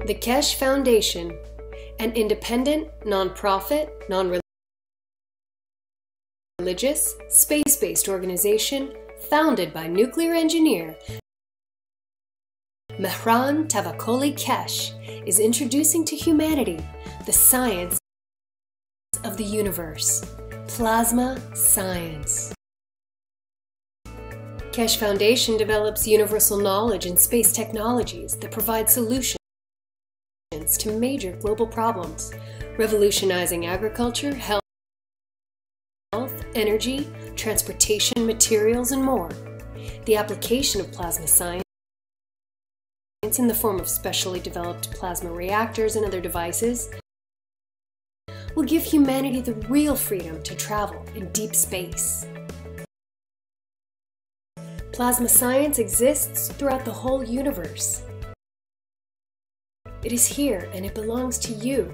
The Keshe Foundation, an independent, non-profit, non-religious, space-based organization founded by nuclear engineer Mehran Tavakoli Keshe, is introducing to humanity the science of the universe, plasma science. Keshe Foundation develops universal knowledge in space technologies that provide solutions to major global problems, revolutionizing agriculture, health, energy, transportation, materials, and more. The application of plasma science in the form of specially developed plasma reactors and other devices will give humanity the real freedom to travel in deep space. Plasma science exists throughout the whole universe. It is here and it belongs to you.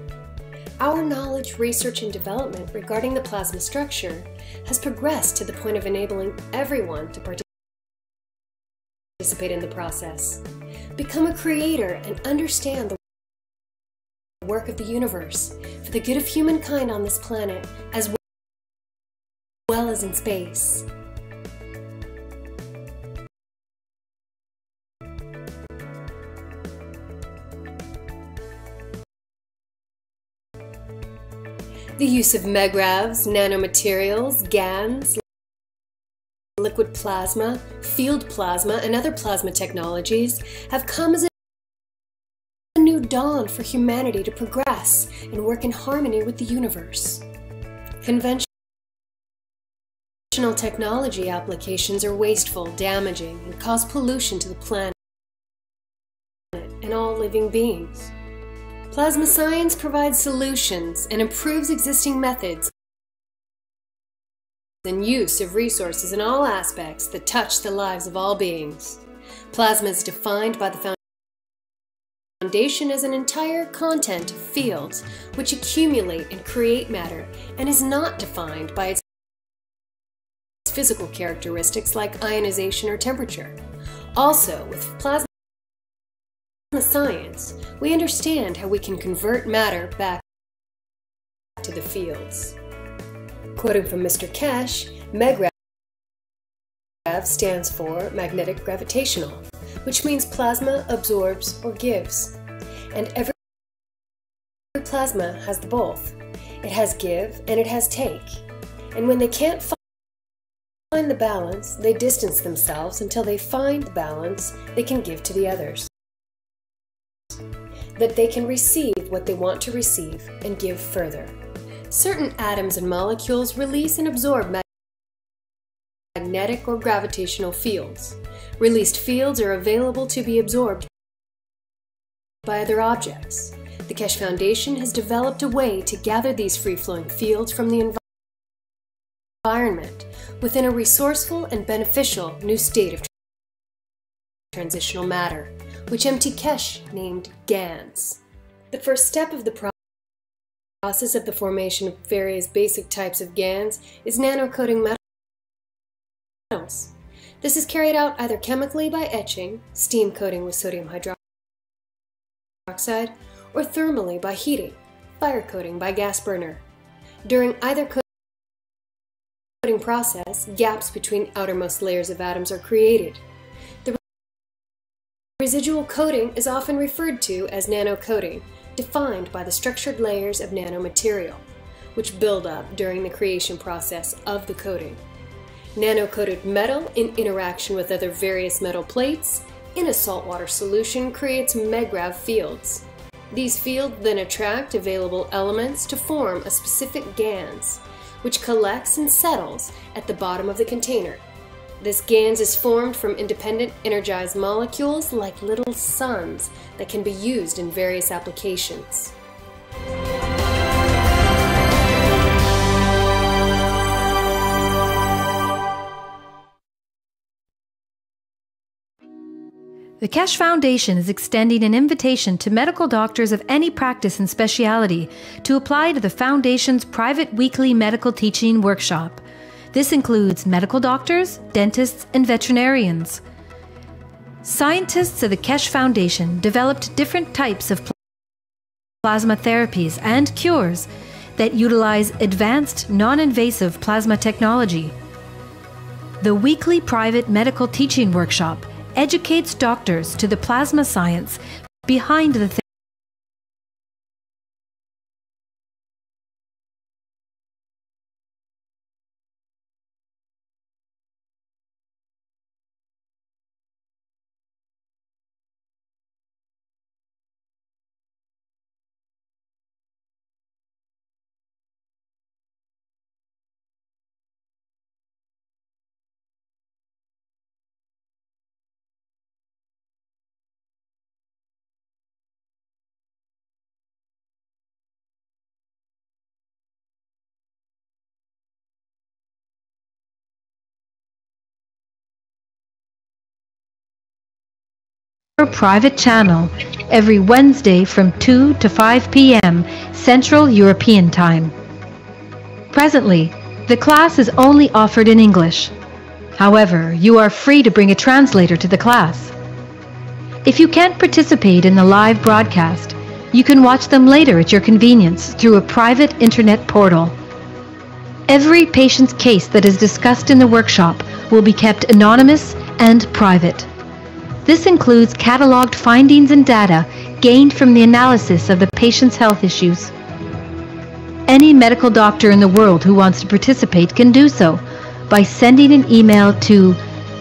Our knowledge, research, and development regarding the plasma structure has progressed to the point of enabling everyone to participate in the process. Become a creator and understand the work of the universe for the good of humankind on this planet as well as in space. The use of megravs, nanomaterials, GANs, liquid plasma, field plasma, and other plasma technologies have come as a new dawn for humanity to progress and work in harmony with the universe. Conventional technology applications are wasteful, damaging, and cause pollution to the planet and all living beings. Plasma science provides solutions and improves existing methods and use of resources in all aspects that touch the lives of all beings. Plasma is defined by the Foundation as an entire content of fields which accumulate and create matter and is not defined by its physical characteristics like ionization or temperature. Also, with plasma science, we understand how we can convert matter back to the fields. Quoting from Mr. Keshe, MEGRAV stands for magnetic gravitational, which means plasma absorbs or gives. And every plasma has the both. It has give and it has take. And when they can't find the balance, they distance themselves until they find the balance they can give to the others. That they can receive what they want to receive and give further. Certain atoms and molecules release and absorb magnetic or gravitational fields. Released fields are available to be absorbed by other objects. The Keshe Foundation has developed a way to gather these free-flowing fields from the environment within a resourceful and beneficial new state of transitional matter, which MT Keshe named GANs. The first step of the process of the formation of various basic types of GANs is nano-coating metals. This is carried out either chemically by etching, steam coating with sodium hydroxide, or thermally by heating, fire coating by gas burner. During either coating process, gaps between outermost layers of atoms are created. The residual coating is often referred to as nano-coating, defined by the structured layers of nanomaterial, which build up during the creation process of the coating. Nano-coated metal in interaction with other various metal plates in a saltwater solution creates megrav fields. These fields then attract available elements to form a specific GANs, which collects and settles at the bottom of the container. This GANs is formed from independent energized molecules like little suns that can be used in various applications. The Keshe Foundation is extending an invitation to medical doctors of any practice and specialty to apply to the Foundation's private weekly medical teaching workshop. This includes medical doctors, dentists, and veterinarians. Scientists of the Keshe Foundation developed different types of plasma therapies and cures that utilize advanced non-invasive plasma technology. The weekly private medical teaching workshop educates doctors to the plasma science behind the private channel every Wednesday from 2 to 5 p.m. Central European Time. Presently, the class is only offered in English. However, you are free to bring a translator to the class. If you can't participate in the live broadcast, you can watch them later at your convenience through a private internet portal. Every patient's case that is discussed in the workshop will be kept anonymous and private. This includes cataloged findings and data gained from the analysis of the patient's health issues. Any medical doctor in the world who wants to participate can do so by sending an email to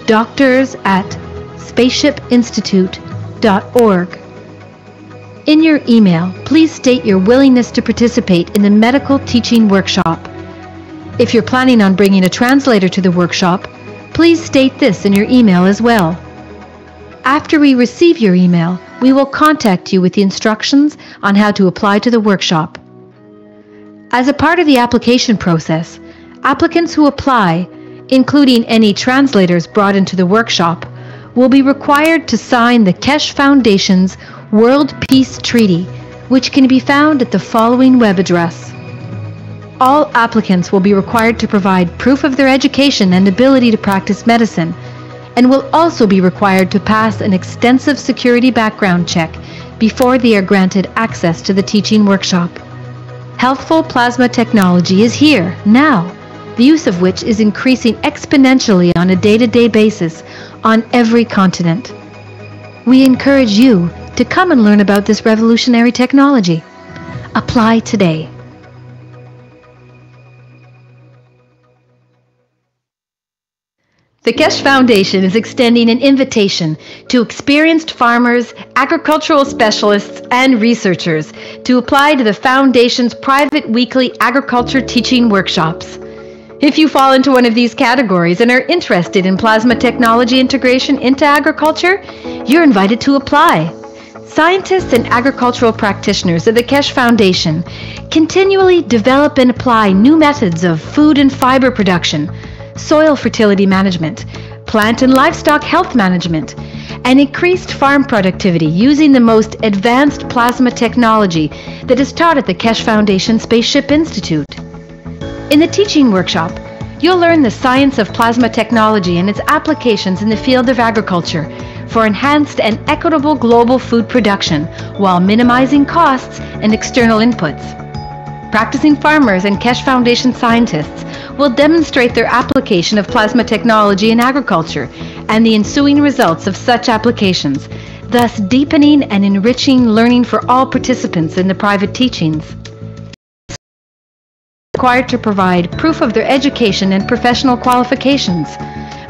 doctors@spaceshipinstitute.org. In your email, please state your willingness to participate in the medical teaching workshop. If you're planning on bringing a translator to the workshop, please state this in your email as well. After we receive your email, we will contact you with the instructions on how to apply to the workshop. As a part of the application process, applicants who apply, including any translators brought into the workshop, will be required to sign the Keshe Foundation's World Peace Treaty, which can be found at the following web address. All applicants will be required to provide proof of their education and ability to practice medicine, and will also be required to pass an extensive security background check before they are granted access to the teaching workshop. Healthful plasma technology is here, now, the use of which is increasing exponentially on a day-to-day basis on every continent. We encourage you to come and learn about this revolutionary technology. Apply today. The Keshe Foundation is extending an invitation to experienced farmers, agricultural specialists, and researchers to apply to the Foundation's private weekly agriculture teaching workshops. If you fall into one of these categories and are interested in plasma technology integration into agriculture, you're invited to apply. Scientists and agricultural practitioners of the Keshe Foundation continually develop and apply new methods of food and fiber production, soil fertility management, plant and livestock health management, and increased farm productivity using the most advanced plasma technology that is taught at the Keshe Foundation Spaceship Institute. In the teaching workshop, you'll learn the science of plasma technology and its applications in the field of agriculture for enhanced and equitable global food production while minimizing costs and external inputs. Practicing farmers and Keshe Foundation scientists will demonstrate their application of plasma technology in agriculture and the ensuing results of such applications, thus deepening and enriching learning for all participants in the private teachings. Required to provide proof of their education and professional qualifications,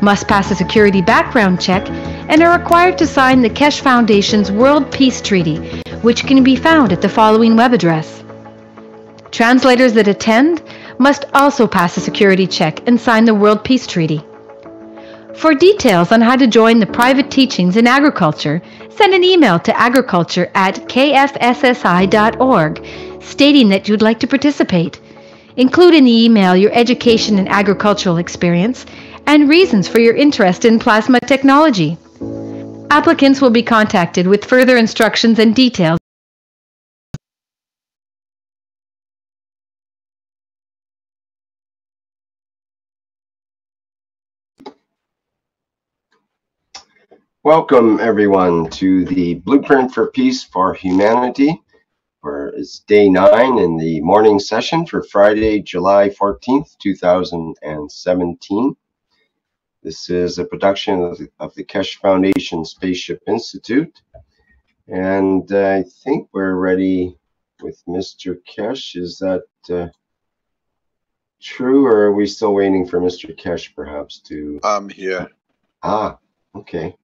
must pass a security background check, and are required to sign the Keshe Foundation's World Peace Treaty, which can be found at the following web address. Translators that attend must also pass a security check and sign the World Peace Treaty. For details on how to join the private teachings in agriculture, send an email to agriculture@kfssi.org stating that you'd like to participate. Include in the email your education and agricultural experience and reasons for your interest in plasma technology. Applicants will be contacted with further instructions and details. Welcome, everyone, to the Blueprint for Peace for Humanity It's day 9 in the morning session for Friday, July 14th, 2017. This is a production of the Keshe Foundation Spaceship Institute. And I think we're ready with Mr. Keshe. Is that true, or are we still waiting for Mr. Keshe perhaps to... I'm here. Ah, okay.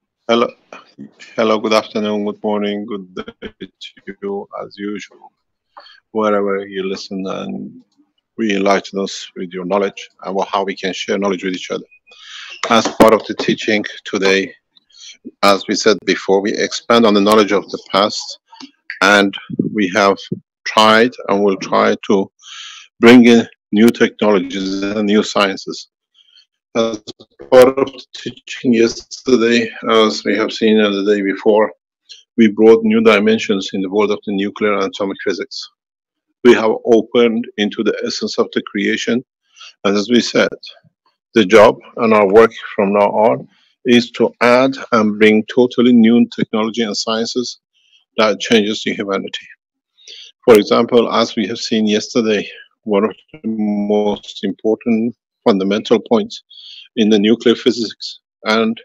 Hello, good afternoon, good morning, good day to you as usual. Wherever you listen and we enlighten us with your knowledge and how we can share knowledge with each other. As part of the teaching today, as we said before, we expand on the knowledge of the past, and we have tried and will try to bring in new technologies and new sciences. As part of the teaching yesterday, as we have seen the day before, we brought new dimensions in the world of the nuclear and atomic physics. We have opened into the essence of the creation, and as we said, the job and our work from now on is to add and bring totally new technology and sciences that changes the humanity. For example, as we have seen yesterday, one of the most important fundamental points in the nuclear physics and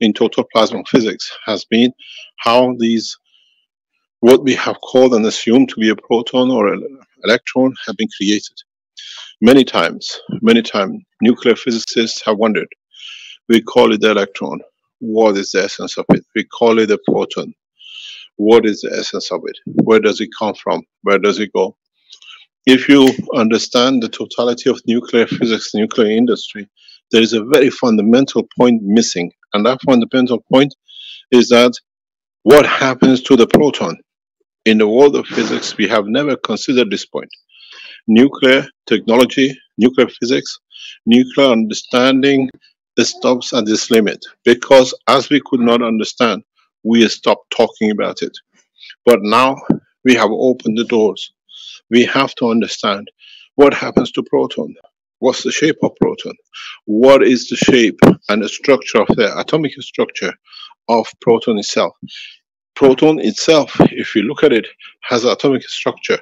in total plasma physics has been how these, what we have called and assumed to be a proton or an electron, have been created. Many times, nuclear physicists have wondered. We call it the electron. What is the essence of it? We call it a proton. What is the essence of it? Where does it come from? Where does it go? If you understand the totality of nuclear physics, nuclear industry, there is a very fundamental point missing. And that fundamental point is that what happens to the proton? In the world of physics, we have never considered this point. Nuclear technology, nuclear physics, nuclear understanding stops at this limit, because as we could not understand, we stopped talking about it. But now we have opened the doors. We have to understand what happens to proton. What's the shape of proton? What is the shape and the structure of the atomic structure of proton itself? Proton itself, if you look at it, has atomic structure,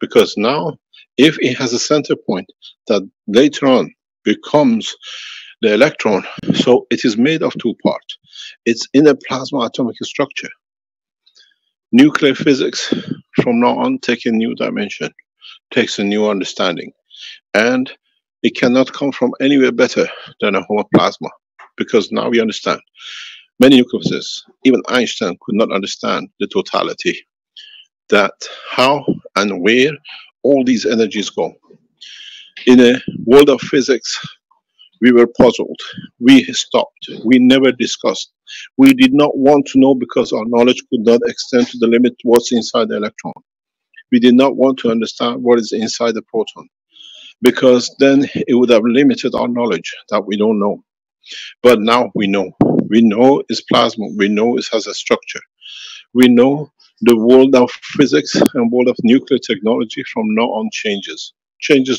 because now if it has a center point that later on becomes the electron, so it is made of two parts. It's in a plasma atomic structure. Nuclear physics from now on takes a new dimension, takes a new understanding, and it cannot come from anywhere better than a homoplasma, because now we understand. Many nuclear physicists, even Einstein, could not understand the totality, that how and where all these energies go. In a world of physics, we were puzzled. We stopped. We never discussed. We did not want to know, because our knowledge could not extend to the limit what's inside the electron. We did not want to understand what is inside the proton, because then it would have limited our knowledge that we don't know. But now we know. We know it's plasma. We know it has a structure. We know the world of physics and world of nuclear technology from now on changes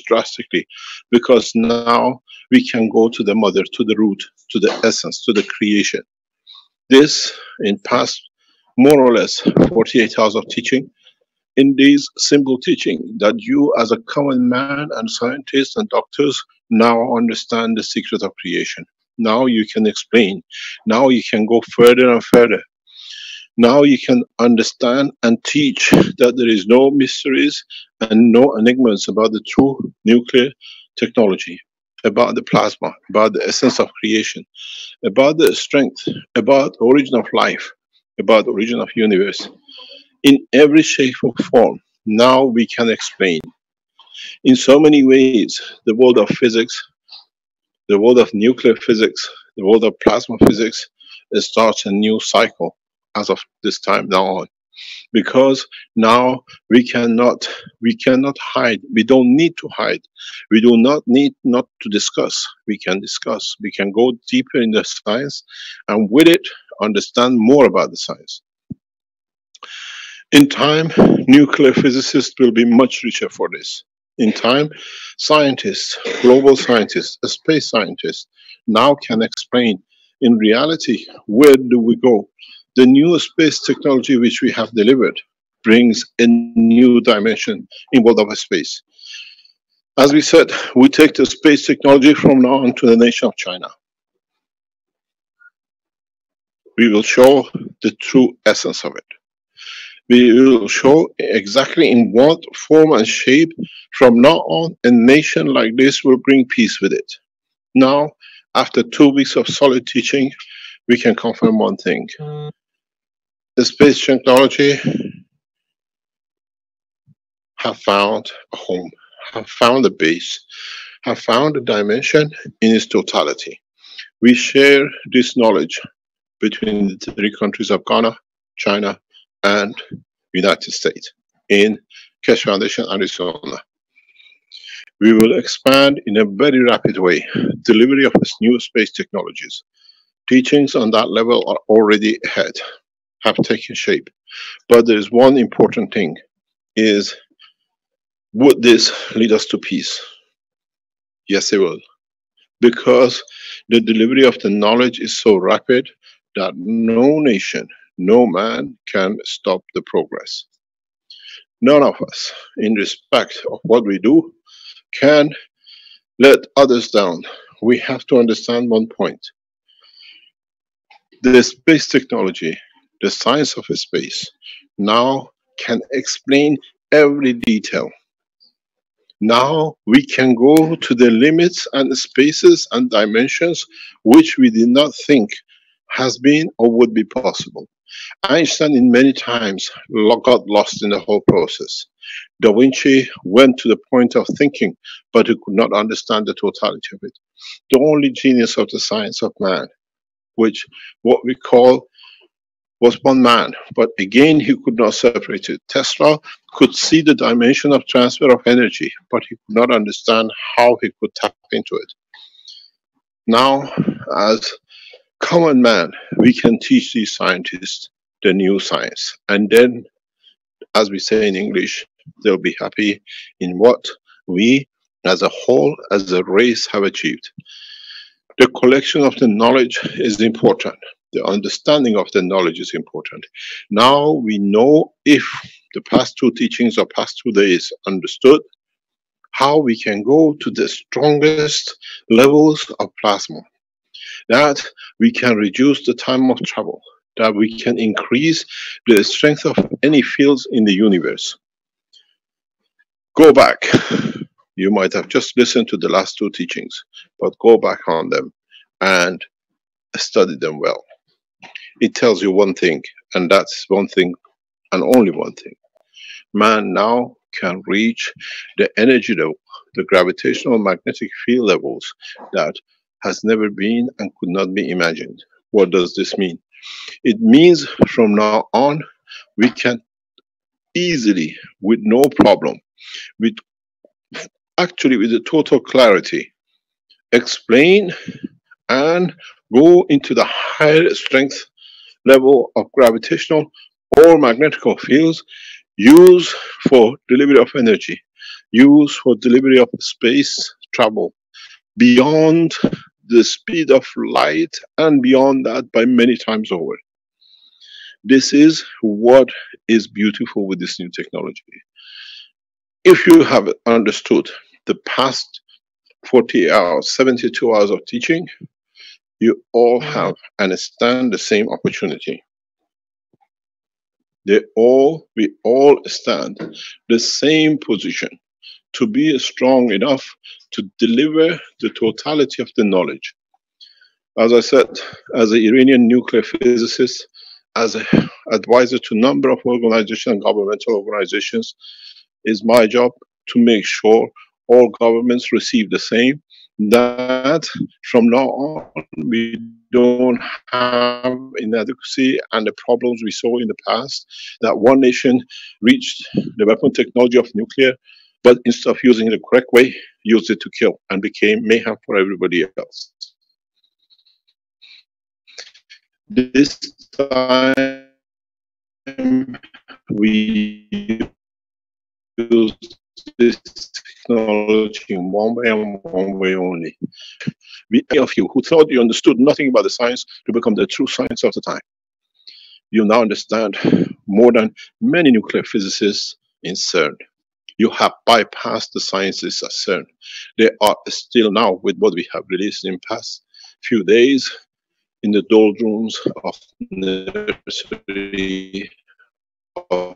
drastically, because now we can go to the mother, to the root, to the essence, to the creation. This, in past more or less 48 hours of teaching, in this simple teaching, that you as a common man and scientists and doctors now understand the secret of creation. Now you can explain. Now you can go further and further. Now you can understand and teach that there is no mysteries and no enigmas about the true nuclear technology, about the plasma, about the essence of creation, about the strength, about the origin of life, about the origin of universe. In every shape or form, now we can explain. In so many ways, the world of physics, the world of nuclear physics, the world of plasma physics, starts a new cycle as of this time now on, because now we cannot hide. We don't need to hide. We do not need not to discuss. We can discuss. We can go deeper in the science, and with it understand more about the science. In time, nuclear physicists will be much richer for this. In time, scientists, global scientists, space scientists now can explain in reality where do we go. The new space technology which we have delivered, brings a new dimension in world of space. As we said, we take the space technology from now on to the nation of China. We will show the true essence of it. We will show exactly in what form and shape from now on a nation like this will bring peace with it. Now, after 2 weeks of solid teaching, we can confirm one thing. The space technology have found a home, have found a base, have found a dimension in its totality. We share this knowledge between the 3 countries of Ghana, China, and United States in Keshe Foundation, Arizona. We will expand in a very rapid way delivery of new space technologies. Teachings on that level are already ahead, have taken shape. But there is one important thing, is would this lead us to peace? Yes, it will. Because the delivery of the knowledge is so rapid that no nation, no man can stop the progress. None of us, in respect of what we do, can let others down. We have to understand one point. The space technology, the science of space, now can explain every detail. Now we can go to the limits and spaces and dimensions which we did not think has been or would be possible. Einstein in many times got lost in the whole process. Da Vinci went to the point of thinking, but he could not understand the totality of it. The only genius of the science of man, which what we call was one man, but again he could not separate it. Tesla could see the dimension of transfer of energy, but he could not understand how he could tap into it. Now, as common man, we can teach these scientists the new science, and then, as we say in English, they'll be happy in what we as a whole, as a race, have achieved. The collection of the knowledge is important. The understanding of the knowledge is important. Now we know, if the past 2 teachings or past 2 days understood, how we can go to the strongest levels of plasma. That we can reduce the time of travel. That we can increase the strength of any fields in the universe. Go back. You might have just listened to the last 2 teachings, but go back on them and study them well. It tells you one thing, and that's one thing and only one thing. Man now can reach the energy level, the gravitational magnetic field levels that has never been and could not be imagined. What does this mean? It means from now on, we can easily, with no problem, with the total clarity, explain and go into the higher strength level of gravitational or magnetical fields, use for delivery of energy, use for delivery of space travel, beyond the speed of light and beyond that by many times over. This is what is beautiful with this new technology. If you have understood the past 40 hours, 72 hours of teaching, you all have and stand the same opportunity. We all stand the same position to be strong enough to deliver the totality of the knowledge. As I said, as an Iranian nuclear physicist, as an advisor to a number of organizations and governmental organizations, it's my job to make sure all governments receive the same, that from now on we don't have inadequacy and the problems we saw in the past, that one nation reached the weapon technology of nuclear, but instead of using it the correct way, used it to kill and became mayhem for everybody else. This time we use this technology in one way and one way only. Many of you who thought you understood nothing about the science to become the true science of the time. You now understand more than many nuclear physicists in CERN. You have bypassed the scientists at CERN. They are still now, with what we have released in past few days, in the doldrums of nursery of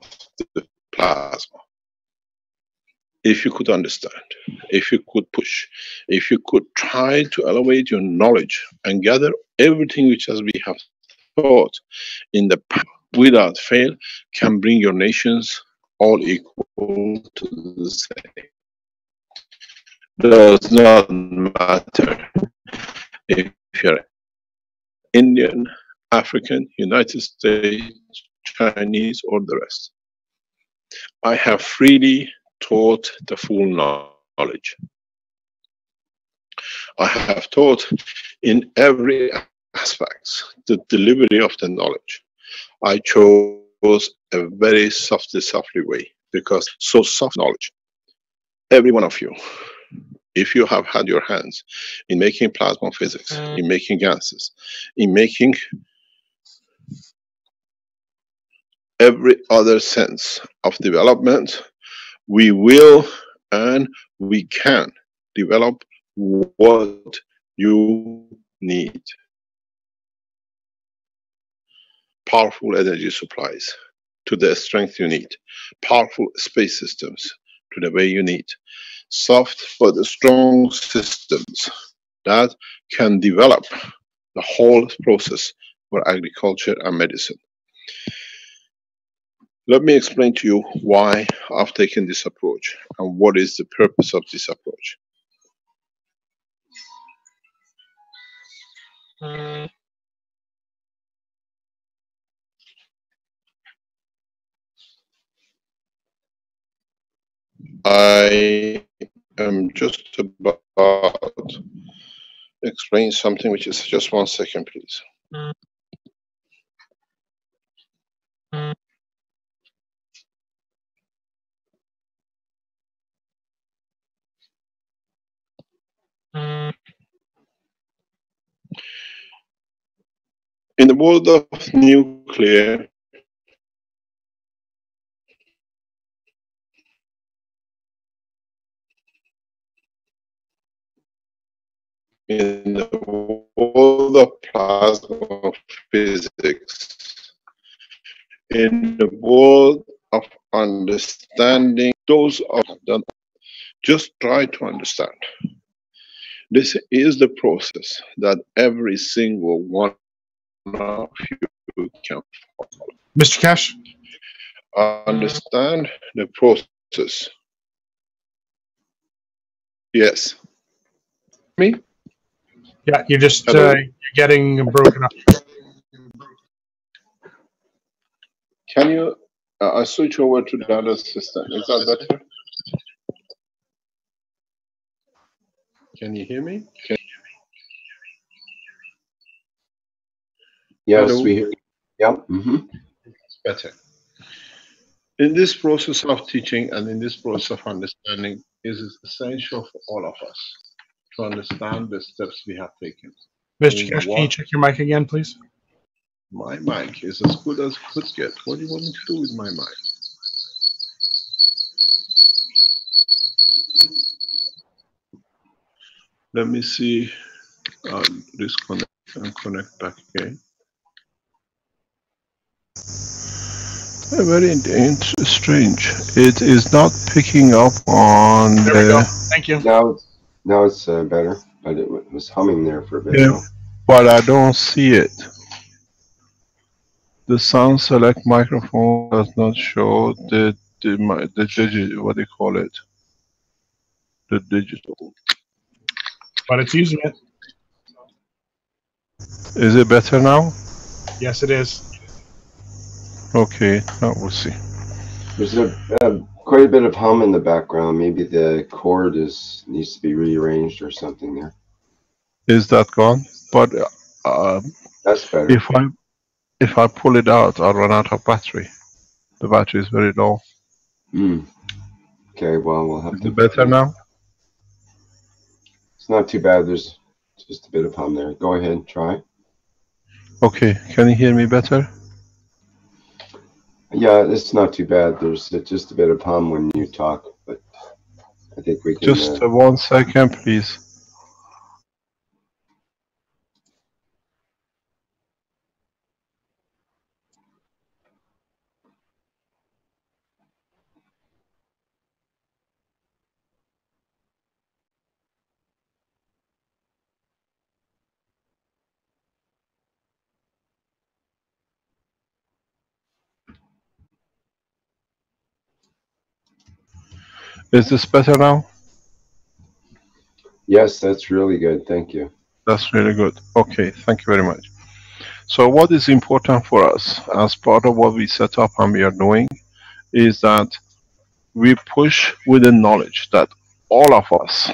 the plasma. If you could understand, if you could push, if you could try to elevate your knowledge and gather everything which as we have taught in the past without fail, can bring your nations all equal to the same. Does not matter if you're Indian, African, United States, Chinese, or the rest. I have freely taught the full knowledge. I have taught in every aspect the delivery of the knowledge. I chose a very softly way, because so soft knowledge, every one of you, if you have had your hands in making plasma physics, in making gases, in making every other sense of development, we will and we can develop what you need. Powerful energy supplies to the strength you need. Powerful space systems to the way you need. Soft but strong systems that can develop the whole process for agriculture and medicine. Let me explain to you why I've taken this approach and what is the purpose of this approach. I am just about to explain something which is just 1 second, please. In the world of nuclear, in the world of plasma physics, in the world of understanding, those of them, just try to understand. This is the process that every single one of you can follow. Mr. Keshe? Understand the process. Yes. Me? Yeah, you're just you're getting broken up. Can you I switch over to the other system? Is that better? Can you hear me? Yes, Hello? we hear you. Yep. It's better. In this process of teaching and in this process of understanding, it is essential for all of us to understand the steps we have taken. Mr. Keshe, can you check your mic again, please? My mic is as good as it could get. What do you want me to do with my mic? Let me see. I'll disconnect and connect back again. Very strange. It is not picking up on There we go. Thank you. Now it's better, but it was humming there for a bit. Yeah, but I don't see it. The sound select microphone does not show the digit, what do you call it? The digital. But it's using it. Is it better now? Yes, it is. Okay, now we'll see. There's quite a bit of hum in the background. Maybe the cord needs to be rearranged or something there. Is that gone? But that's better. If I pull it out, I'll run out of battery. The battery is very low. Okay, well, we'll have to. Is it better now? It's not too bad. There's just a bit of hum there. Go ahead, try. Okay, can you hear me better? Yeah, it's not too bad. There's just a bit of hum when you talk, but I think we can. Just 1 second, please. Is this better now? Yes, that's really good. Thank you. That's really good. Okay, thank you very much. So what is important for us as part of what we set up and we are doing is that we push with the knowledge that all of us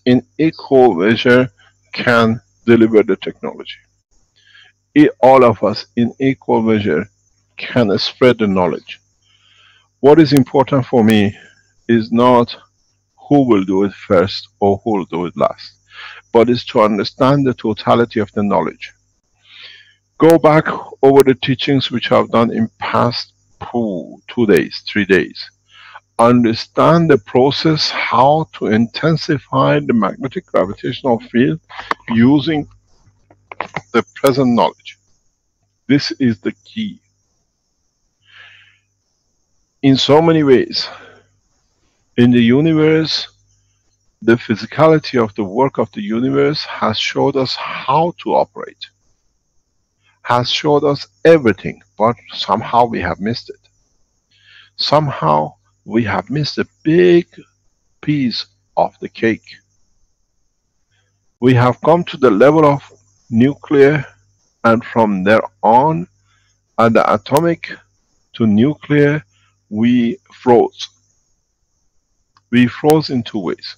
in equal measure can deliver the technology. All of us in equal measure can spread the knowledge. What is important for me is not who will do it first or who will do it last, but is to understand the totality of the knowledge. Go back over the teachings which I've done in past 2 days, 3 days. Understand the process, how to intensify the magnetic gravitational field using the present knowledge. This is the key. In so many ways, in the universe, the physicality of the work of the universe has showed us how to operate, has showed us everything, but somehow we have missed it. Somehow we have missed a big piece of the cake. We have come to the level of nuclear, and from there on, at the atomic to nuclear, we froze. We froze in 2 ways.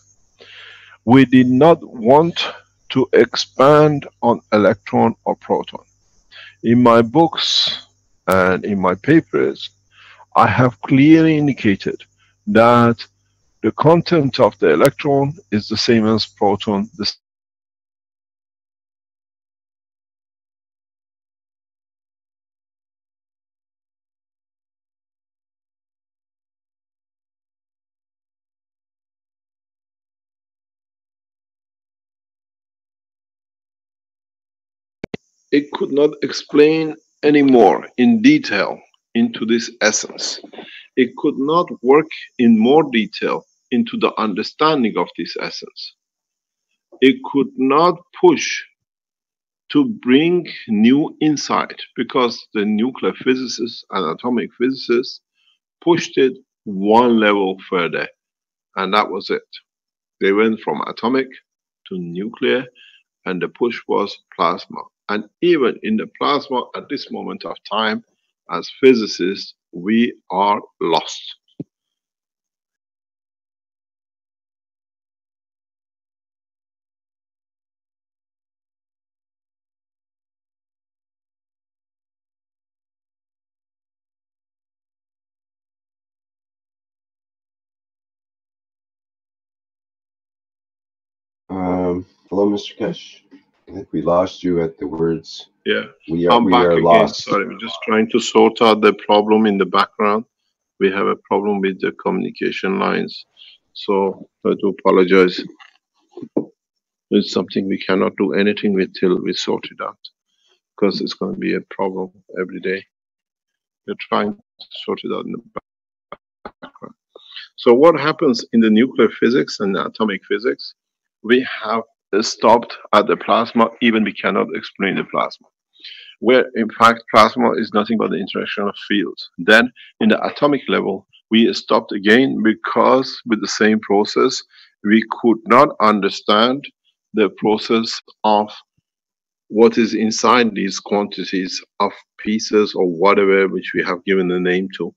We did not want to expand on electron or proton. In my books and in my papers, I have clearly indicated that the content of the electron is the same as proton. It could not explain anymore in detail into this essence. It could not work in more detail into the understanding of this essence. It could not push to bring new insight because the nuclear physicists and atomic physicists pushed it 1 level further, and that was it. They went from atomic to nuclear, and the push was plasma. And even in the plasma at this moment of time, as physicists, we are lost. Hello, Mr. Keshe. I think we lost you at the words. Yeah, I'm back again. Lost. Sorry, we're just trying to sort out the problem in the background. We have a problem with the communication lines, so I do apologize. It's something we cannot do anything with till we sort it out, because it's going to be a problem every day. We're trying to sort it out in the background. So what happens in the nuclear physics and the atomic physics? We have stopped at the plasma, even we cannot explain the plasma. Where in fact plasma is nothing but the interaction of fields. Then in the atomic level, we stopped again because with the same process, we could not understand the process of what is inside these quantities of pieces or whatever which we have given a name to.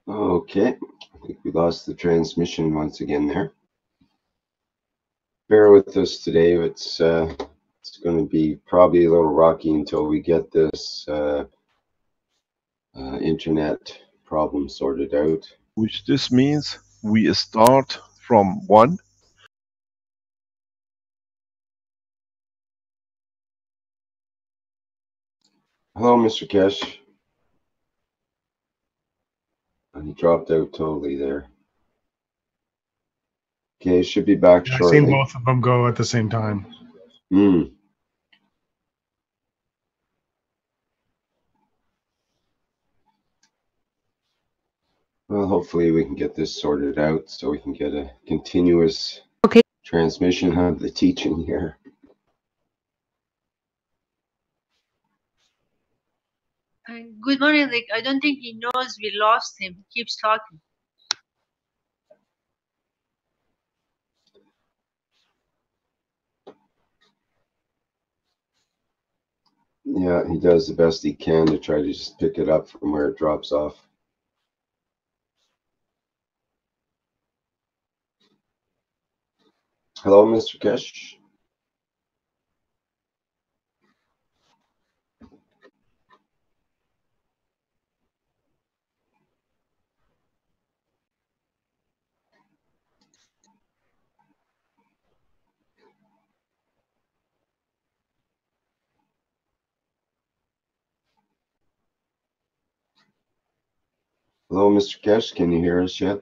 Okay, I think we lost the transmission once again there. Bear with us today. It's It's going to be probably a little rocky until we get this internet problem sorted out. Which this means we start from 1. Hello, Mr. Keshe. And he dropped out totally there. Okay, should be back I've seen shortly. both of them go at the same time. Well, hopefully we can get this sorted out so we can get a continuous transmission of the teaching here. Good morning, Rick. I don't think he knows we lost him. He keeps talking. Yeah, he does the best he can to try to just pick it up from where it drops off. Hello, Mr. Keshe. Hello, Mr. Keshe. Can you hear us yet?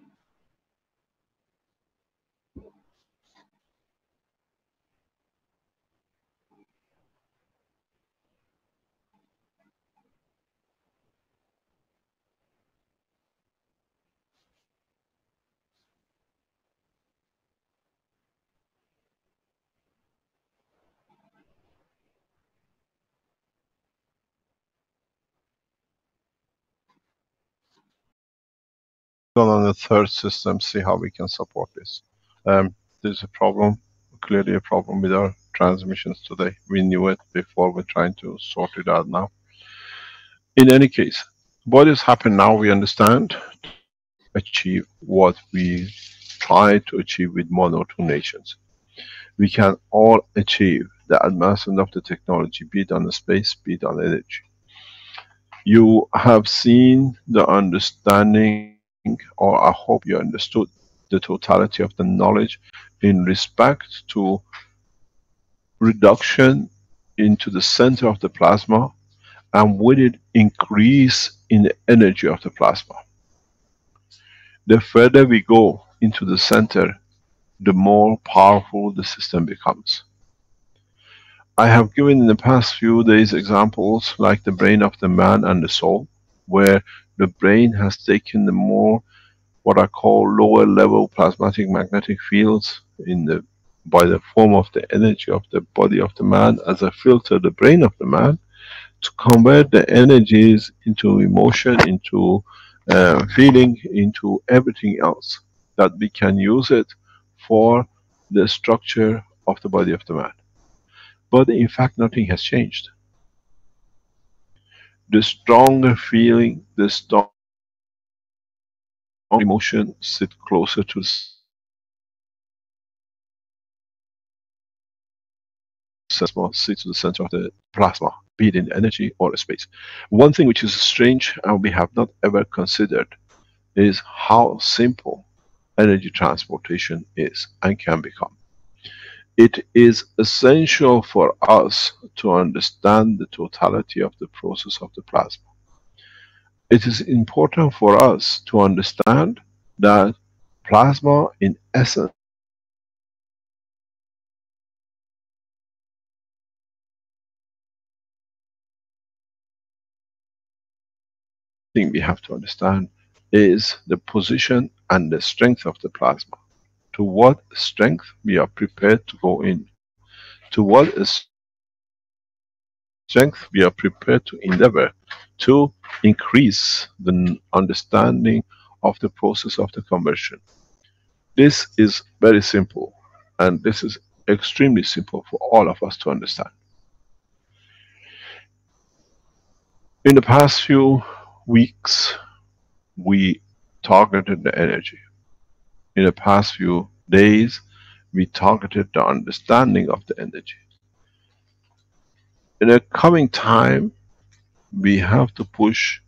On the third system, see how we can support this. There's a problem, clearly a problem with our transmissions today. We knew it before, we're trying to sort it out now. In any case, what has happened now, we understand, achieve what we try to achieve with one or two nations. We can all achieve the advancement of the technology, be it on the space, be it on energy. You have seen the understanding, or I hope you understood the totality of the knowledge in respect to reduction into the center of the plasma, and with it increase in the energy of the plasma. The further we go into the center, the more powerful the system becomes. I have given in the past few days examples like the brain of the man and the soul, where the brain has taken the more what I call lower level plasmatic magnetic fields by the form of the energy of the body of the man as a filter, the brain of the man, to convert the energies into emotion, into feeling, into everything else, that we can use it for the structure of the body of the man. But in fact, nothing has changed. The stronger feeling, the strong emotion sit closer to sit to the center of the plasma, be it in energy or space. One thing which is strange and we have not ever considered is how simple energy transportation is and can become. It is essential for us to understand the totality of the process of the plasma. It is important for us to understand that plasma in essence thing we have to understand is the position and the strength of the plasma. To what strength we are prepared to go in. To what strength we are prepared to endeavor to increase the understanding of the process of the conversion. This is very simple, and this is extremely simple for all of us to understand. In the past few weeks, we targeted the energy. In the past few days, we targeted the understanding of the energy. in a coming time, we have to push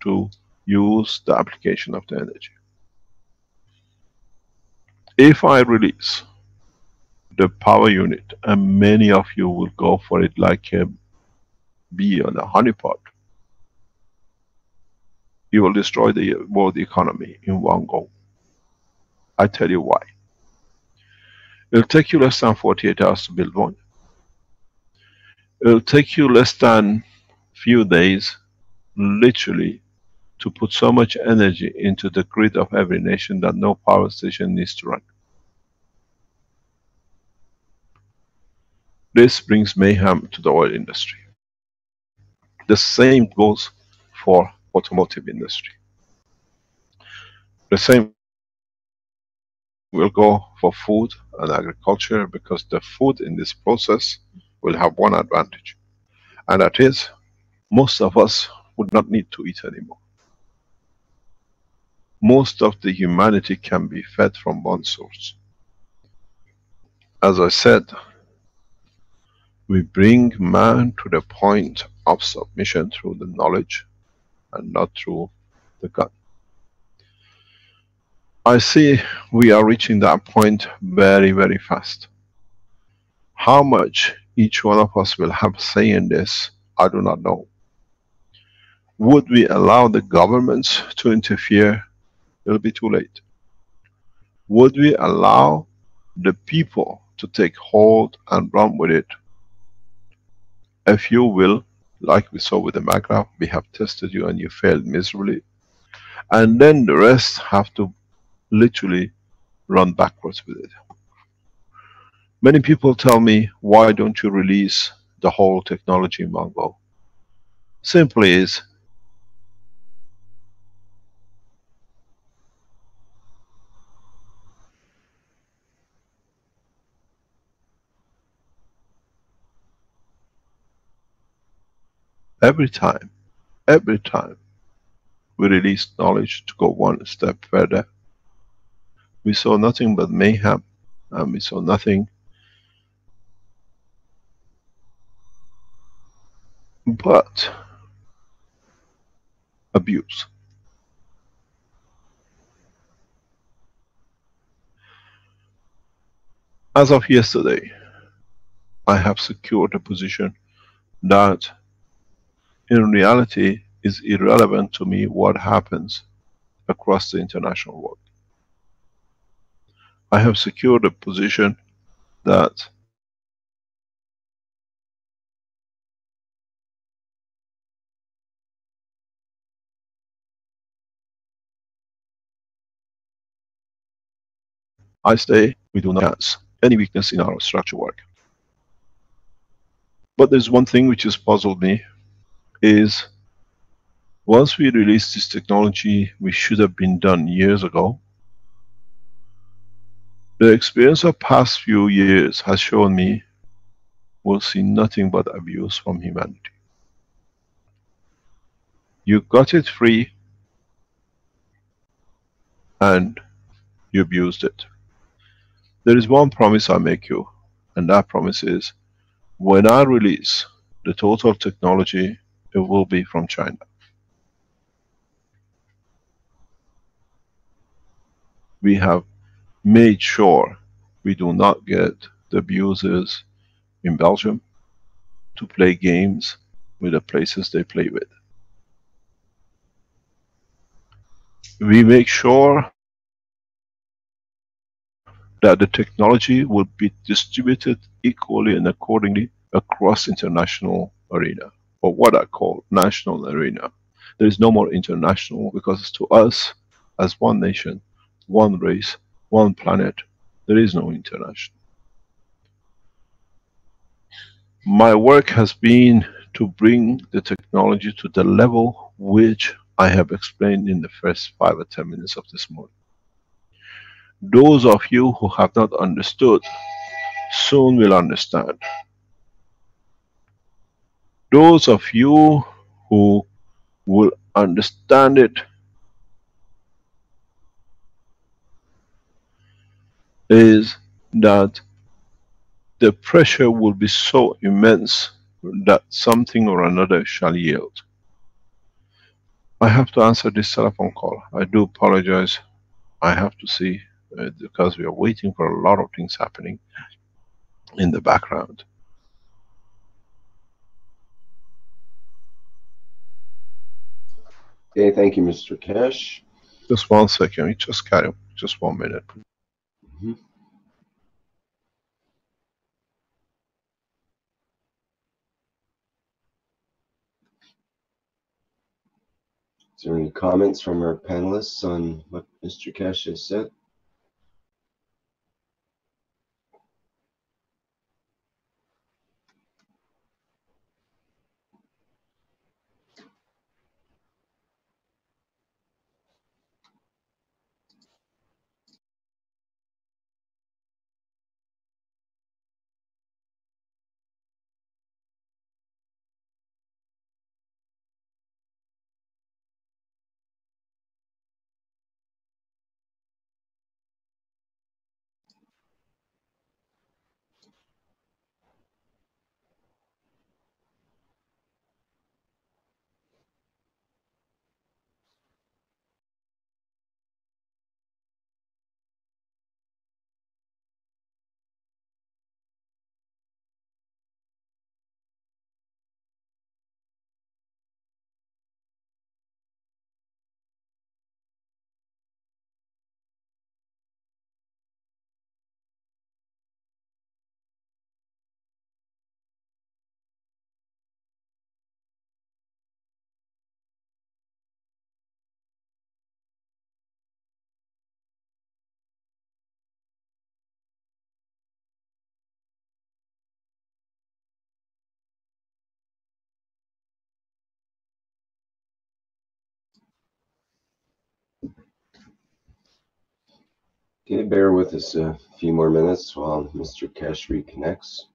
to use the application of the energy. If I release the power unit, and many of you will go for it like a bee on a honeypot, you will destroy the world economy in one go. I tell you why. It'll take you less than 48 hours to build one. It'll take you less than few days, literally, to put so much energy into the grid of every nation that no power station needs to run. This brings mayhem to the oil industry. The same goes for automotive industry. The same will go for food and agriculture, because the food in this process will have one advantage, and that is most of us would not need to eat anymore. Most of the humanity can be fed from one source. As I said, we bring man to the point of submission through the knowledge and not through the gun. I see we are reaching that point very, very fast. How much each one of us will have say in this, I do not know. Would we allow the governments to interfere? It'll be too late. Would we allow the people to take hold and run with it? A few will, like we saw with the Maghreb, we have tested you and you failed miserably. And then the rest have to literally run backwards with it. Many people tell me, why don't you release the whole technology in one go? Simply is, every time we release knowledge to go one step further, we saw nothing but mayhem, and we saw nothing but abuse. As of yesterday, I have secured a position that in reality is irrelevant to me what happens across the international world. I have secured a position that I stay, we do not chance any weakness in our structure work. But there's one thing which has puzzled me, is once we release this technology, we should have been done years ago. The experience of past few years has shown me we'll see nothing but abuse from humanity. You got it free and you abused it. There is one promise I make you, and that promise is, when I release the total technology, it will be from China. We have made sure we do not get the abusers in Belgium to play games with the places they play with. We make sure that the technology will be distributed equally and accordingly across international arena, or what I call national arena. There is no more international, because to us, as one nation, one race, one planet, there is no international. My work has been to bring the technology to the level which I have explained in the first 5 or 10 minutes of this morning. Those of you who have not understood, soon will understand. Those of you who will understand it, is that the pressure will be so immense that something or another shall yield. I have to answer this telephone call. I do apologize. I have to see, because we are waiting for a lot of things happening in the background. Okay, thank you, Mr. Keshe. Just 1 second, we just carry on. Just 1 minute. Mhm. Is there any comments from our panelists on what Mr. Keshe has said? Okay, bear with us a few more minutes while Mr. Keshe reconnects.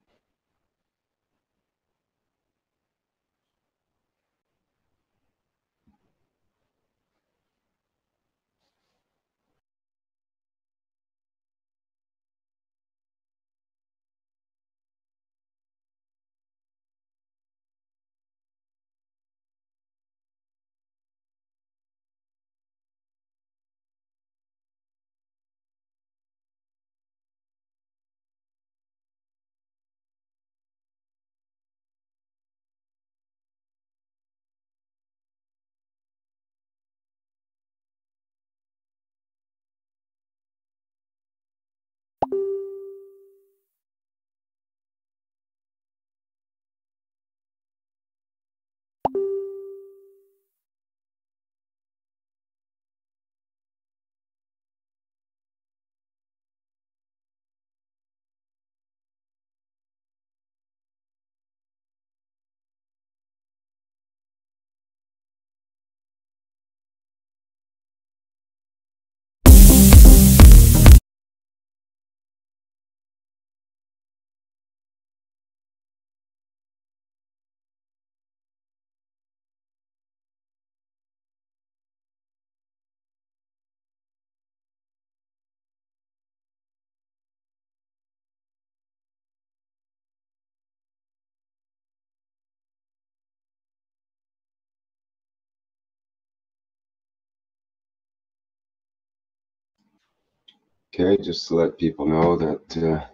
Okay, just to let people know that we're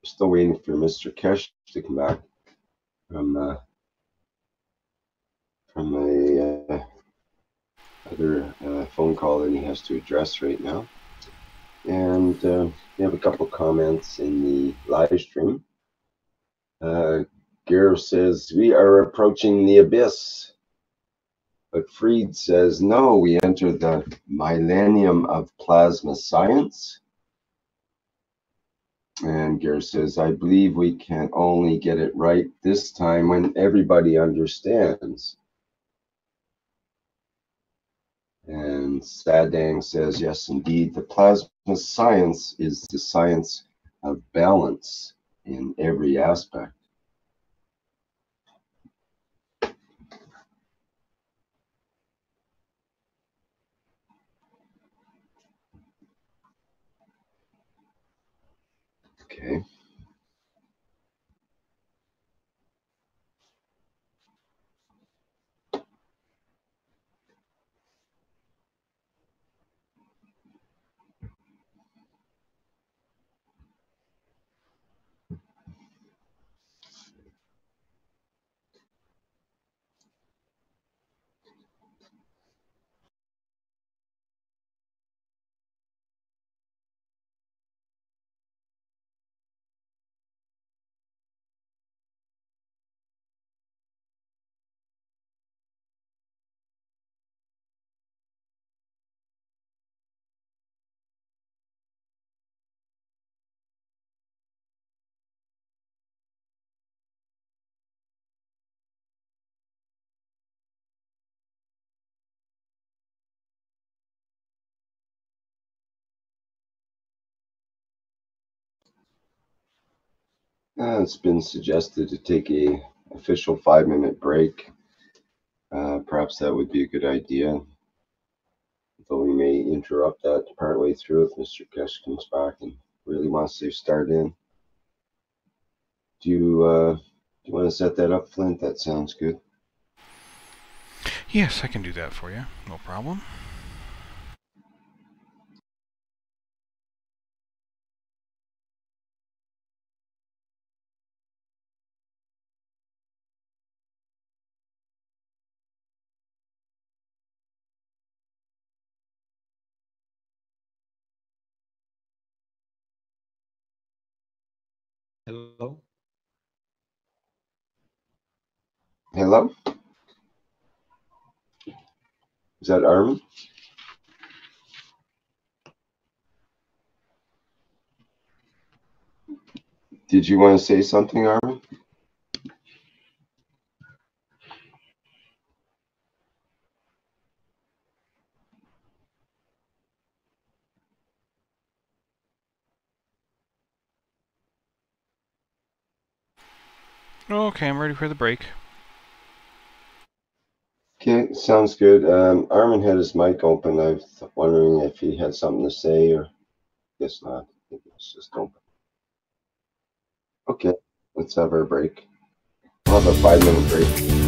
still waiting for Mr. Keshe to come back from a other phone call that he has to address right now. And we have a couple comments in the live stream. Gero says, we are approaching the abyss. But Fried says, no, we enter the millennium of plasma science. And Gero says, I believe we can only get it right this time when everybody understands. And Sadang says, yes, indeed, the plasma science is the science of balance in every aspect. Okay. It's been suggested to take a official 5-minute break. Perhaps that would be a good idea, though we may interrupt that partway through if Mr. Keshe comes back and really wants to start in. Do you want to set that up, Flint? That sounds good. Yes, I can do that for you. No problem. Hello? Hello? Is that Armin? Did you want to say something, Armin? Okay, I'm ready for the break. Okay, sounds good. Armin had his mic open. I was wondering if he had something to say, or guess not. I think it's just open. Okay, let's have our break. We'll have a 5-minute break.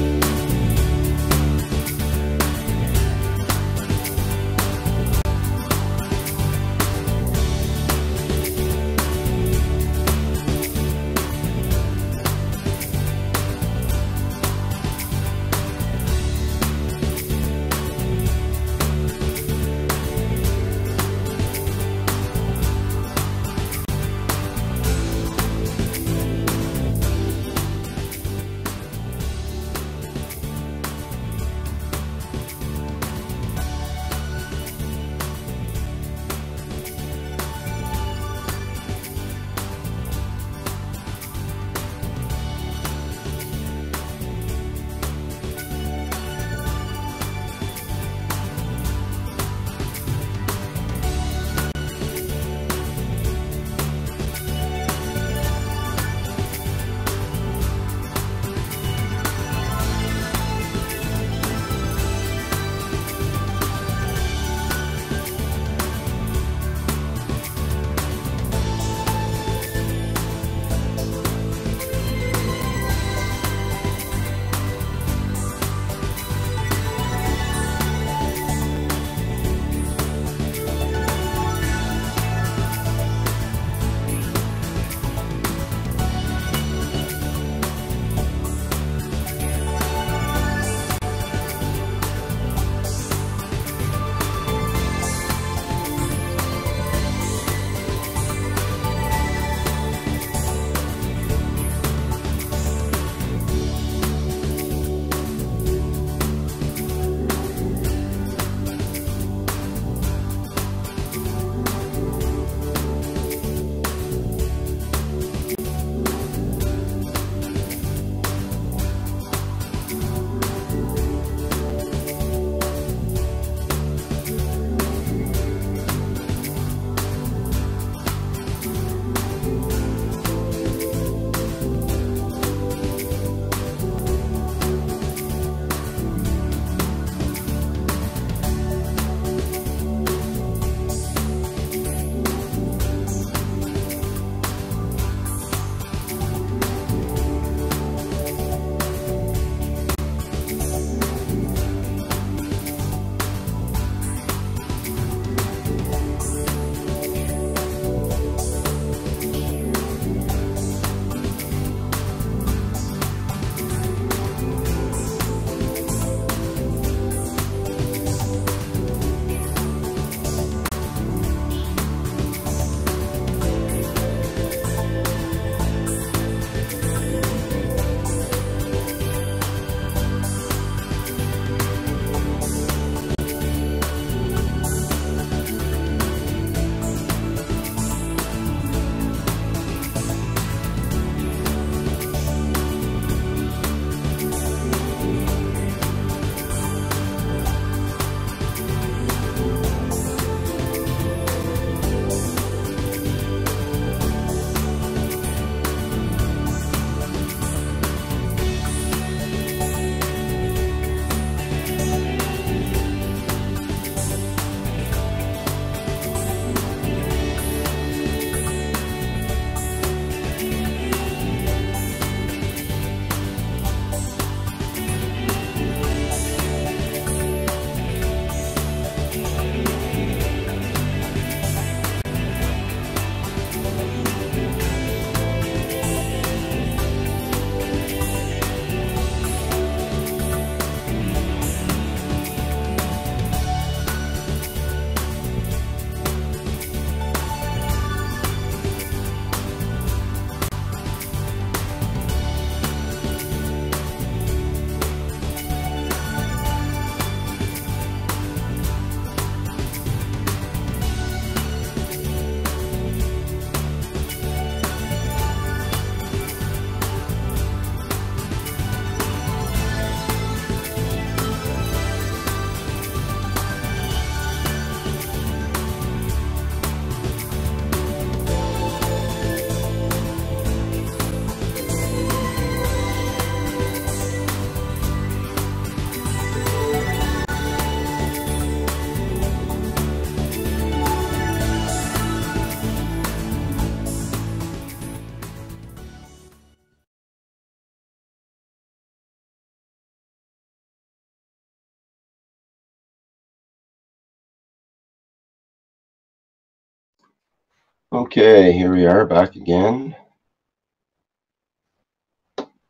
Okay, here we are back again.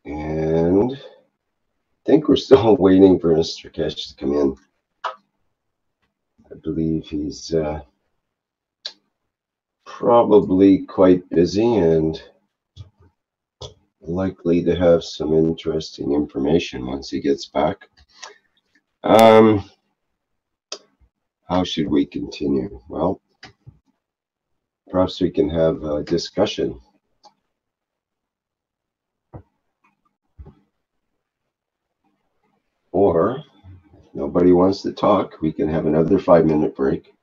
And I think we're still waiting for Mr. Keshe to come in. I believe he's probably quite busy and likely to have some interesting information once he gets back. How should we continue? Well, perhaps we can have a discussion. Or, if nobody wants to talk, we can have another 5-minute break.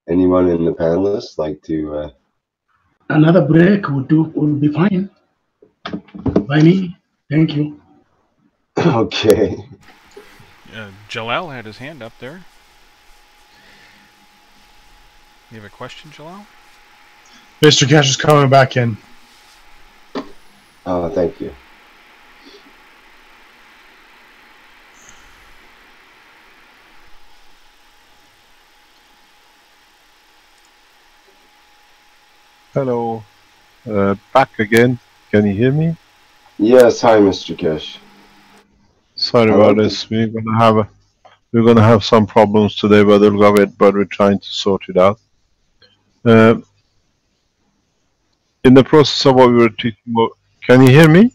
Anyone in the panelists like to... Another break would be fine by me. Thank you. Okay. Jalal had his hand up there. You have a question, Jalal? Mr. Keshe is coming back in. Thank you. Hello, back again. Can you hear me? Yes, hi, Mr. Keshe. Sorry about this. We're gonna have some problems today, but we're trying to sort it out. In the process of what we were teaching about, can you hear me?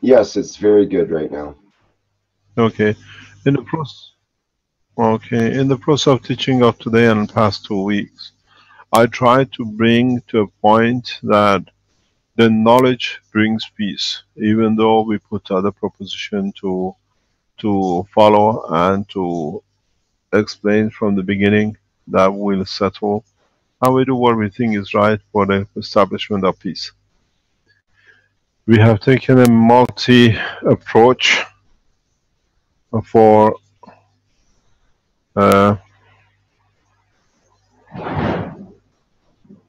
Yes, it's very good right now. Okay. In the process of teaching of today and the past 2 weeks, I tried to bring to a point that the knowledge brings peace, even though we put other proposition to follow and to explain from the beginning that will settle, and we do what we think is right for the establishment of peace. We have taken a multi-approach for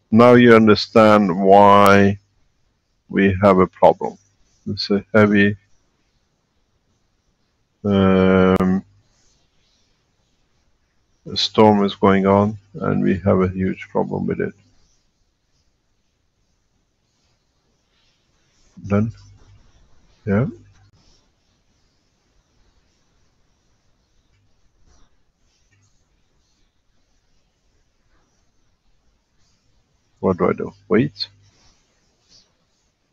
now you understand why we have a problem. It's a heavy storm is going on, and we have a huge problem with it. Done? Yeah? What do I do? Wait?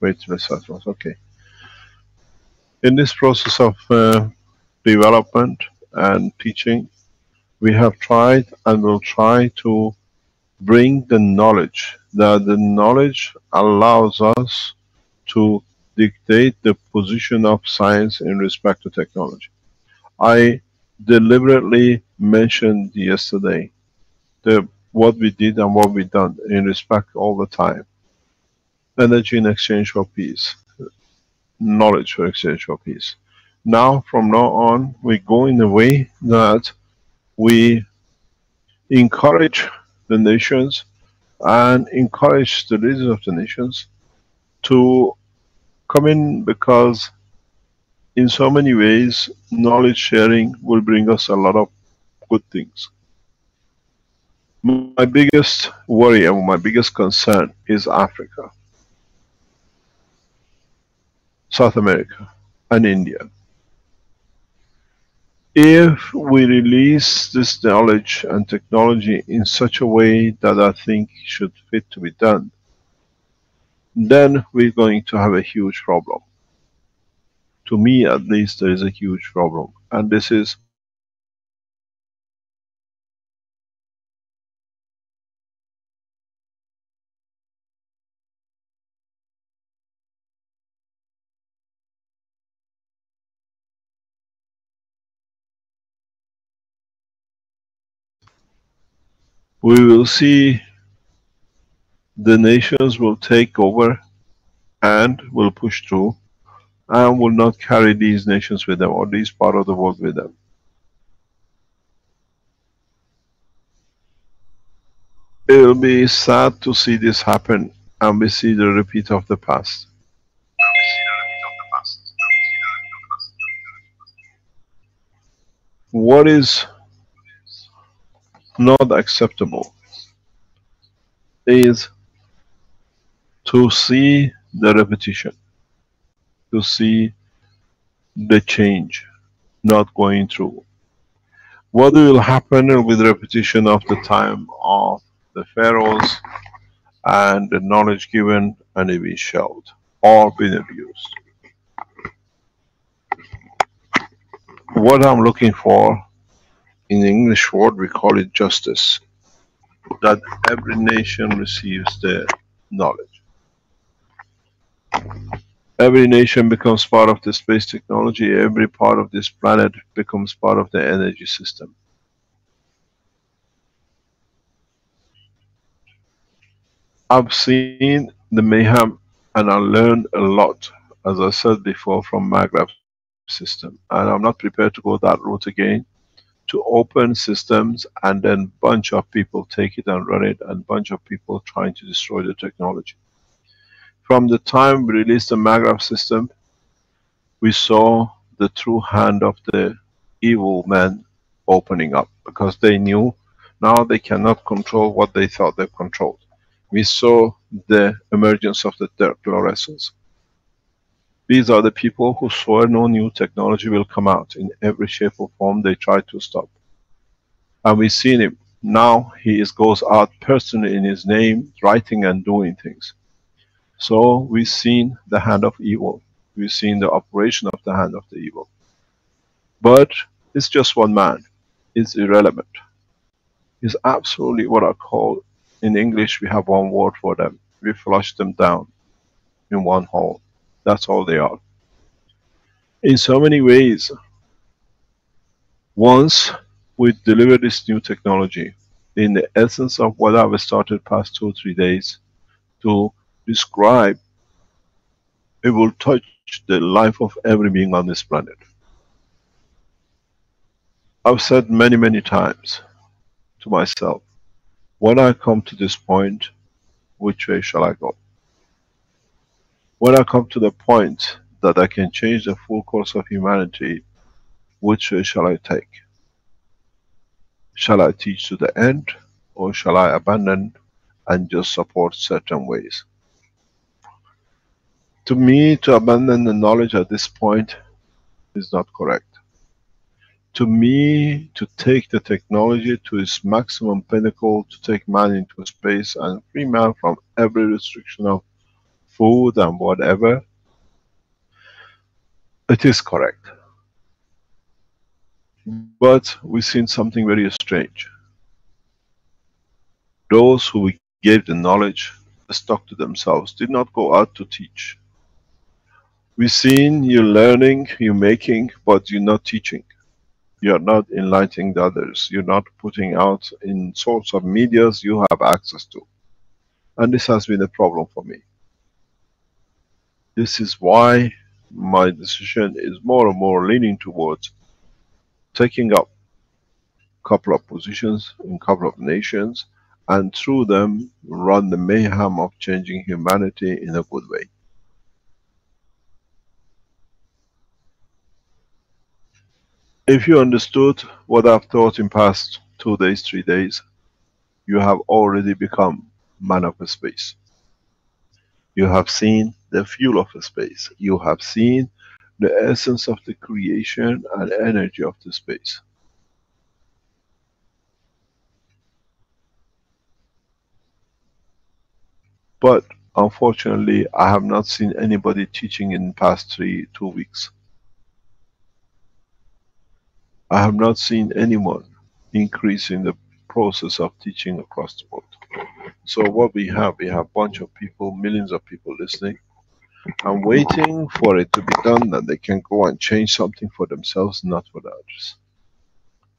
Wait till the start. Okay. In this process of development and teaching, we have tried and will try to bring the knowledge, that the knowledge allows us to dictate the position of science in respect to technology. I deliberately mentioned yesterday what we did and what we done in respect all the time. Energy in exchange for peace, knowledge for exchange for peace. Now, from now on, we go in a way that we encourage the nations and encourage the leaders of the nations to come in, because in so many ways, knowledge sharing will bring us a lot of good things. My biggest worry and my biggest concern is Africa, South America, and India. If we release this knowledge and technology in such a way that I think should fit to be done, then we're going to have a huge problem. To me, at least, there is a huge problem. And this is we will see the nations will take over and will push through and will not carry these nations with them, or these part of the world with them. It will be sad to see this happen, and we see the repeat of the past. What is not acceptable is to see the repetition, to see the change not going through. What will happen with repetition of the time of the pharaohs and the knowledge given and it being shelved or being abused? What I'm looking for, in the English word we call it justice, that every nation receives the knowledge. Every nation becomes part of the space technology, every part of this planet becomes part of the energy system. I've seen the mayhem and I learned a lot, as I said before, from Maghreb system. And I'm not prepared to go that route again, to open systems and then bunch of people take it and run it and bunch of people trying to destroy the technology. From the time we released the Maghreb system, we saw the true hand of the evil men opening up, because they knew now they cannot control what they thought they controlled. We saw the emergence of the third fluorescence. These are the people who swear no new technology will come out in every shape or form they try to stop. And we've seen him. Now he goes out personally in his name, writing and doing things. So we've seen the hand of evil. We've seen the operation of the hand of the evil. But it's just one man. It's irrelevant. It's absolutely what I call, in English we have one word for them. We flush them down in one hole. That's all they are. In so many ways, once we deliver this new technology, in the essence of what I've started past 2 or 3 days to describe, it will touch the life of every being on this planet. I've said many, many times to myself, when I come to this point, which way shall I go? When I come to the point that I can change the full course of humanity, which way shall I take? Shall I teach to the end, or shall I abandon and just support certain ways? To me, to abandon the knowledge at this point is not correct. To me, to take the technology to its maximum pinnacle, to take man into space and free man from every restriction of food and whatever, it is correct. But we've seen something very strange. Those who we gave the knowledge stuck to themselves, did not go out to teach. We've seen you learning, you making, but you're not teaching. You're not enlightening the others. You're not putting out in sorts of medias you have access to. And this has been a problem for me. This is why my decision is more and more leaning towards taking up a couple of positions in a couple of nations, and through them run the mayhem of changing humanity in a good way. If you understood what I've taught in past 2 days, 3 days, you have already become man of space. You have seen the fuel of space. You have seen the essence of the creation and energy of the space. But unfortunately, I have not seen anybody teaching in the past 2 weeks. I have not seen anyone increasing the process of teaching across the world. So what we have a bunch of people, millions of people listening, and waiting for it to be done, that they can go and change something for themselves, not for the others.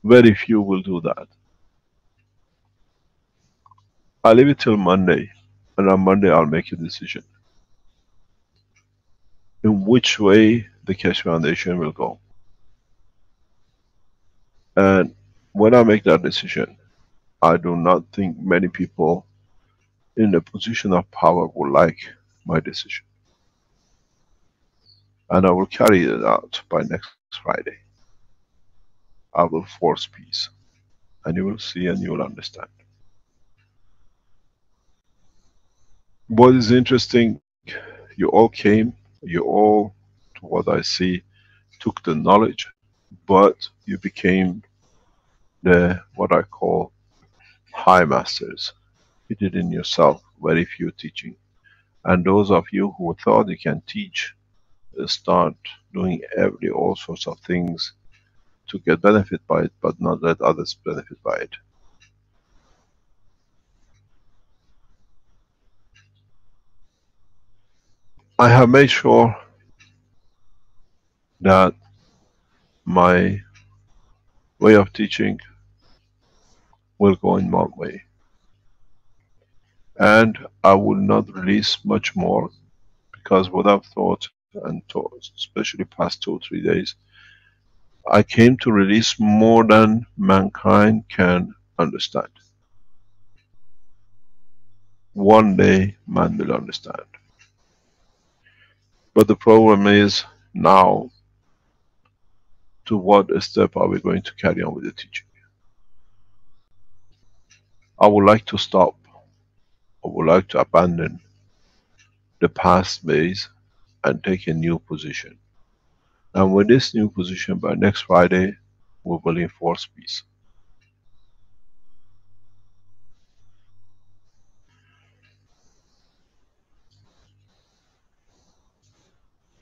Very few will do that. I'll leave it till Monday, and on Monday I'll make a decision in which way the Keshe Foundation will go. And when I make that decision, I do not think many people in a position of power will like my decision. And I will carry it out by next Friday. I will force peace. And you will see and you will understand. What is interesting, you all came, you all, to what I see, took the knowledge, but you became the, what I call, high masters. You did in yourself, very few teaching. And those of you who thought you can teach, start doing all sorts of things to get benefit by it, but not let others benefit by it. I have made sure that my way of teaching will go in one way. And I will not release much more, because what I've thought and taught, especially past 2 or 3 days, I came to release more than mankind can understand. One day man will understand. But the problem is now, to what step are we going to carry on with the teaching? I would like to stop. I would like to abandon the past ways and take a new position. And with this new position, by next Friday, we will enforce peace.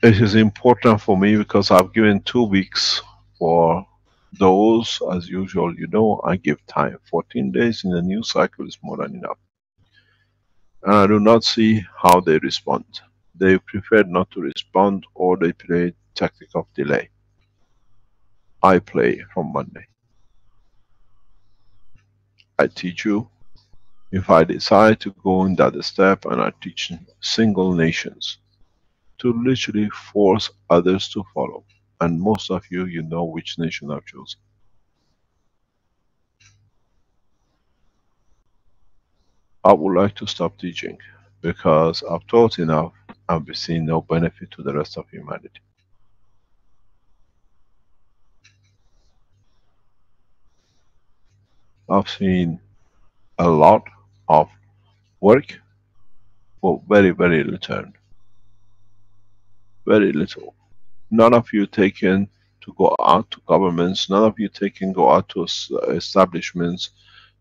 It is important for me because I've given 2 weeks for those, as usual, you know, I give time. 14 days in a new cycle is more than enough. And I do not see how they respond. They prefer not to respond, or they play tactic of delay. I play from Monday. I teach you. If I decide to go in that step, and I teach single nations, to literally force others to follow. And most of you, you know which nation I've chosen. I would like to stop teaching, because I've taught enough and we've seen no benefit to the rest of humanity. I've seen a lot of work for very, very little return. Very little. None of you taken to go out to governments, none of you taken go out to establishments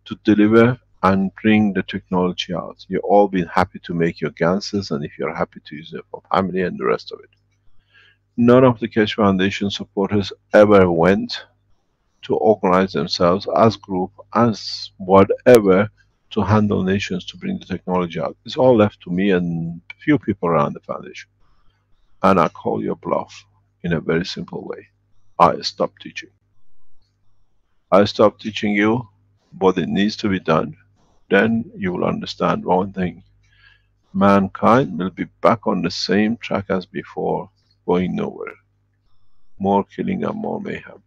to deliver and bring the technology out. You've all been happy to make your ganses, and if you're happy to use it for family and the rest of it. None of the Keshe Foundation supporters ever went to organize themselves as group, as whatever, to handle nations to bring the technology out. It's all left to me and few people around the foundation. And I call your bluff in a very simple way. I stop teaching. I stop teaching you what it needs to be done. Then you will understand one thing. Mankind will be back on the same track as before, going nowhere. More killing and more mayhem.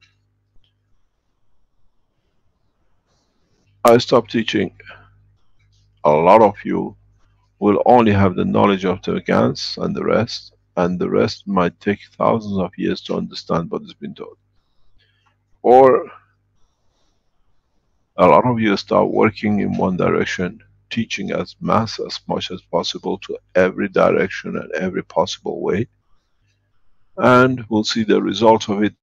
I stop teaching. A lot of you will only have the knowledge of the GANs and the rest might take thousands of years to understand what has been taught. Or a lot of you start working in one direction, teaching as much as possible to every direction and every possible way, and we'll see the result of it,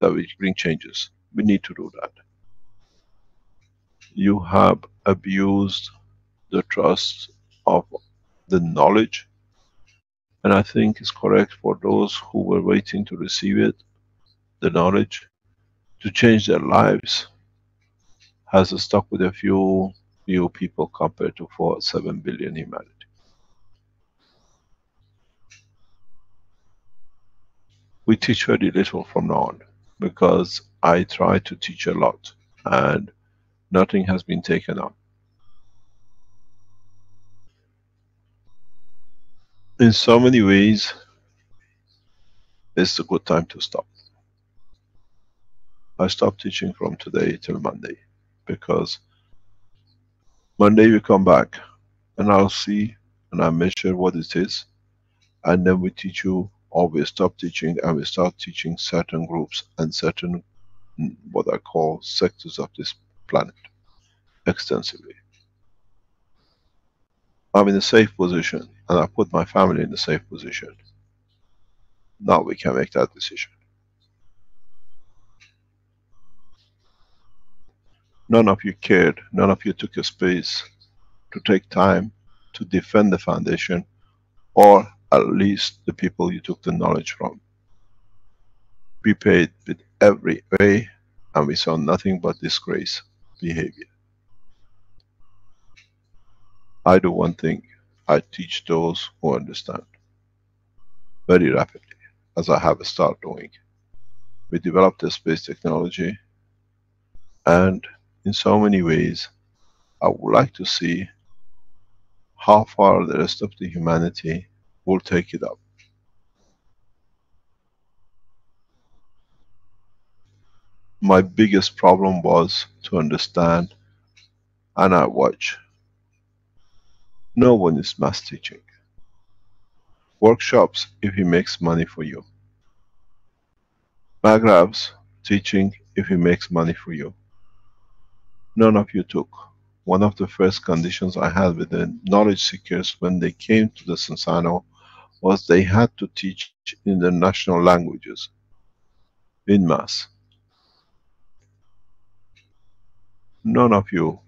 that we bring changes. We need to do that. You have abused the trust of the knowledge, and I think it's correct for those who were waiting to receive it, the knowledge, to change their lives, has stuck with a few people compared to 7 billion humanity. We teach very little from now on, because I try to teach a lot and nothing has been taken up. In so many ways, it's a good time to stop. I stop teaching from today till Monday, because Monday we come back and I'll see and I measure what it is, and then we teach you, or we stop teaching and we start teaching certain groups and certain, what I call, sectors of this planet extensively. I'm in a safe position, and I put my family in a safe position. Now we can make that decision. None of you cared, none of you took a space to take time to defend the foundation, or at least the people you took the knowledge from. We paid with every way, and we saw nothing but disgrace behavior. I do one thing, I teach those who understand. Very rapidly, as I have started doing. We developed the space technology, and in so many ways, I would like to see how far the rest of the humanity will take it up. My biggest problem was to understand, and I watch. No one is mass teaching. Workshops, if he makes money for you. Magravs, teaching, if he makes money for you. None of you took. One of the first conditions I had with the knowledge seekers when they came to the Sensano was they had to teach in their national languages, in mass. None of you,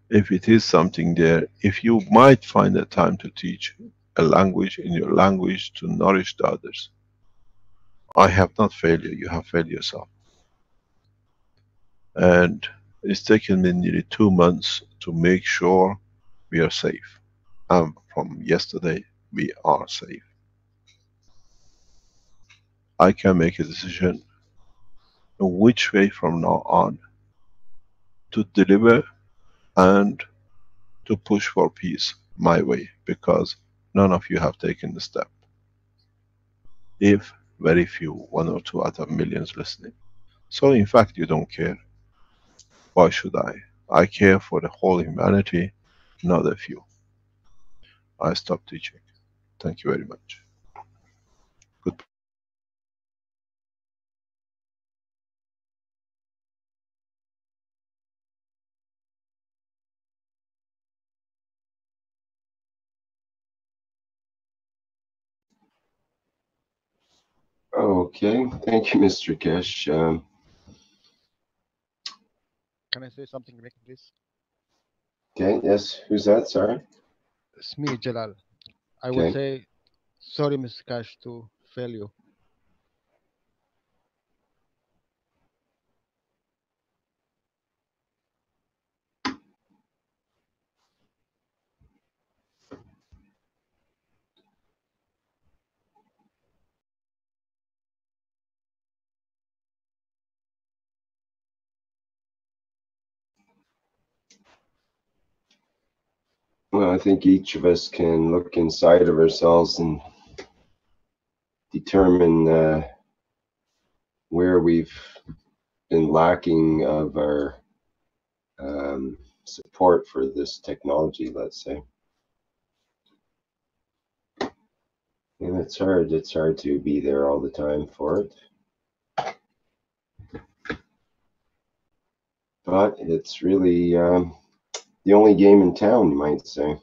if it is something there, if you might find the time to teach a language in your language to nourish the others. I have not failed you, you have failed yourself. And it's taken me nearly 2 months to make sure we are safe. And from yesterday, we are safe. I can make a decision in which way from now on to deliver and to push for peace my way, because none of you have taken the step. If very few, 1 or 2 out of millions listening. So in fact you don't care. Why should I? I care for the whole humanity, not a few. I stop teaching. Thank you very much. Good. Okay, thank you, Mr. Keshe. Can I say something, Rick, please? Okay, yes, who's that? Sorry. It's me, Jalal. I will Okay. say sorry, Mr. Cash, to fail you. Well, I think each of us can look inside of ourselves and determine where we've been lacking of our support for this technology, let's say. And it's hard to be there all the time for it. But it's really the only game in town, you might say.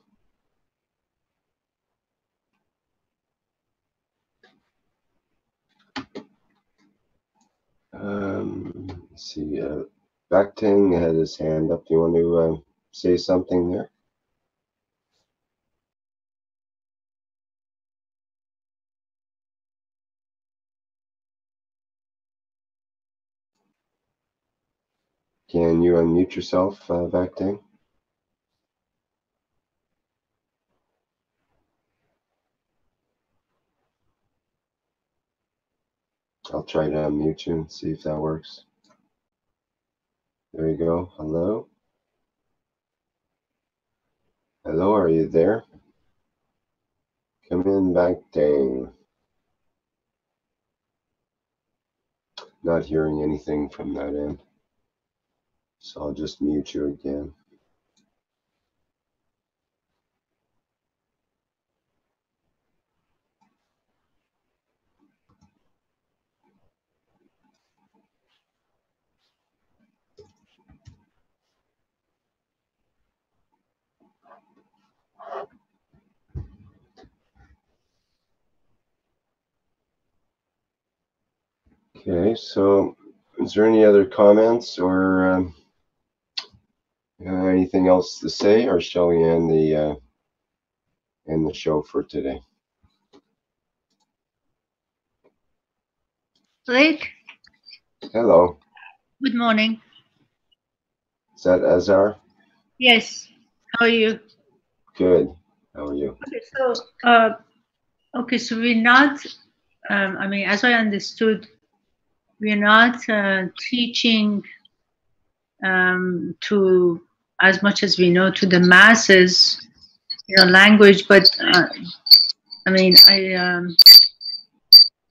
Let's see, Baktang had his hand up. Do you want to say something there? Can you unmute yourself, Baktang? I'll try to unmute you and see if that works. There you go. Hello? Hello, are you there? Come in, Baktang. Not hearing anything from that end. So I'll just mute you again. Okay, so is there any other comments or anything else to say, or shall we end the show for today? Rick, Hello, good morning. is that Azar? Yes, how are you? Good. How are you? Okay, so we're not, I mean, as I understood, we're not teaching to, as much as we know, to the masses, language, but I mean,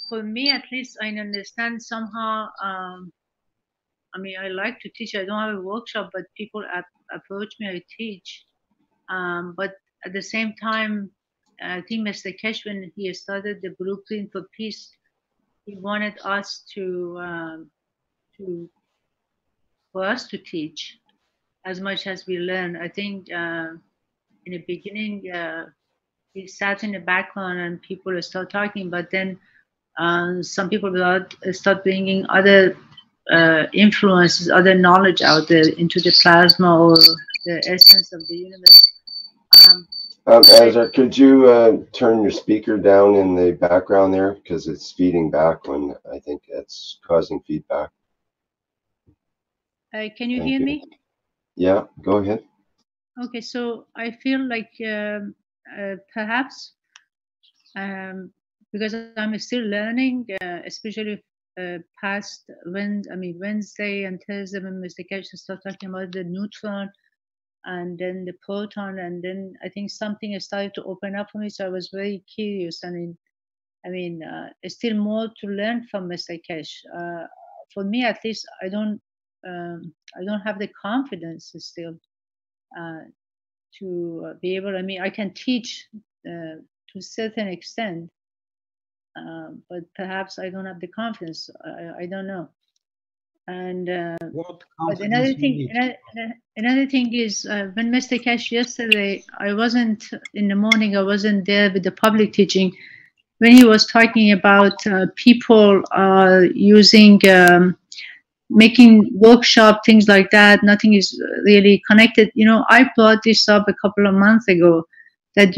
for me at least, I understand somehow, I mean, I like to teach. I don't have a workshop, but people approach me, I teach. But at the same time, I think Mr. Keshe, when he started the Blueprint for Peace, he wanted us for us to teach as much as we learn. I think in the beginning, he sat in the background and people start talking, but then some people start bringing other influences, other knowledge out there into the plasma or the essence of the universe. Azar, could you turn your speaker down in the background there, because it's feeding back when I think it's causing feedback. Can you hear me? Yeah, go ahead. Okay, so I feel like perhaps because I'm still learning, especially past Wednesday and Thursday when Mr. Keshe started talking about the neutron and then the proton, and then I think something has started to open up for me. So I was very curious. It's still more to learn from Mr. Keshe. For me, at least, I don't have the confidence still to be able. I mean, I can teach to a certain extent, but perhaps I don't have the confidence. I don't know. And but another thing is when Mr. Keshe yesterday, I wasn't in the morning. I wasn't there with the public teaching when he was talking about people using making workshop things like that. Nothing is really connected. I brought this up a couple of months ago. That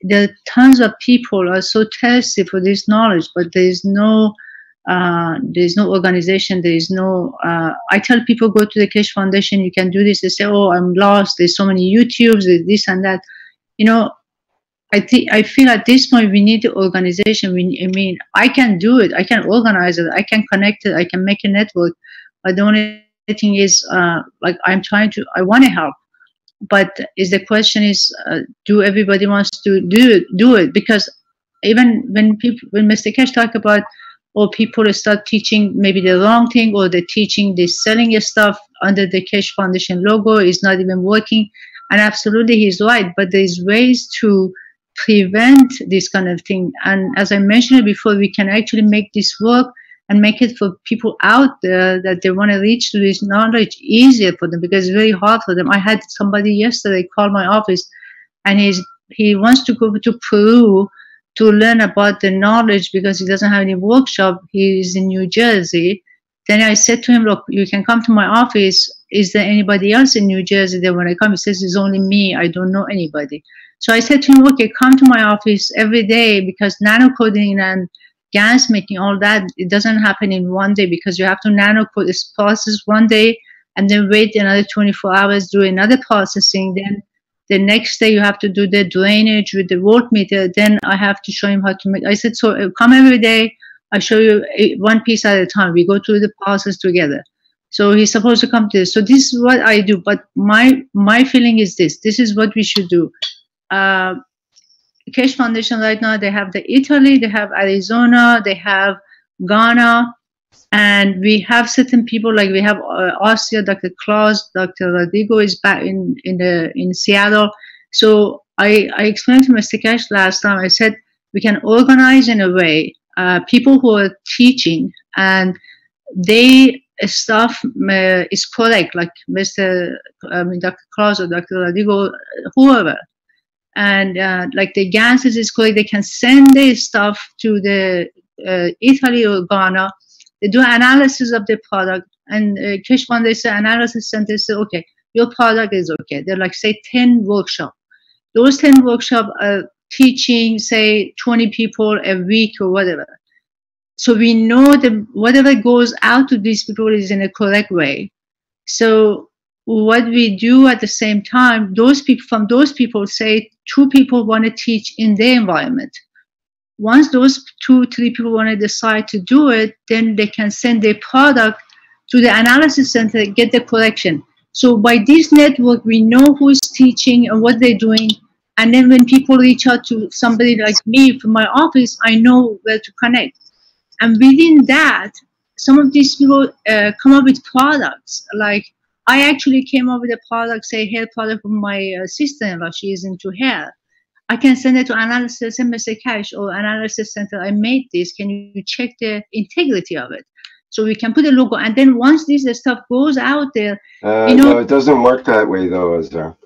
there are tons of people are so thirsty for this knowledge, but there's no organization. There is no. I tell people go to the Keshe Foundation. You can do this. They say, "Oh, I'm lost. There's so many YouTubes. There's this and that." I feel at this point we need the organization. I can do it. I can organize it. I can connect it. I can make a network. But the only thing is, I want to help. But the question is, do everybody wants to do it? Because even when Mr. Keshe talk about, or people start teaching maybe the wrong thing, or they're selling stuff under the Keshe Foundation logo is not even working. And absolutely, he's right. But there's ways to prevent this kind of thing. And as I mentioned before, we can actually make this work and make it for people out there that they want to reach to this knowledge easier for them, because it's very hard for them. I had somebody yesterday call my office, and he wants to go to Peru to learn about the knowledge because he doesn't have any workshop. He's in New Jersey. Then I said to him, look, you can come to my office. Is there anybody else in New Jersey that when I come? He says, it's only me. I don't know anybody. So I said to him, okay, come to my office every day, because nanocoding and gas making, all that, it doesn't happen in one day, because you have to nanocode this process one day and then wait another 24 hours, do another processing. Then the next day you have to do the drainage with the voltmeter. Then I have to show him how to make. I said, so come every day. I show you one piece at a time. We go through the process together. So he's supposed to come to this. So this is what I do. But my feeling is this. This is what we should do. Keshe Foundation right now, they have the Italy, they have Arizona, they have Ghana, and we have certain people, like we have Austria, Dr. Klaus, Dr. Rodrigo is back in Seattle. So I explained to Mr. Keshe last time, I said, we can organize in a way people who are teaching and they stuff is correct, like Dr. Klaus or Dr. Rodrigo, whoever. And like the gases is correct, they can send their stuff to the Italy or Ghana, They do analysis of the product, and Keshe Foundation Analysis Center said, okay, your product is okay. They're like, say, 10 workshops. Those 10 workshops are teaching, say, 20 people a week or whatever. So we know that whatever goes out to these people is in a correct way. So what we do at the same time, those people, from those people, say 2 people want to teach in their environment. Once those 2-3 people want to decide to do it, then they can send their product to the analysis center, get the correction. So by this network, we know who is teaching and what they're doing. And then when people reach out to somebody like me from my office, I know where to connect. And within that, some of these people come up with products. Like I actually came up with a product, say hair product from my sister-in-law. She is into hair. I can send it to analysis, Mr. Keshe or analysis center. I made this. Can you check the integrity of it? So we can put a logo. And then once this stuff goes out there, you know. No, it doesn't work that way though, Azhar.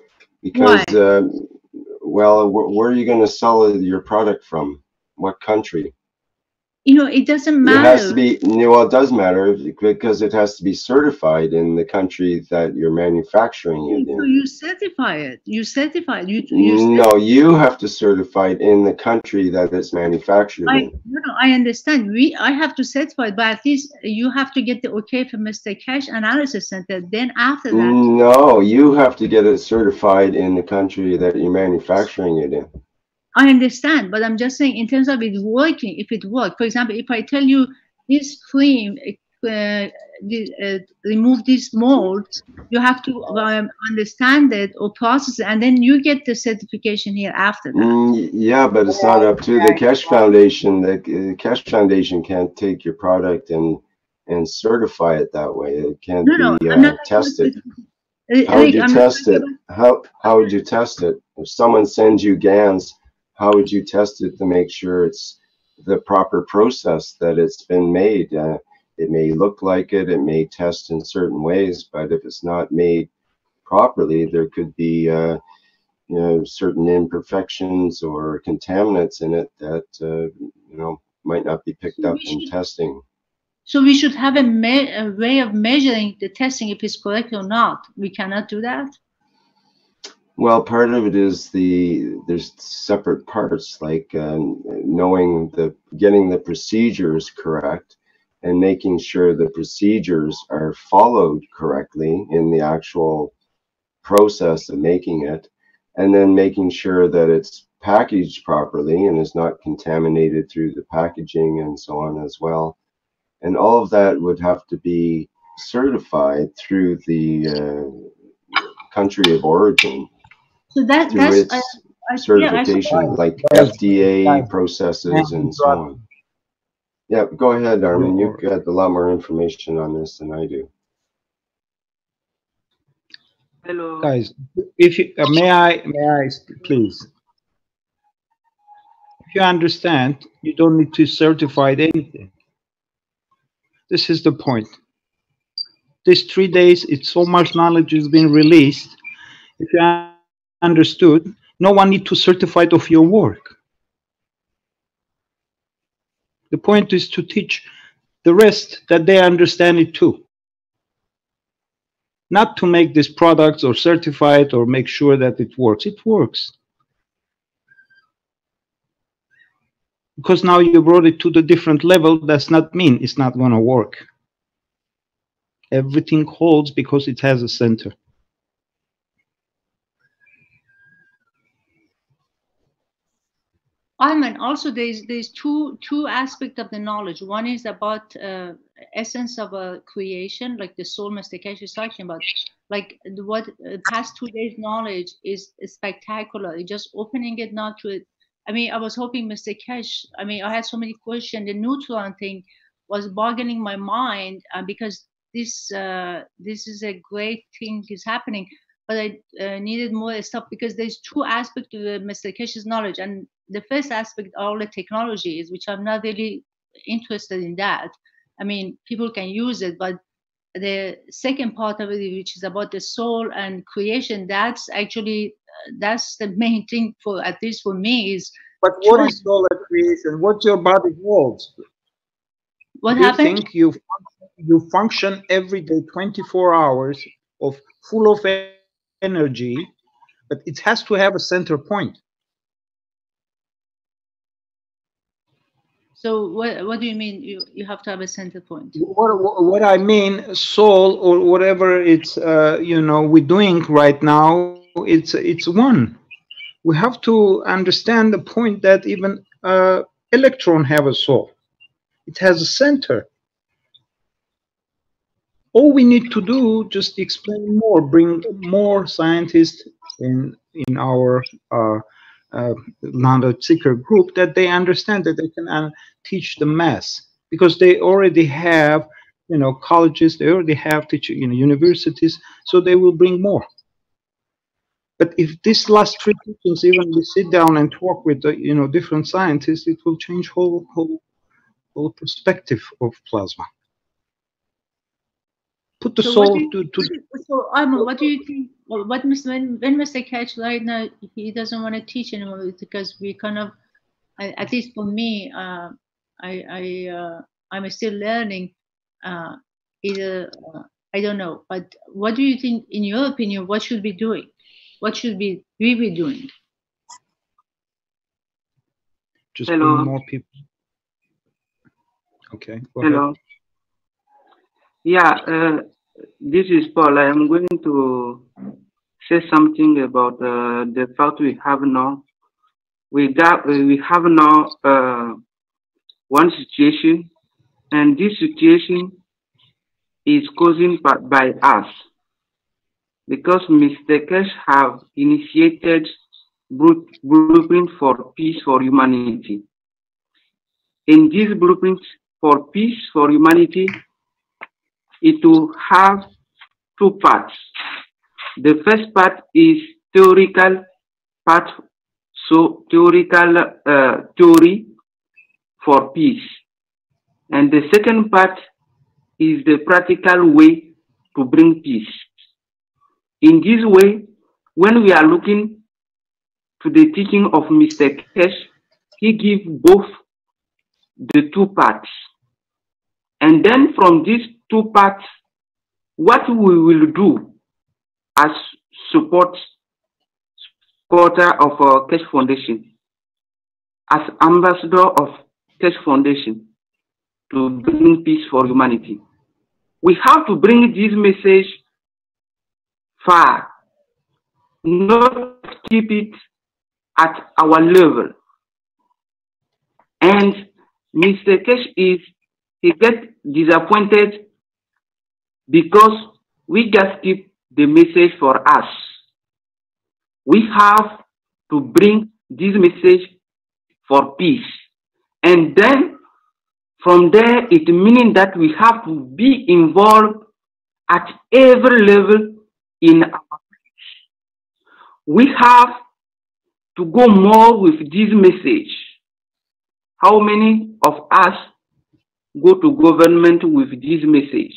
Because, well, where are you going to sell your product from? What country? You know, it doesn't matter. It has to be, well, it does matter because it has to be certified in the country that you're manufacturing it in. So you certify it. You certify it. No, you have to certify it in the country that it's manufactured in. No, I understand. I have to certify it, but at least you have to get the okay from Mr. Keshe Analysis Center. Then after that. No, you have to get it certified in the country that you're manufacturing it in. I understand, but I'm just saying in terms of it working, if it works. For example, if I tell you this cream, remove this mold, you have to understand it or process it, and then you get the certification here after that. Yeah, but it's not up to the Keshe Foundation. The Keshe Foundation can't take your product and certify it that way. It can't be tested. How would you test it? How would you test it? If someone sends you GANs, how would you test it to make sure it's the proper process that it's been made? It may look like it, it may test in certain ways, but if it's not made properly, there could be you know, certain imperfections or contaminants in it that you know, might not be picked up in testing. So we should have a way of measuring the testing if it's correct or not. We cannot do that. Well, part of it is there's separate parts, like knowing getting the procedures correct and making sure the procedures are followed correctly in the actual process of making it, and then making sure that it's packaged properly and is not contaminated through the packaging and so on as well. And all of that would have to be certified through the country of origin. So that's certification, like FDA processes and so on. Yeah, go ahead, Armin. You've got a lot more information on this than I do. Hello, guys. If you may I please? If you understand, you don't need to certify anything. This is the point. These 3 days, it's so much knowledge has been released. If you understood, no one need to certify it of your work. The point is to teach the rest that they understand it too. Not to make these products or certify it or make sure that it works. It works. Because now you brought it to the different level, does not mean it's not going to work. Everything holds because it has a center. Armin, also there's two aspects of the knowledge. One is about essence of a creation, like the soul Mr. Keshe is talking about. Like what past 2 days knowledge is spectacular. It's just opening it now to it. I mean, I was hoping Mr. Keshe, I mean, I had so many questions. The neutron thing was boggling my mind because this is a great thing is happening, but I needed more stuff because there's 2 aspects to Mr. Keshe's knowledge. And the first aspect, all the technologies, which I'm not really interested in that. I mean, people can use it, but the second part of it, which is about the soul and creation, that's actually, that's the main thing for, at least for me, is. But what is soul and creation? What your body holds? What you happened? think you function every day 24 hours of full of energy, but it has to have a center point. So what do you mean you have to have a center point? What I mean, soul or whatever it's you know, we're doing right now, it's one. We have to understand the point that even electron have a soul. It has a center. All we need to do, just explain more, bring more scientists in our nano-seeker group, that they understand that they can teach the mass, because they already have, you know, colleges, they already have teaching, you know, universities, so they will bring more. But if this last 3 teachings, even we sit down and talk with the, you know, different scientists, it will change whole perspective of plasma. Put the soul to. So Armin, what do you think? Well, when Mr. Keshe right now, he doesn't want to teach anymore, because we kind of, at least for me, I'm still learning. Either I don't know, but what do you think, in your opinion, what should we be doing? What should we be doing? Just bring more people. Okay. Hello. Ahead. Yeah, this is Paul. I am going to say something about the fact we have now. We have now one situation, and this situation is caused by us, because Mr. Keshe have initiated blueprint for peace for humanity. In this blueprint for peace for humanity, it will have 2 parts. The first part is theoretical part, so theoretical theory for peace, and the second part is the practical way to bring peace. In this way, when we are looking to the teaching of Mr. Keshe, he gives both the 2 parts. And then from these 2 parts, what we will do as supporter of Keshe Foundation, as ambassador of Keshe Foundation to bring peace for humanity, we have to bring this message far, not keep it at our level. And Mr. Keshe he gets disappointed because we just keep the message for us. We have to bring this message for peace. And then from there, it means that we have to be involved at every level in our lives. We have to go more with this message. How many of us go to government with this message?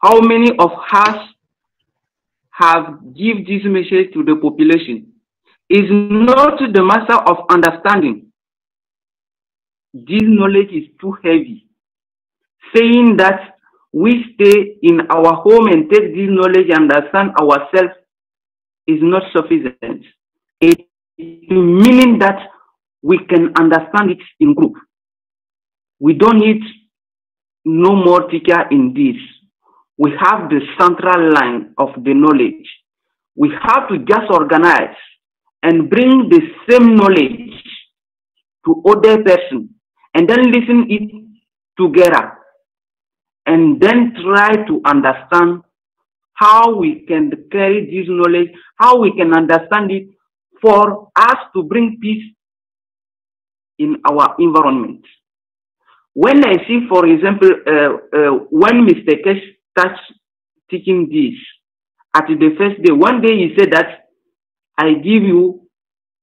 How many of us have give this message to the population? Is not the matter of understanding. This knowledge is too heavy. Saying that we stay in our home and take this knowledge and understand ourselves is not sufficient. It meaning that we can understand it in group. We don't need no more teacher in this. We have the central line of the knowledge. We have to just organize and bring the same knowledge to other person, and then listen it together, and then try to understand how we can carry this knowledge, how we can understand it for us to bring peace in our environment. When I see, for example, when Mr. Keshe starts teaching this, at the first day, one day he said that I give you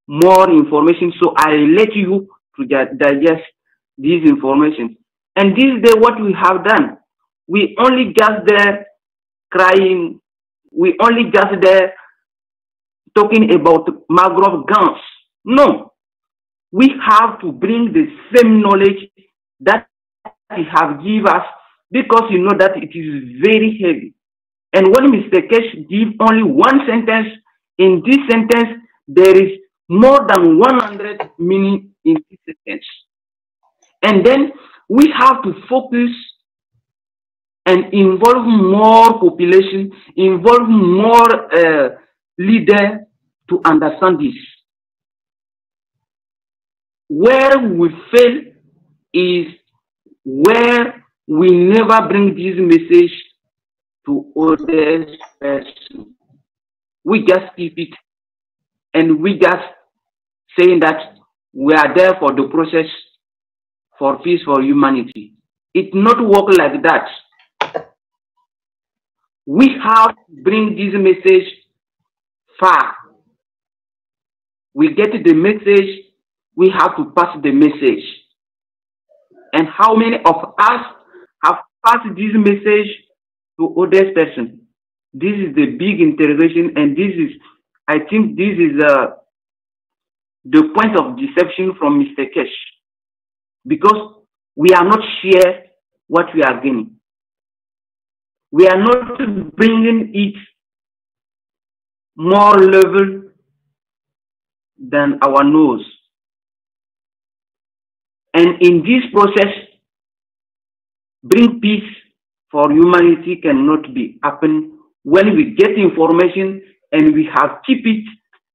more information, so I let you to digest this information. And this day, what we have done, we only just there crying, we only just there talking about mangrove guns. No, we have to bring the same knowledge that he have give us, because you know that it is very heavy. And when Mr. Keshe give only one sentence, in this sentence there is more than 100 meaning in this sentence. And then we have to focus and involve more population, involve more leader to understand this. Where we fail is where we never bring this message to other person. We just keep it and we just saying that we are there for the process for peace, for humanity. It not work like that. We have to bring this message far. We get the message, we have to pass the message. And how many of us have passed this message to other person? This is the big interrogation, and this is, I think this is the point of deception from Mr. Keshe. Because we are not share what we are gaining. We are not bringing it more level than our nose. And in this process, bring peace for humanity cannot be happen when we get information and we have keep it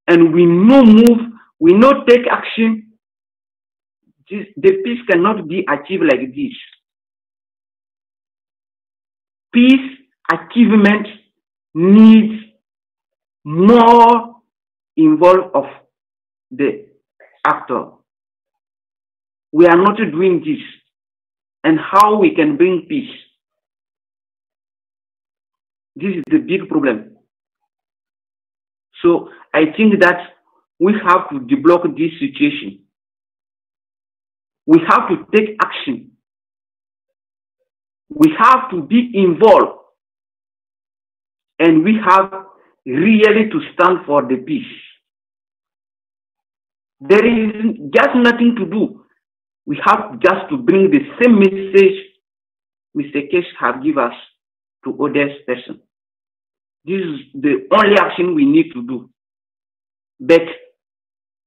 and we no move, we no take action. The peace cannot be achieved like this. Peace achievement needs more involvement of the actor. We are not doing this. And how we can bring peace? This is the big problem. So I think that we have to deblock this situation. We have to take action. We have to be involved. And we have really to stand for the peace. There is just nothing to do. We have just to bring the same message Mr. Keshe have given us to other person. This is the only action we need to do. But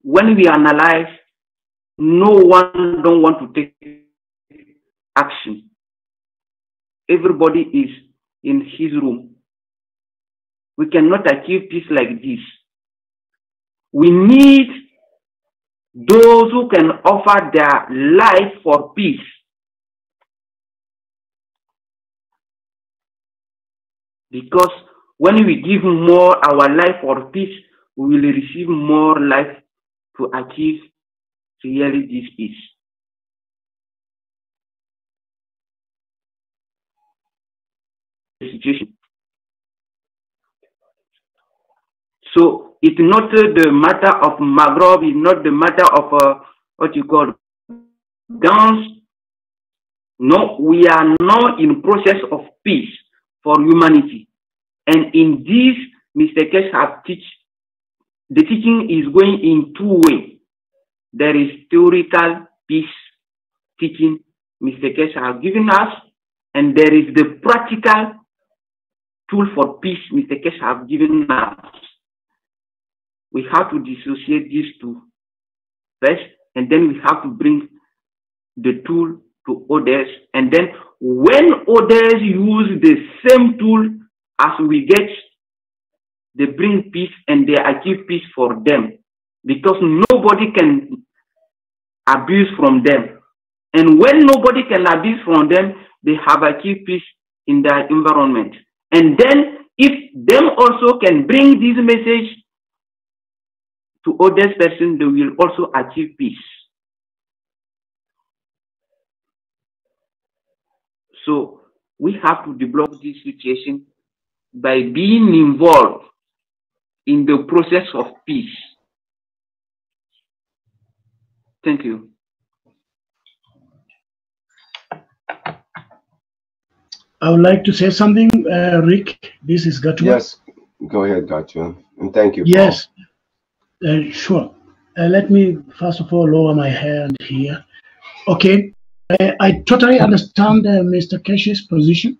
when we analyze, no one don't want to take action. Everybody is in his room. We cannot achieve peace like this. We need those who can offer their life for peace. Because when we give more our life for peace, we will receive more life to achieve really this peace. Situation. So it's not the matter of Maghreb, it's not the matter of what you call guns. No, we are now in process of peace for humanity. And in this, Mr. Keshe have teach. The teaching is going in two ways. There is theoretical peace teaching Mr. Keshe have given us, and there is the practical tool for peace Mr. Keshe have given us. We have to dissociate these two first, and then we have to bring the tool to others. And then when others use the same tool as we get, they bring peace and they achieve peace for them, because nobody can abuse from them. And when nobody can abuse from them, they have achieved peace in their environment. And then if them also can bring this message to other person, they will also achieve peace. So we have to deblock this situation by being involved in the process of peace. Thank you. I would like to say something, Rick. This is Gatwa. Yes, go ahead, Gatwa. And thank you, Paul. Yes, sure. Let me first of all lower my hand here. Okay. I totally understand Mr. Keshe's position,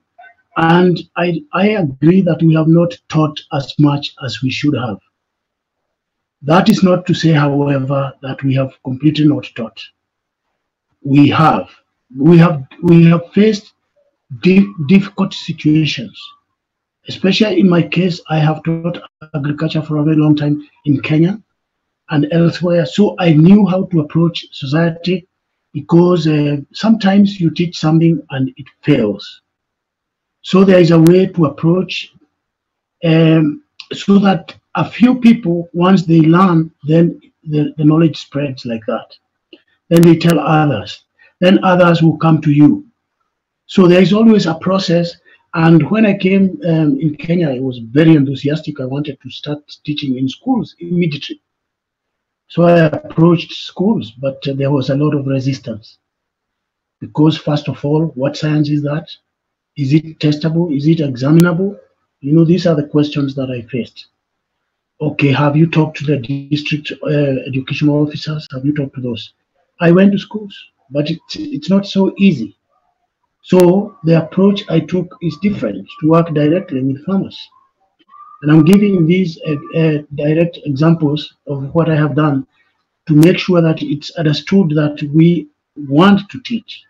and I agree that we have not taught as much as we should have. That is not to say, however, that we have completely not taught. We have. We have faced difficult situations. Especially in my case, I have taught agriculture for a very long time in Kenya and elsewhere. So I knew how to approach society, because sometimes you teach something and it fails. So there is a way to approach, so that a few people, once they learn, then the knowledge spreads like that. Then they tell others. Then others will come to you. So there is always a process. And when I came in Kenya, I was very enthusiastic. I wanted to start teaching in schools immediately. So I approached schools, but there was a lot of resistance. Because first of all, what science is that? Is it testable? Is it examinable? You know, these are the questions that I faced. Okay, have you talked to the district educational officers? Have you talked to those? I went to schools, but it's not so easy. So the approach I took is different, to work directly with farmers. And I'm giving these direct examples of what I have done to make sure that it's understood that we want to teach.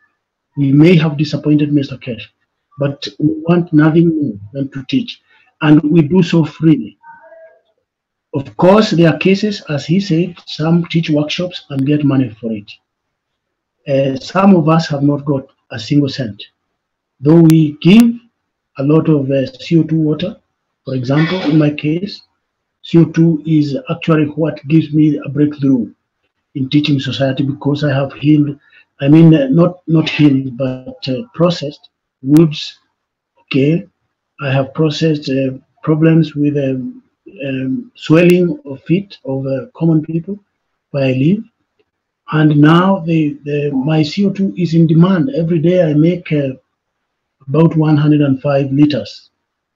We may have disappointed Mr. Keshe, but we want nothing more than to teach. And we do so freely. Of course, there are cases, as he said, some teach workshops and get money for it. Some of us have not got a single cent. Though we give a lot of CO2 water, for example, in my case, CO2 is actually what gives me a breakthrough in teaching society, because I have healed, I mean, not healed, but processed woods. Okay, I have processed problems with swelling of feet of common people where I live. And now my CO2 is in demand. Every day I make about 105 liters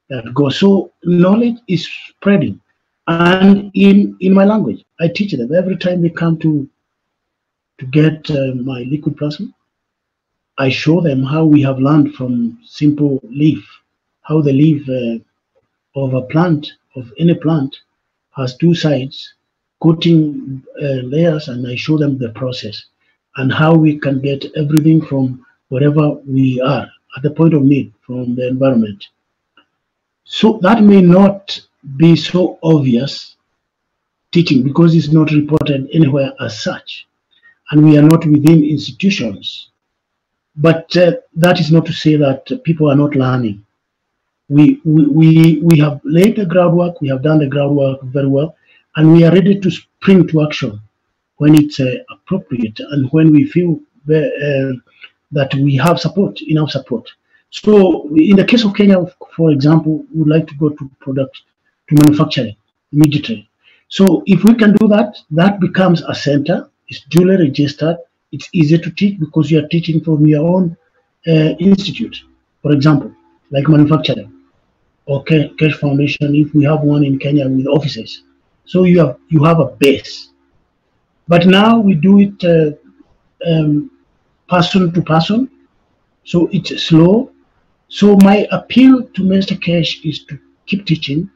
that go. So knowledge is spreading. And in my language, I teach them every time they come to get my liquid plasma. I show them how we have learned from simple leaf, how the leaf of a plant, of any plant, has two sides, coating layers, and I show them the process and how we can get everything from wherever we are at the point of need from the environment. So that may not be so obvious teaching, because it's not reported anywhere as such, and we are not within institutions. But that is not to say that people are not learning. We have laid the groundwork, we have done the groundwork very well, and we are ready to spring to action when it's appropriate and when we feel that we have support, enough support. So in the case of Kenya, for example, we would like to go to manufacturing immediately. So if we can do that, that becomes a center. It's duly registered. It's easy to teach because you are teaching from your own institute, for example, like manufacturing. Okay, Keshe Foundation, if we have one in Kenya with offices. So you have a base. But now we do it person to person, so it's slow. So my appeal to Mr. Keshe is to keep teaching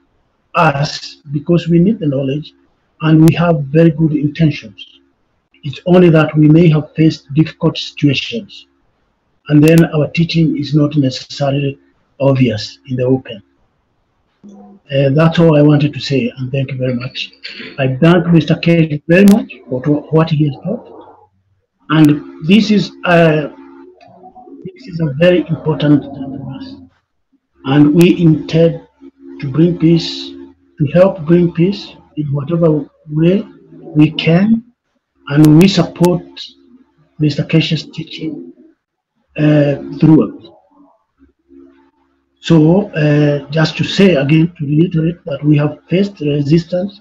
us, because we need the knowledge and we have very good intentions. It's only that we may have faced difficult situations, and then our teaching is not necessarily obvious in the open. That's all I wanted to say, and thank you very much. I thank Mr. Keshe very much for what he has taught, and this is a very important time for us, and we intend to bring peace, to help bring peace in whatever way we can, and we support Mr. Keshe's teaching throughout. So just to say again, to reiterate that we have faced resistance,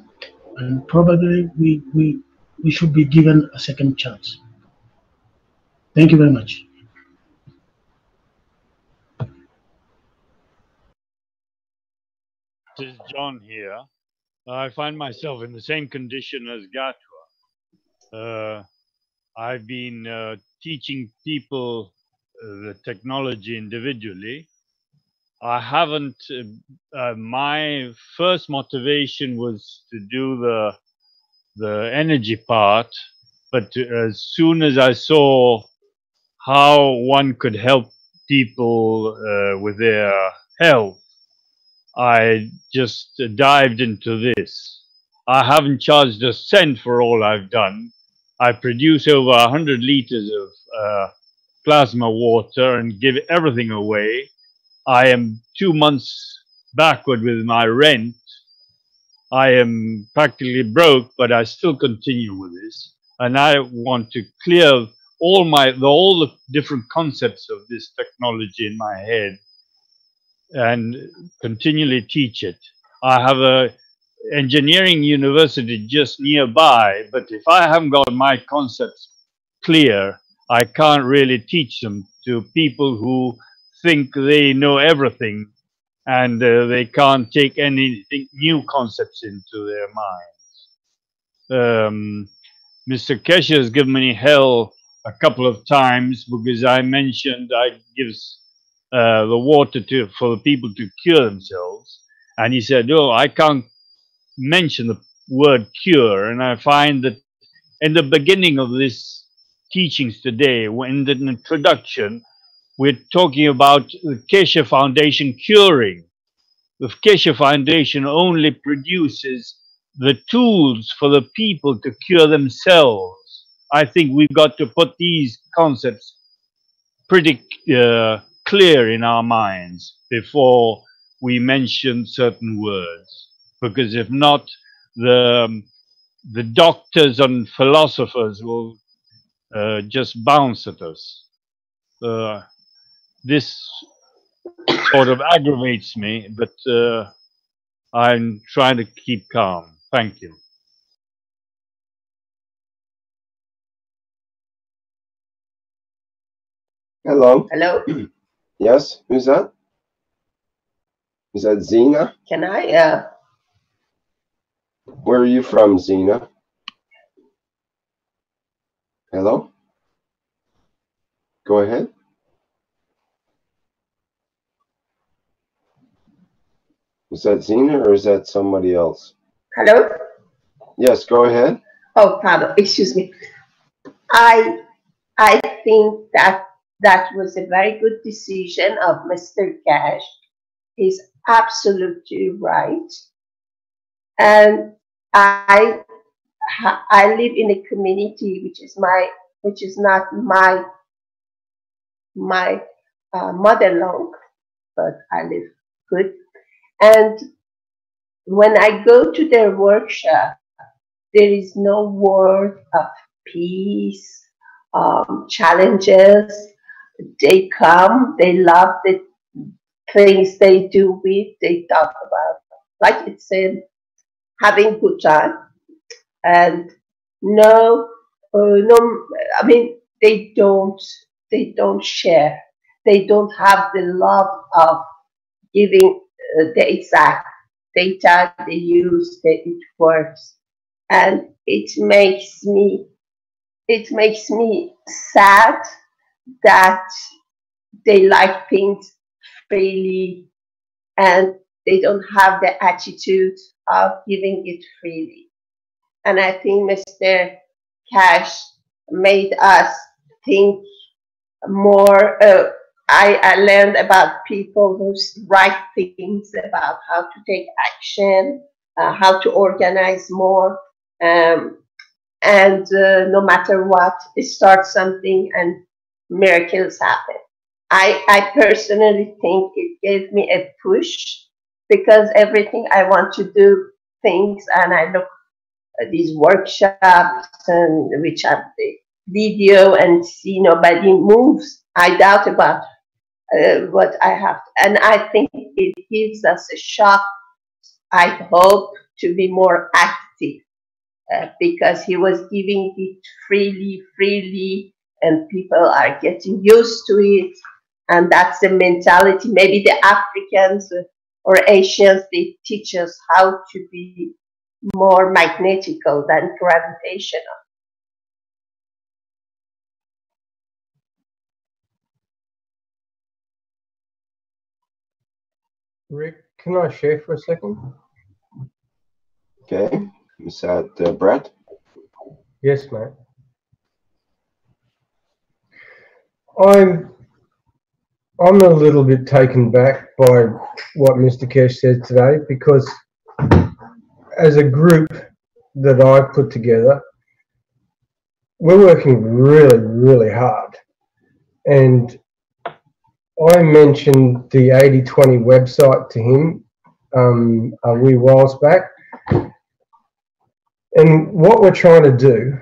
and probably we should be given a second chance. Thank you very much. This is John here. I find myself in the same condition as Gatwa. I've been teaching people the technology individually. I haven't, my first motivation was to do the energy part, but as soon as I saw how one could help people with their health, I just dived into this. I haven't charged a cent for all I've done. I produce over 100 liters of plasma water and give everything away. I am 2 months backward with my rent. I am practically broke, but I still continue with this. And I want to clear all the different concepts of this technology in my head and continually teach it. I have a engineering university just nearby, but if I haven't got my concepts clear, I can't really teach them to people who think they know everything, and they can't take anything new concepts into their mind. Mr. Keshe has given me hell a couple of times because I mentioned I gives the water for the people to cure themselves, and he said, "Oh, I can't mention the word cure." And I find that in the beginning of this teachings today, in the introduction, we're talking about the Keshe Foundation curing. The Keshe Foundation only produces the tools for the people to cure themselves. I think we've got to put these concepts pretty clear in our minds before we mention certain words, because if not, the doctors and philosophers will just bounce at us. This sort of aggravates me, but I'm trying to keep calm. Thank you. Hello. Hello. Yes, who's that? Is that Zena? Can I? Where are you from, Zena? Hello? Go ahead. Is that Zena or is that somebody else? Hello. Yes, go ahead. Oh, pardon. Excuse me. I think that was a very good decision of Mr. Cash. He's absolutely right. And I live in a community which is not my motherland, but I live good. And when I go to their workshop, there is no word of peace, challenges. They come, they love the things they do with, they talk about, like it said, having good time. And no, I mean, they don't share. They don't have the love of giving the exact data they use, that it works. And it makes me sad that they like things freely and they don't have the attitude of giving it freely. And I think Mr. Cash made us think more. I learned about people who write things about how to take action, how to organize more, and no matter what, start something and miracles happen. I personally think it gave me a push, because everything I want to do things, and I look at these workshops and which have the video and see nobody moves. I doubt about what I have, and I think it gives us a shock. I hope to be more active, because he was giving it freely, and people are getting used to it. And that's the mentality. Maybe the Africans or Asians, they teach us how to be more magnetical than gravitational. Rick, can I share for a second? Okay. Is that Brett? Yes, mate. I'm a little bit taken back by what Mr. Keshe said today, because as a group that I've put together, we're working really, really hard. And I mentioned the 80/20 website to him a wee whiles back. And what we're trying to do,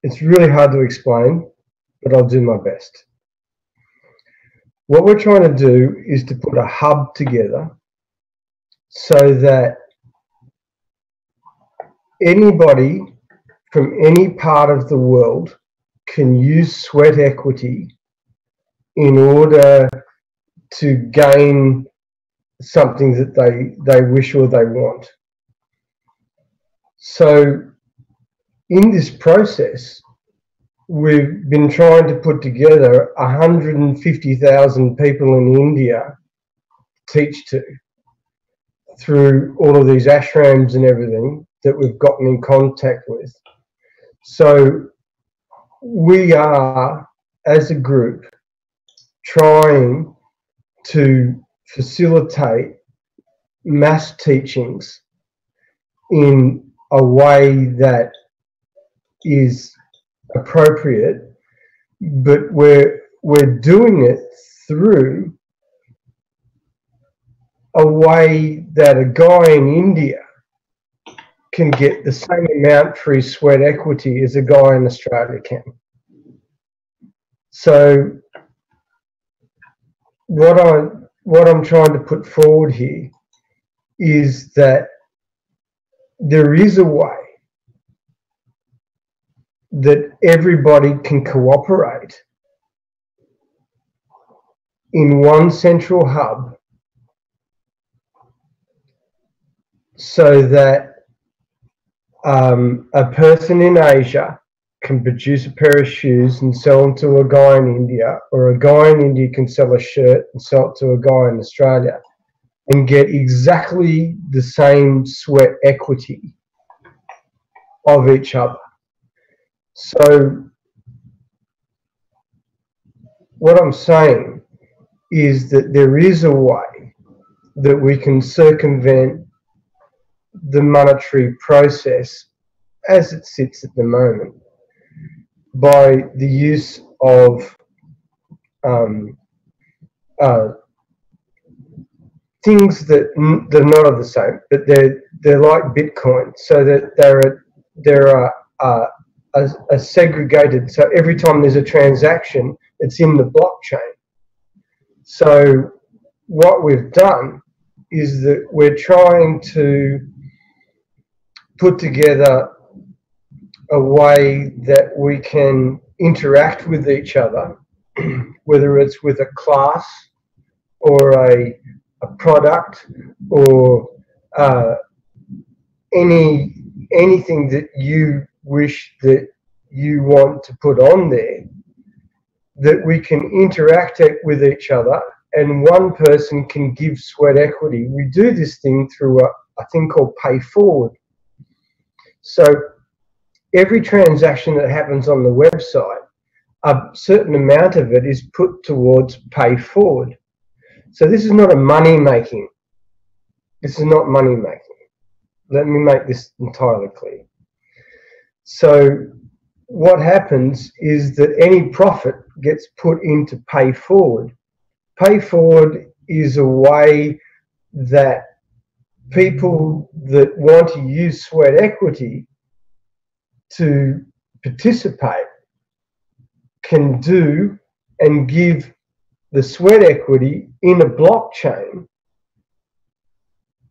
it's really hard to explain, but I'll do my best. What we're trying to do is to put a hub together so that anybody from any part of the world can use sweat equity in order to gain something that they wish or they want. So in this process, we've been trying to put together 150,000 people in India teach to, through all of these ashrams and everything that we've gotten in contact with. So we are, as a group, trying to facilitate mass teachings in a way that is appropriate, but we're doing it through a way that a guy in India can get the same amount free sweat equity as a guy in Australia can. So what I'm trying to put forward here is that there is a way that everybody can cooperate in one central hub, so that a person in Asia can produce a pair of shoes and sell them to a guy in India, or a guy in India can sell a shirt and sell it to a guy in Australia, and get exactly the same sweat equity of each other. So what I'm saying is that there is a way that we can circumvent the monetary process as it sits at the moment by the use of things that they're not of the same, but they're like Bitcoin, so that they're a segregated. So every time there's a transaction, it's in the blockchain. So what we've done is that we're trying to put together a way that we can interact with each other, whether it's with a class or a product or anything that you wish that you want to put on there, that we can interact with each other and one person can give sweat equity. We do this thing through a thing called Pay Forward. So every transaction that happens on the website, a certain amount of it is put towards Pay Forward. So this is not a money making. This is not money making. Let me make this entirely clear. So what happens is that any profit gets put into Pay Forward. Pay Forward is a way that people that want to use sweat equity to participate can do and give the sweat equity in a blockchain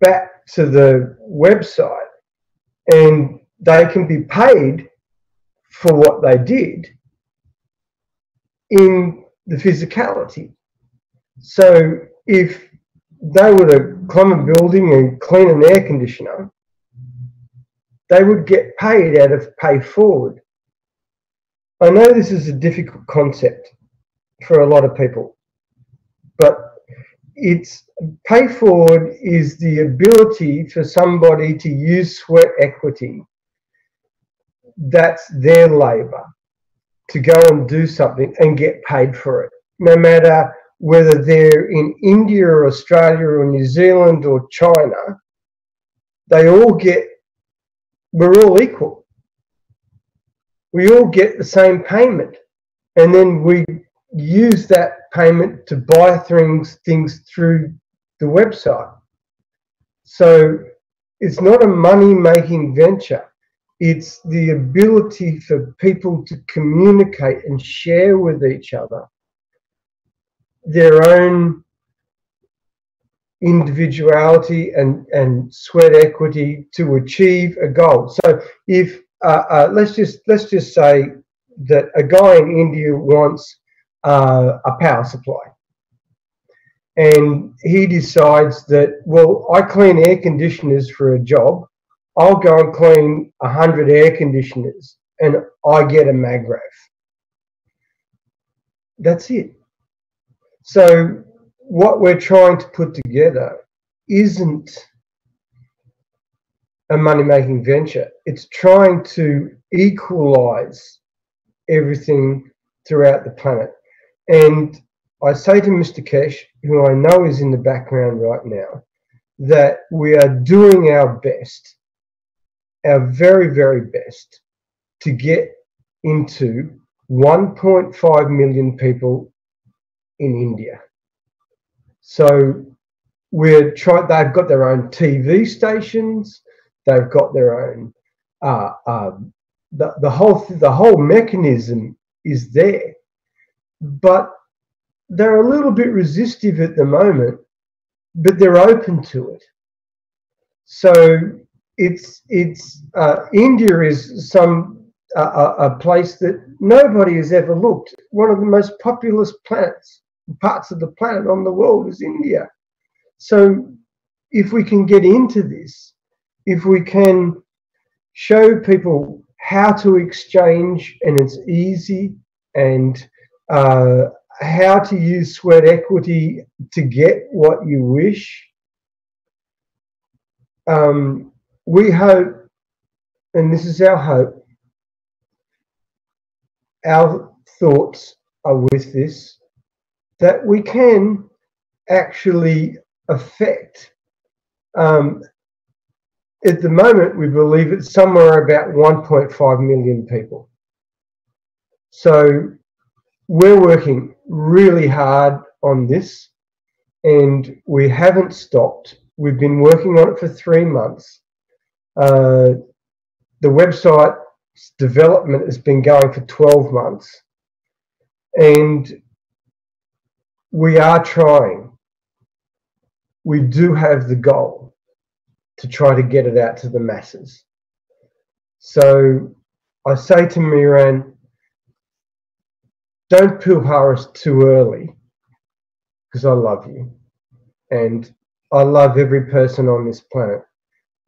back to the website, and they can be paid for what they did in the physicality. So if they were to climb a building and clean an air conditioner, they would get paid out of Pay Forward. I know this is a difficult concept for a lot of people, but it's pay forward is the ability for somebody to use sweat equity, that's their labor, to go and do something and get paid for it. No matter whether they're in India or Australia or New Zealand or China, we're all equal. We all get the same payment. And then we use that payment to buy things through the website. So it's not a money-making venture. It's the ability for people to communicate and share with each other their own individuality and sweat equity to achieve a goal. So if let's just say that a guy in India wants a power supply, and he decides that, well, I clean air conditioners for a job, I'll go and clean 100 air conditioners and I get a MAGRAF. That's it. So what we're trying to put together isn't a money-making venture. It's trying to equalize everything throughout the planet. And I say to Mr. Keshe, who I know is in the background right now, that we are doing our best, our very, very best, to get into 1.5 million people in India. So we're trying. They've got their own TV stations. They've got their own. The whole mechanism is there, but they're a little bit resistive at the moment. But they're open to it. So India is a place that nobody has ever looked. One of the most populous parts of the planet on the world is India. So if we can get into this, if we can show people how to exchange, and it's easy, and how to use sweat equity to get what you wish, we hope, and this is our hope, our thoughts are with this, that we can actually affect, at the moment we believe it's somewhere about 1.5 million people. So we're working really hard on this, and we haven't stopped. We've been working on it for 3 months. The website's development has been going for 12 months, and we are trying. We do have the goal to try to get it out to the masses. So I say to Mehran, don't poo-ha us too early, because I love you, and I love every person on this planet.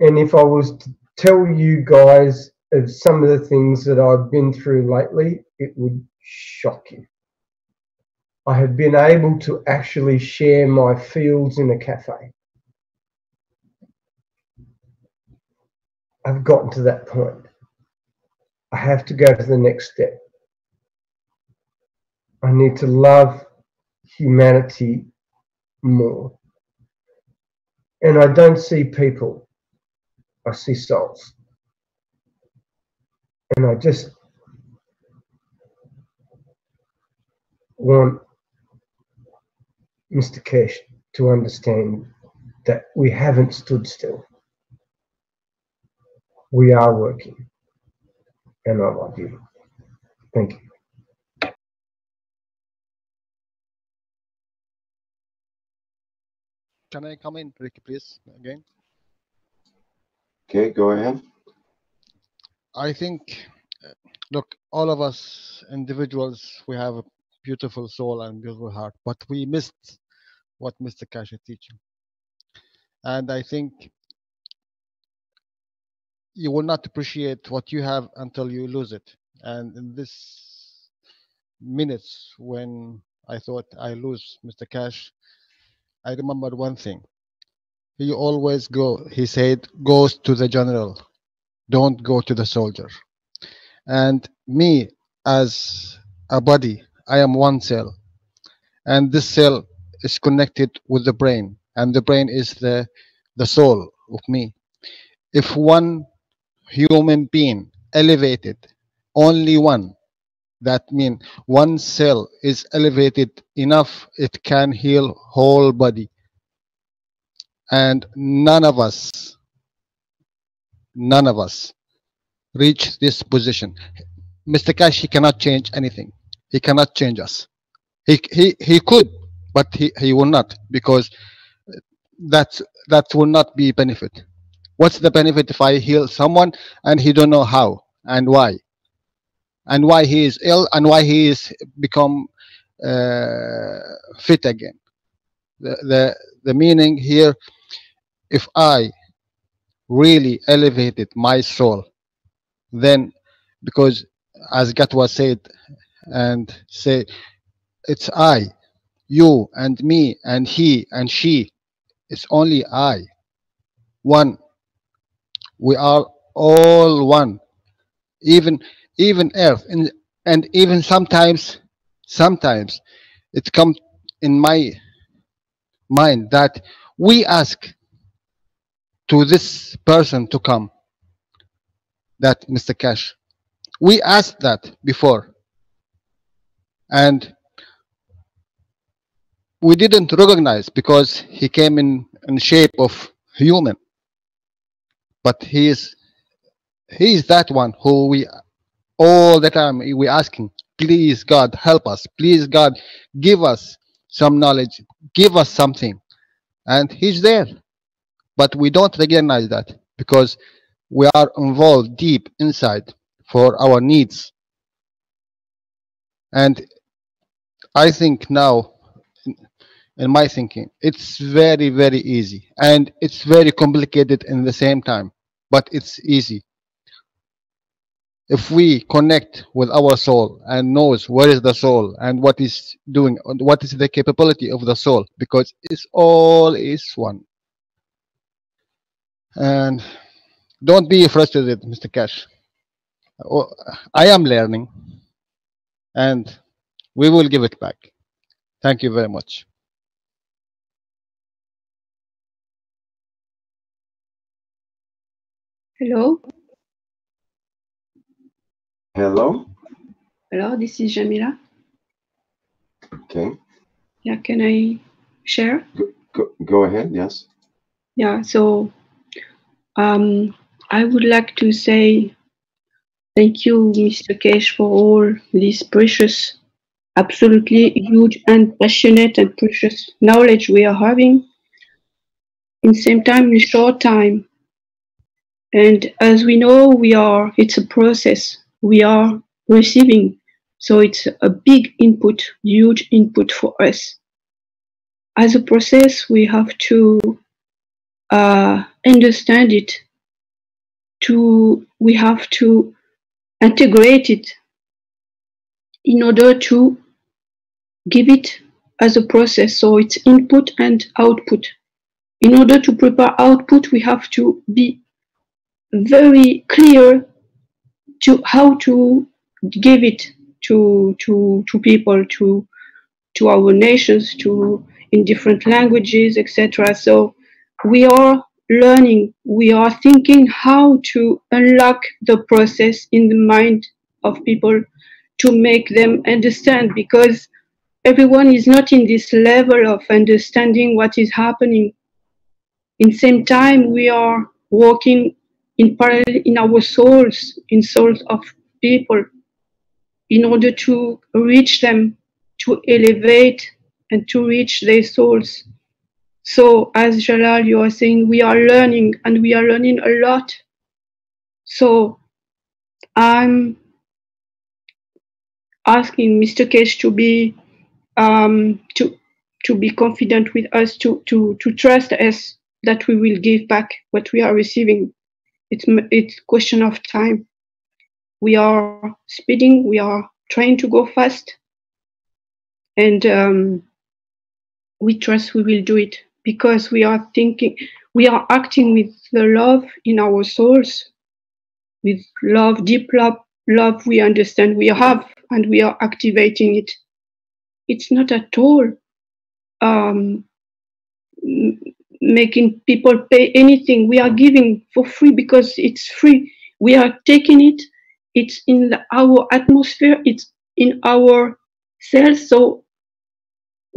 And if I was to tell you guys of some of the things that I've been through lately, it would shock you. I have been able to actually share my fields in a cafe. I've gotten to that point. I have to go to the next step. I need to love humanity more. And I don't see people, I see souls. And I just want Mr. Keshe to understand that we haven't stood still. We are working. And I love you. Thank you. Can I come in, Ricky, please, again? Okay, go ahead. I think, look, all of us individuals, we have a beautiful soul and beautiful heart, but we missed what Mr. Keshe is teaching. And I think you will not appreciate what you have until you lose it. And in this minutes when I thought I lose Mr. Keshe, I remember one thing. He always he said, goes to the general, don't go to the soldier. And me, as a body, I am one cell. And this cell is connected with the brain. And the brain is the soul of me. If one human being elevated, only one, that means one cell is elevated enough, it can heal whole body. And none of us reach this position. Mr. Kashi cannot change anything. He cannot change us. He could, but he will not, because that will not be benefit. What's the benefit if I heal someone and he don't know how and why he is ill and why he is become fit again? The meaning here, if I really elevated my soul, then, because as Gatwa said and say, it's I, you and me and he and she. It's only I, one. We are all one. Even Earth, and even sometimes it comes in my mind that we ask to this person to come, that Mr. Cash. We asked that before, and we didn't recognize because he came in shape of human. But he is that one who we all the time we asking, please God help us, please God give us some knowledge, give us something, and he's there. But we don't recognize that because we are involved deep inside for our needs. And I think now, in my thinking, it's very, very easy, and it's very complicated in the same time, but it's easy. If we connect with our soul and knows where is the soul and what is doing, what is the capability of the soul, because it's all is one. And don't be frustrated, Mr. Cash. I am learning, and we will give it back. Thank you very much. Hello. Hello. Hello, this is Jamila. Okay. Yeah, can I share? Go ahead, yes. Yeah, so I would like to say thank you, Mr. Keshe, for all this precious, absolutely huge and passionate and precious knowledge we are having in the same time, in a short time. And as we know, it's a process we are receiving. So it's a big input, huge input for us. As a process, we have to understand it. We have to integrate it in order to give it as a process. So it's input and output. In order to prepare output, we have to be very clear to how to give it to people, to our nations, in different languages, etc. So we are learning, we are thinking how to unlock the process in the mind of people to make them understand, because everyone is not in this level of understanding what is happening. In the same time, we are working in parallel in our souls, in souls of people, in order to reach them, to elevate and to reach their souls. So as Jalal, you are saying, we are learning, and we are learning a lot. So I'm asking Mr. Keshe to be to be confident with us, to trust us that we will give back what we are receiving. It's question of time. We are speeding, we are trying to go fast, and we trust we will do it because we are thinking, we are acting with the love in our souls, with love, deep love we understand we have, and we are activating it. It's not at all making people pay anything. We are giving for free because it's free. We are taking it. It's in our atmosphere. It's in our cells. So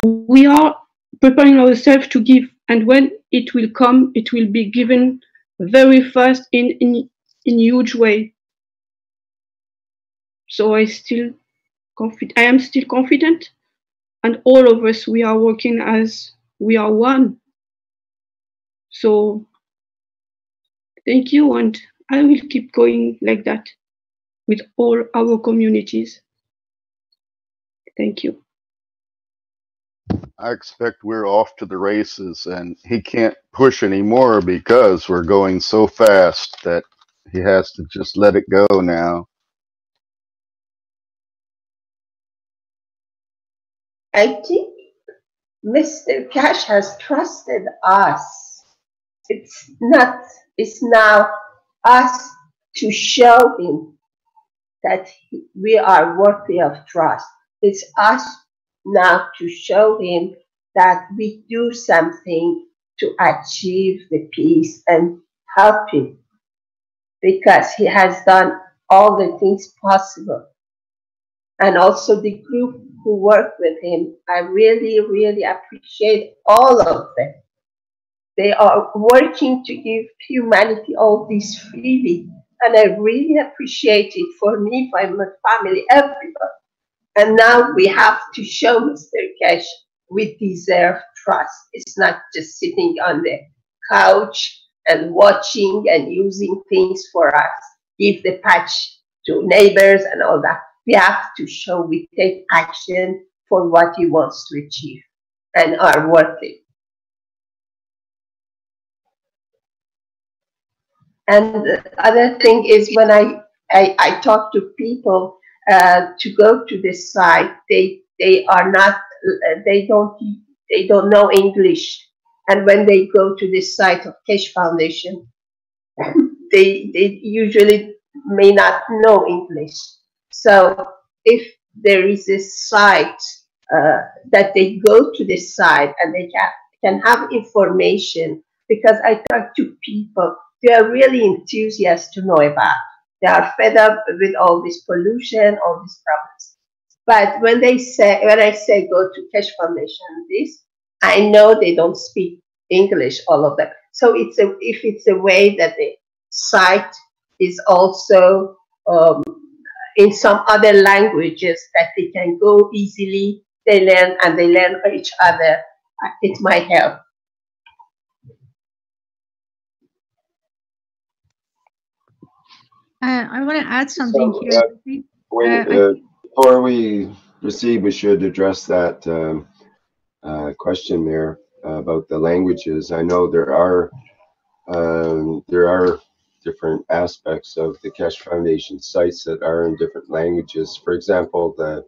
we are preparing ourselves to give. And when it will come, it will be given very fast in huge way. So I am still confident. And all of us, we are working as we are one. So thank you, and I will keep going like that with all our communities. Thank you. I expect we're off to the races, and he can't push anymore because we're going so fast that he has to just let it go now. I think Mr. Keshe has trusted us. It's now us to show him that we are worthy of trust. It's us now to show him that we do something to achieve the peace and help him, because he has done all the things possible. And also the group who work with him, I really, really appreciate all of them. They are working to give humanity all this freely. And I really appreciate it for me, for my family, everybody. And now we have to show Mr. Keshe we deserve trust. It's not just sitting on the couch and watching and using things for us, give the patch to neighbors and all that. We have to show we take action for what he wants to achieve and are working. And the other thing is, when I talk to people to go to this site, they are not, they don't know English. And when they go to this site of Keshe Foundation, they usually may not know English. So if there is a site that they go to this site and they can have information, because I talk to people, they are really enthusiastic to know about. They are fed up with all this pollution, all these problems. But when I say go to Keshe Foundation, I know they don't speak English, all of them. So if it's a way that the site is also in some other languages that they can go easily, they learn each other, it might help. I want to add something here. Before we proceed, we should address that question there about the languages. I know there are different aspects of the Keshe Foundation sites that are in different languages. For example, the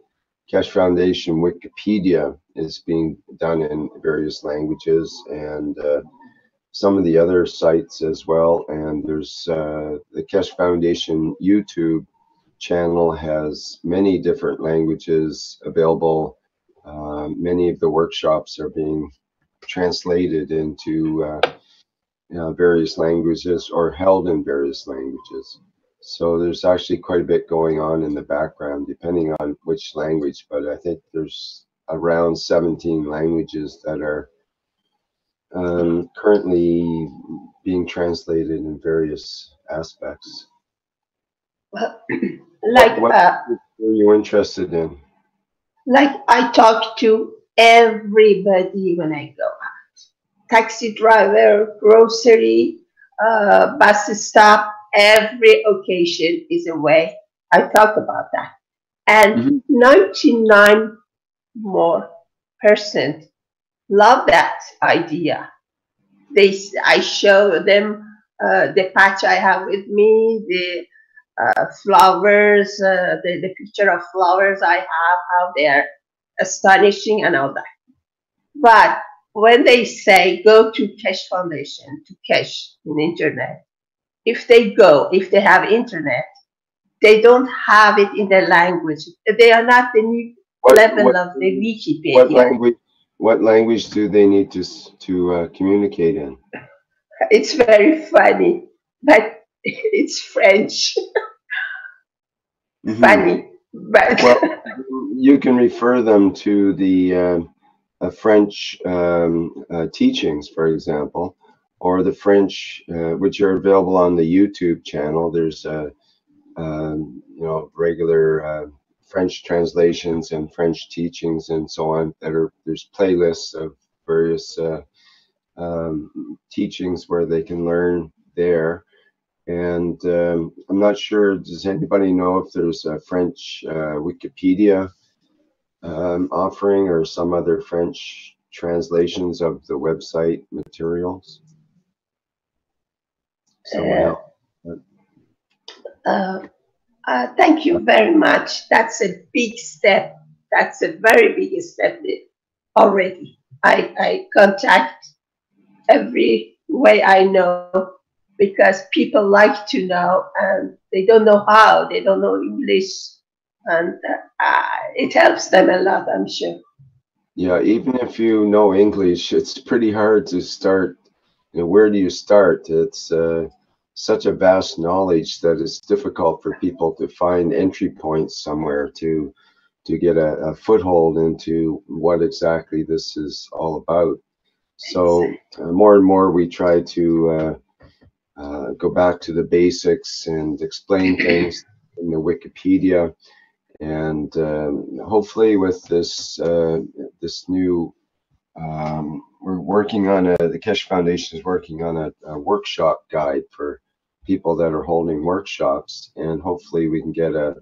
Keshe Foundation Wikipedia is being done in various languages, and some of the other sites as well. And there's the Keshe Foundation YouTube channel has many different languages available. Many of the workshops are being translated into various languages or held in various languages. So there's actually quite a bit going on in the background, depending on which language, but I think there's around 17 languages that are currently being translated in various aspects. Well, what are you interested in? Like, I talk to everybody when I go out. Taxi driver, grocery, bus stop, every occasion is a way I talk about that. And 99% love that idea. I show them the patch I have with me, the flowers, the picture of flowers I have, how they are astonishing and all that. But when they say go to Keshe Foundation to Keshe in internet, if they go, if they have internet, they don't have it in their language. They are not the new level of the Wikipedia. What language do they need to communicate in? It's very funny, but it's French. Funny, but well, you can refer them to the French teachings, for example, or the French, which are available on the YouTube channel. There's you know, regular French translations and French teachings and so on. There's playlists of various teachings where they can learn there. And I'm not sure, does anybody know if there's a French Wikipedia offering or some other French translations of the website materials? Someone else? Thank you very much. That's a big step. That's a very big step already. I contact every way I know, because people like to know and they don't know how. They don't know English, and it helps them a lot, I'm sure. Yeah, even if you know English, it's pretty hard to start. You know, where do you start? It's such a vast knowledge that it's difficult for people to find entry points somewhere to get a foothold into what exactly this is all about. So more and more we try to go back to the basics and explain things in the Wikipedia, and hopefully with this this new we're working on the Keshe Foundation is working on a workshop guide for people that are holding workshops, and hopefully we can get a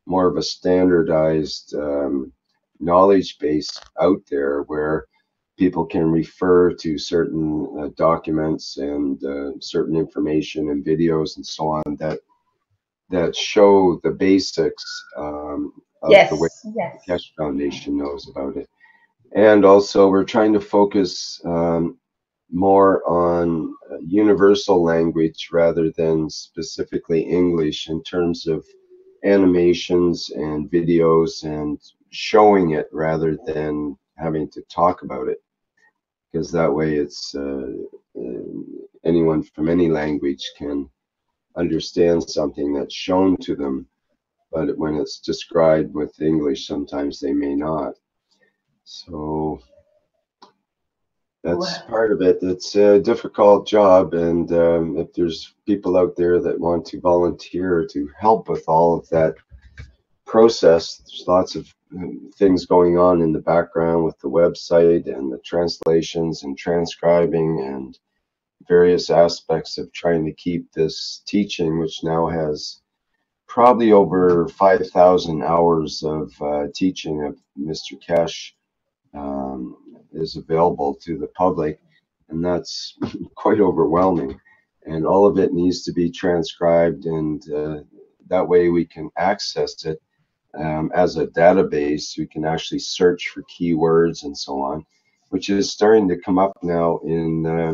more of a standardized knowledge base out there where people can refer to certain documents and certain information and videos and so on that show the basics of the way the Keshe Foundation knows about it. And also we're trying to focus more on universal language rather than specifically English in terms of animations and videos and showing it rather than having to talk about it, because that way it's anyone from any language can understand something that's shown to them, but when it's described with English sometimes they may not. So that's part of it. It's a difficult job, and if there's people out there that want to volunteer to help with all of that process, there's lots of things going on in the background with the website and the translations and transcribing and various aspects of trying to keep this teaching, which now has probably over 5,000 hours of teaching of Mr. Keshe, is available to the public, and that's quite overwhelming, and all of it needs to be transcribed, and that way we can access it as a database. We can actually search for keywords and so on, which is starting to come up now in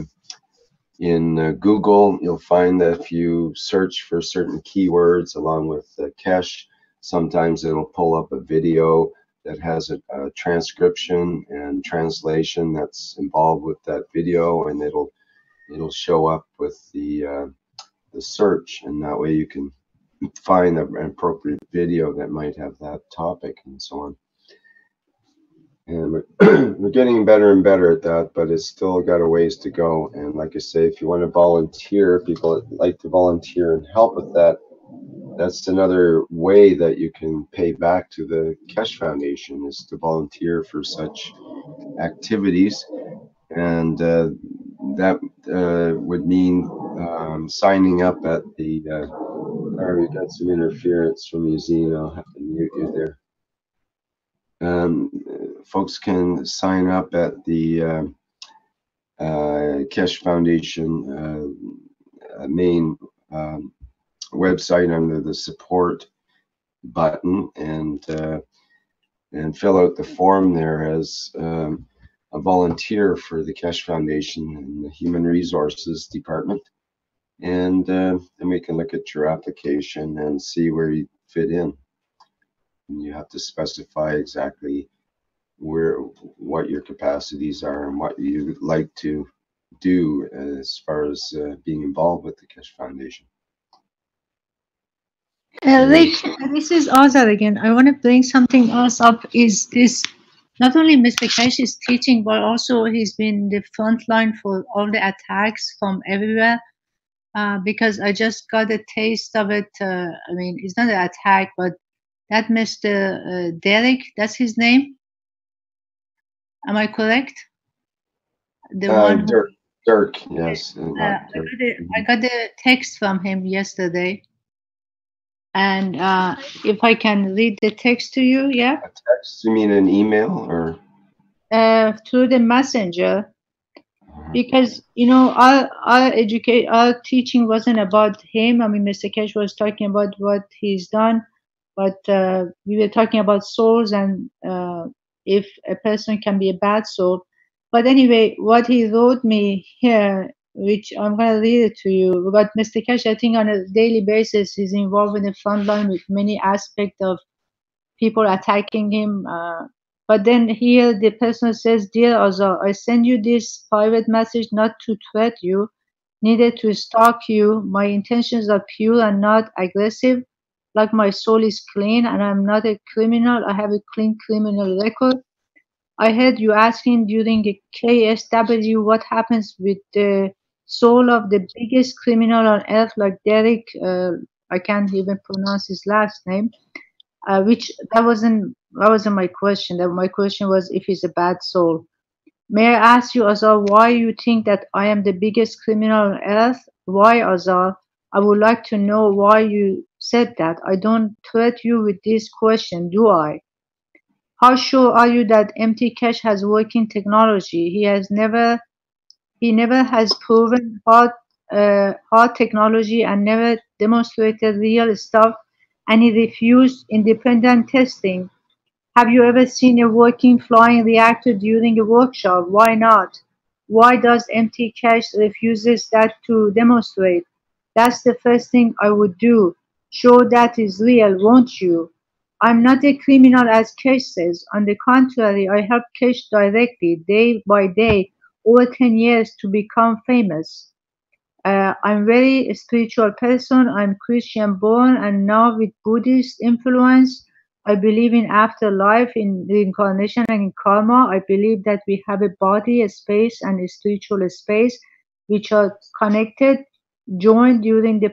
Google. You'll find that if you search for certain keywords along with Keshe, sometimes it'll pull up a video that has a transcription and translation that's involved with that video, and it'll show up with the search, and that way you can find an appropriate video that might have that topic and so on. And we're getting better and better at that, but it's still got a ways to go. And like I say, if you want to volunteer, people that like to volunteer and help with that, that's another way that you can pay back to the Keshe Foundation, is to volunteer for such activities. And that would mean signing up at the sorry, we got some interference from Eugene. I'll have to mute you there. Folks can sign up at the Keshe Foundation main website under the support button, and fill out the form there. As a a volunteer for the Keshe Foundation in the Human Resources Department. And then we can look at your application and see where you fit in. And you have to specify exactly what your capacities are and what you would like to do as far as being involved with the Keshe Foundation. Rich, this is Azad again. I want to bring something else up. Is this not only Mr. Keshe is teaching, but also he's been the front line for all the attacks from everywhere. Because I just got a taste of it. I mean, it's not an attack, but that Mr. Derek, that's his name. Am I correct? The one who, Dirk, yes. I got the text from him yesterday. And if I can read the text to you, yeah? A text? You mean an email or? Through the messenger. Because, you know, our teaching wasn't about him. I mean, Mr. Keshe was talking about what he's done, but we were talking about souls and if a person can be a bad soul. But anyway, what he wrote me here, which I'm going to read it to you, but Mr. Keshe, I think on a daily basis, he's involved in the front line with many aspects of people attacking him. But then here the person says, "Dear Azar, I send you this private message not to threat you, neither to stalk you. My intentions are pure and not aggressive. Like my soul is clean and I'm not a criminal. I have a clean criminal record. I heard you asking during a KSW what happens with the soul of the biggest criminal on earth, like Derek. I can't even pronounce his last name. Which that wasn't my question. That my question was if he's a bad soul. May I ask you, Azar, why you think that I am the biggest criminal on earth? Why, Azar? I would like to know why you said that. I don't threat you with this question, do I? How sure are you that MT Keshe has working technology? He never has proven hard technology and never demonstrated real stuff, and he refused independent testing. Have you ever seen a working flying reactor during a workshop? Why not? Why does MT Keshe refuses that to demonstrate? That's the first thing I would do. Show that is real, won't you? I'm not a criminal as Keshe says. On the contrary, I helped Keshe directly, day by day, over 10 years to become famous. I'm very spiritual person. I'm Christian born and now with Buddhist influence. I believe in afterlife, in reincarnation and in karma. I believe that we have a body, a space, and a spiritual space which are connected, joined during the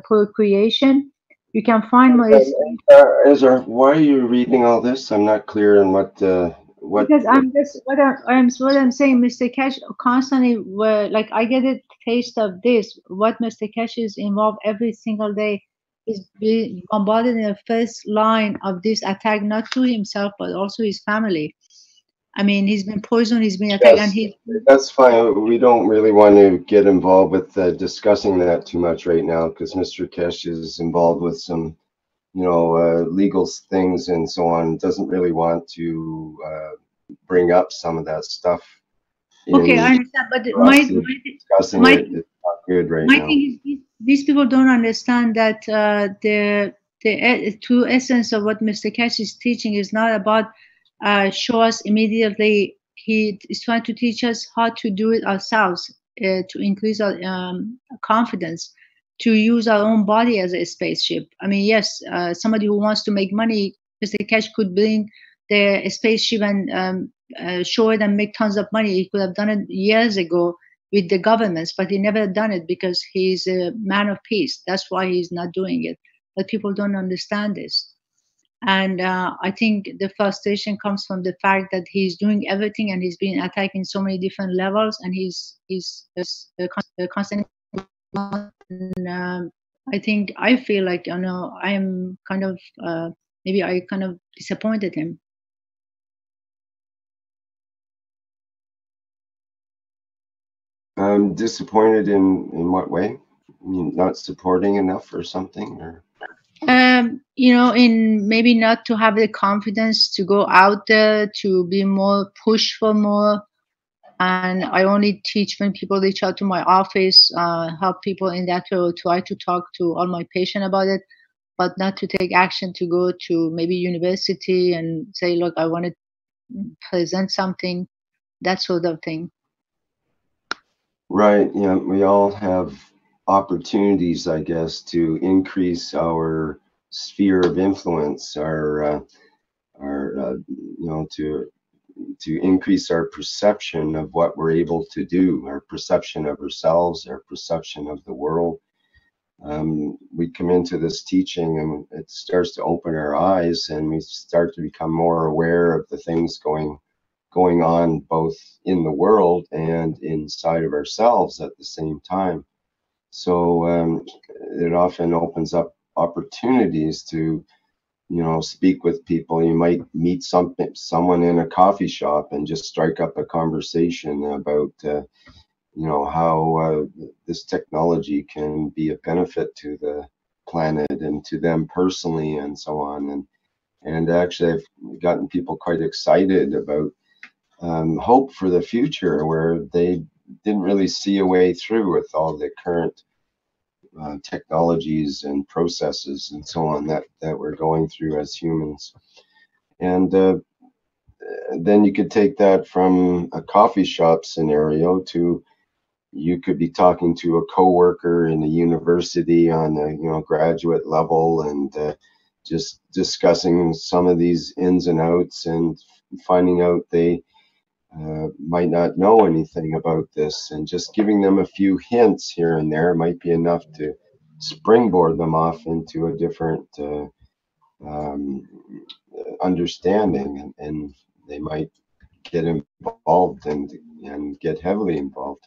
procreation. You can find my... Ezra, why are you reading all this? I'm not clear on what because I'm just what I'm saying. Mr. Keshe constantly like I get a taste of this. What Mr. Keshe is involved every single day is being bombarded in the first line of this attack, not to himself but also his family. I mean, he's been poisoned, he's been attacked, yes, and that's fine. We don't really want to get involved with discussing that too much right now because Mr. Keshe is involved with some, legal things and so on. Doesn't really want to bring up some of that stuff. Okay, I understand, but my it's not good right now. thing is these people don't understand that the true essence of what Mr. Keshe is teaching is not about show us immediately. He is trying to teach us how to do it ourselves, to increase our confidence, to use our own body as a spaceship. I mean, yes, somebody who wants to make money, Mr. Keshe could bring the spaceship and show it and make tons of money. He could have done it years ago with the governments, but he never done it because he's a man of peace. That's why he's not doing it. But people don't understand this. And I think the frustration comes from the fact that he's doing everything and he's being attacked in so many different levels, and he's constantly. I think I feel like I am kind of maybe I kind of disappointed him. I'm disappointed in what way? You mean not supporting enough or something, or? in maybe not to have the confidence to go out there, to be more push for more. And I only teach when people reach out to my office, help people in that way, or try to talk to all my patients about it, but not to take action to go to maybe university and say, look, I want to present something, that sort of thing. Right. Yeah, we all have opportunities, I guess, to increase our sphere of influence, to increase our perception of what we're able to do, our perception of ourselves, our perception of the world. We come into this teaching and it starts to open our eyes, and we start to become more aware of the things going on both in the world and inside of ourselves at the same time. So it often opens up opportunities to, speak with people. You might meet someone in a coffee shop and just strike up a conversation about how this technology can be a benefit to the planet and to them personally and so on. And actually I've gotten people quite excited about hope for the future, where they didn't really see a way through with all the current technologies and processes and so on that we're going through as humans. And then you could take that from a coffee shop scenario to, you could be talking to a coworker in a university on a graduate level, and just discussing some of these ins and outs, and finding out they might not know anything about this, and just giving them a few hints here and there might be enough to springboard them off into a different understanding, and they might get involved and get heavily involved.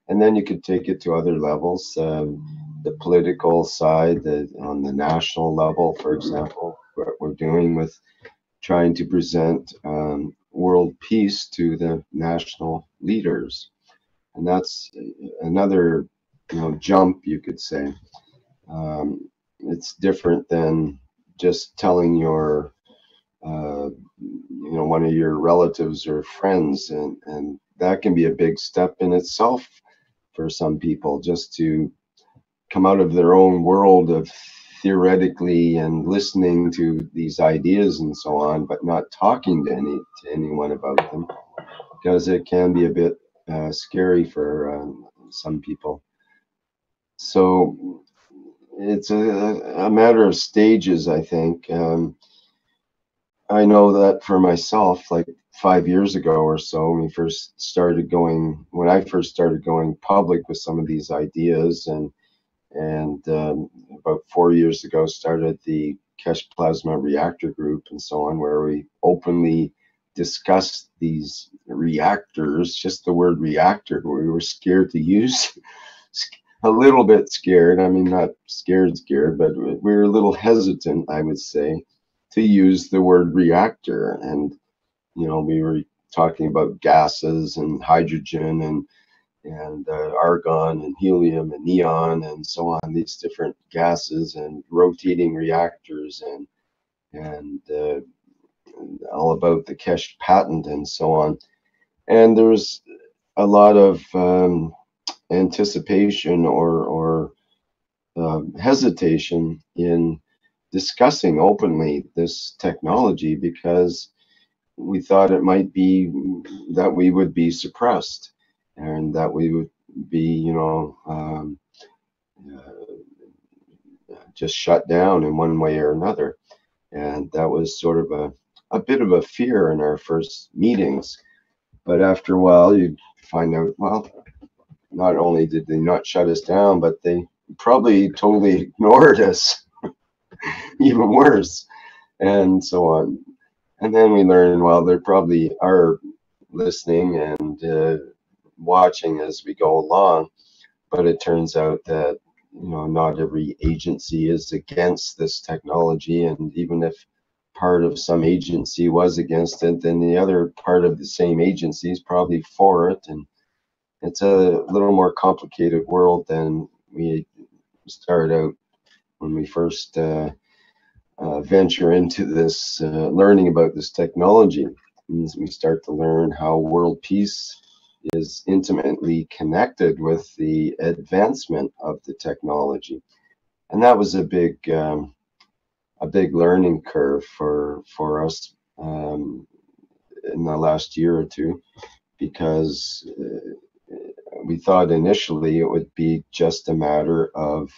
And then you could take it to other levels, the political side, on the national level, for example, what we're doing with trying to present world peace to the national leaders. And that's another jump, you could say. It's different than just telling your one of your relatives or friends, and that can be a big step in itself for some people, just to come out of their own world of theoretically and listening to these ideas and so on, but not talking to anyone about them, because it can be a bit scary for some people. So it's a matter of stages, I think. I know that for myself, like 5 years ago or so, when I first started going public with some of these ideas, and about 4 years ago started the Keshe Plasma Reactor group and so on, where we openly discussed these reactors, just the word reactor, we were scared to use. A little bit scared, I mean, not scared, but we were a little hesitant, I would say, to use the word reactor. And we were talking about gases and hydrogen and argon and helium and neon and so on, these different gases, and rotating reactors, and all about the Keshe patent and so on. And there's a lot of anticipation or hesitation in discussing openly this technology, because we thought it might be that we would be suppressed, and that we would be, just shut down in one way or another. And that was sort of a bit of a fear in our first meetings. But after a while, you find out, well, not only did they not shut us down, but they probably totally ignored us, even worse, and so on. And then we learned, well, they probably are listening and watching as we go along, but it turns out that not every agency is against this technology, and even if part of some agency was against it, then the other part of the same agency is probably for it. And it's a little more complicated world than we started out when we first venture into this, learning about this technology. And we start to learn how world peace is intimately connected with the advancement of the technology. And that was a big learning curve for us in the last year or two, because we thought initially it would be just a matter of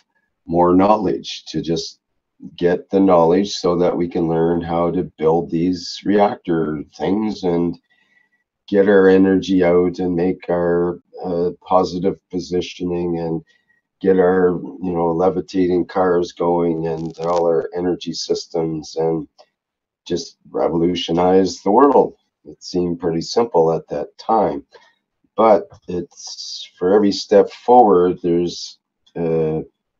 more knowledge, to just get the knowledge so that we can learn how to build these reactor things and get our energy out and make our positive positioning and get our levitating cars going and all our energy systems and just revolutionize the world. It seemed pretty simple at that time, but it's, for every step forward, there's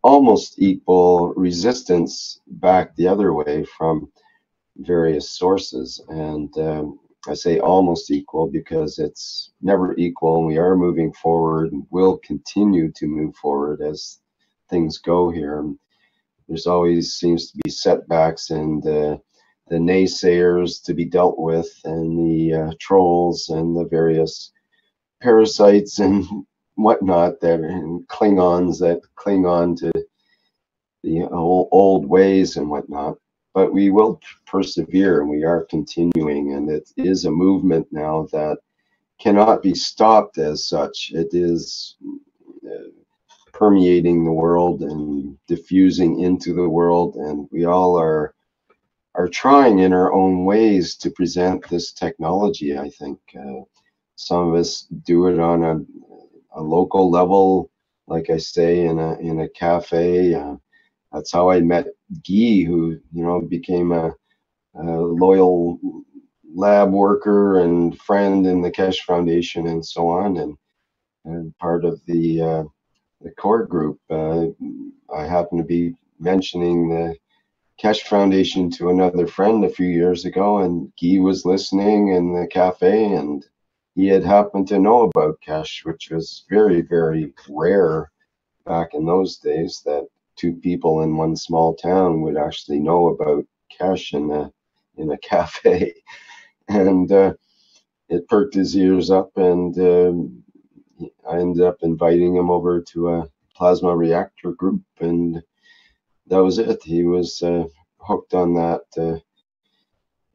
almost equal resistance back the other way from various sources. And I say almost equal because it's never equal, and we are moving forward and will continue to move forward as things go here. There's always seems to be setbacks and the naysayers to be dealt with, and the trolls and the various parasites and whatnot, that and Klingons that cling on to the old ways and whatnot. But we will persevere, and we are continuing, and it is a movement now that cannot be stopped as such. It is permeating the world and diffusing into the world, and we all are trying in our own ways to present this technology. I think some of us do it on a local level, like I say, in a cafe. That's how I met Guy, who became a loyal lab worker and friend in the Keshe Foundation and so on, and part of the core group. I happen to be mentioning the Keshe Foundation to another friend a few years ago, and Guy was listening in the cafe, and he had happened to know about Keshe, which was very, very rare back in those days, that two people in one small town would actually know about Keshe in a cafe. And it perked his ears up, and I ended up inviting him over to a plasma reactor group, and that was it. He was hooked on that,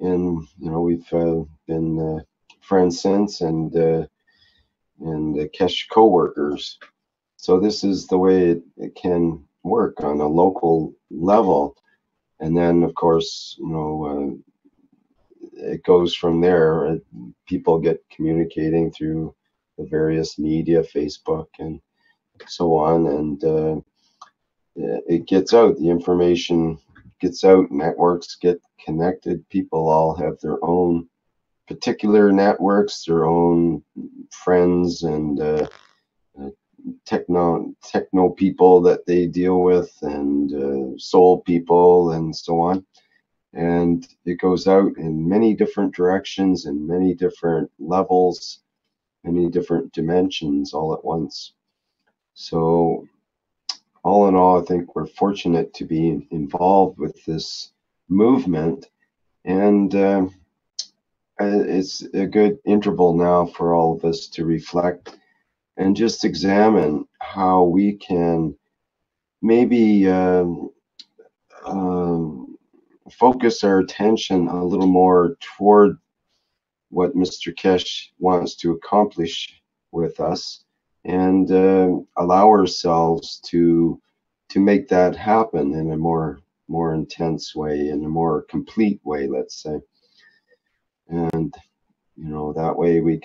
and we've been friends since, and Keshe co-workers. So this is the way it can work on a local level, and then of course it goes from there. People get communicating through the various media, Facebook and so on, and it gets out. The information gets out, networks get connected, people all have their own particular networks, their own friends and techno people that they deal with, and soul people and so on. And it goes out in many different directions and many different levels, many different dimensions all at once. So all in all, I think we're fortunate to be involved with this movement, and it's a good interval now for all of us to reflect and just examine how we can maybe focus our attention a little more toward what Mr. Keshe wants to accomplish with us, and allow ourselves to make that happen in a more intense way, in a more complete way, let's say. And that way we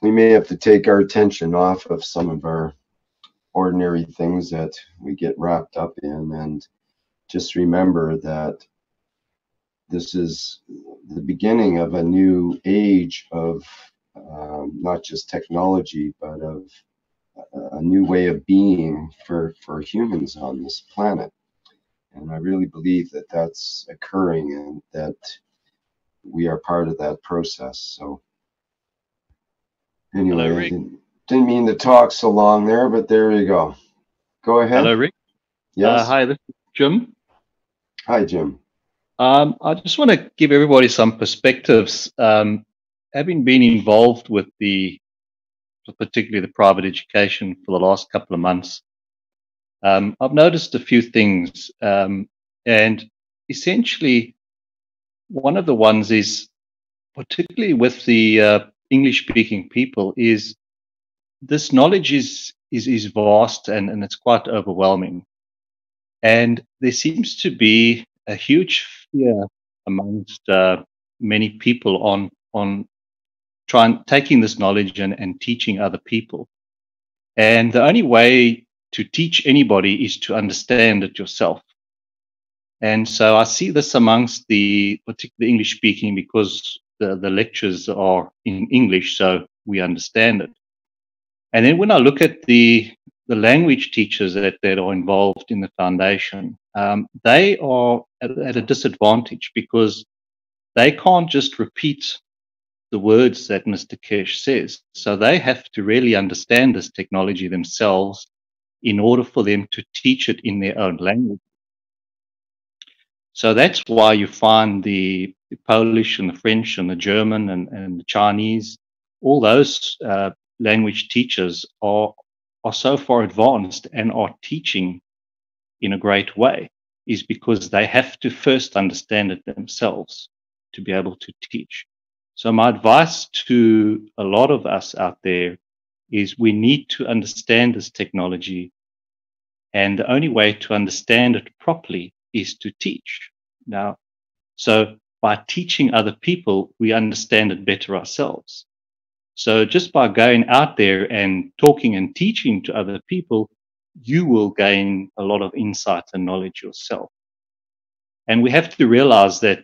may have to take our attention off of some of our ordinary things that we get wrapped up in, and just remember that this is the beginning of a new age of not just technology, but of a new way of being for humans on this planet. And I really believe that that's occurring, and that we are part of that process. So anyway, Hello, Rick. Didn't mean to talk so long there, but there you go. Go ahead. Hello, Rick. Yes. Hi, this is Jim. Hi, Jim. I just want to give everybody some perspectives. Having been involved with particularly the private education for the last couple of months, I've noticed a few things, and essentially one of the ones is, particularly with the English-speaking people, is this knowledge is vast and it's quite overwhelming, and there seems to be a huge fear amongst many people on taking this knowledge and teaching other people. And the only way to teach anybody is to understand it yourself. And so I see this amongst the particularly English speaking, because the lectures are in English, so we understand it. And then when I look at the language teachers that are involved in the foundation, they are at a disadvantage because they can't just repeat the words that Mr. Keshe says. So they have to really understand this technology themselves in order for them to teach it in their own language. So that's why you find the Polish and the French and the German and the Chinese, all those language teachers are so far advanced and are teaching in a great way, is because they have to first understand it themselves to be able to teach. So my advice to a lot of us out there is we need to understand this technology, and the only way to understand it properly is to teach. Now, so by teaching other people, we understand it better ourselves. So just by going out there and talking and teaching to other people, you will gain a lot of insight and knowledge yourself. And we have to realize that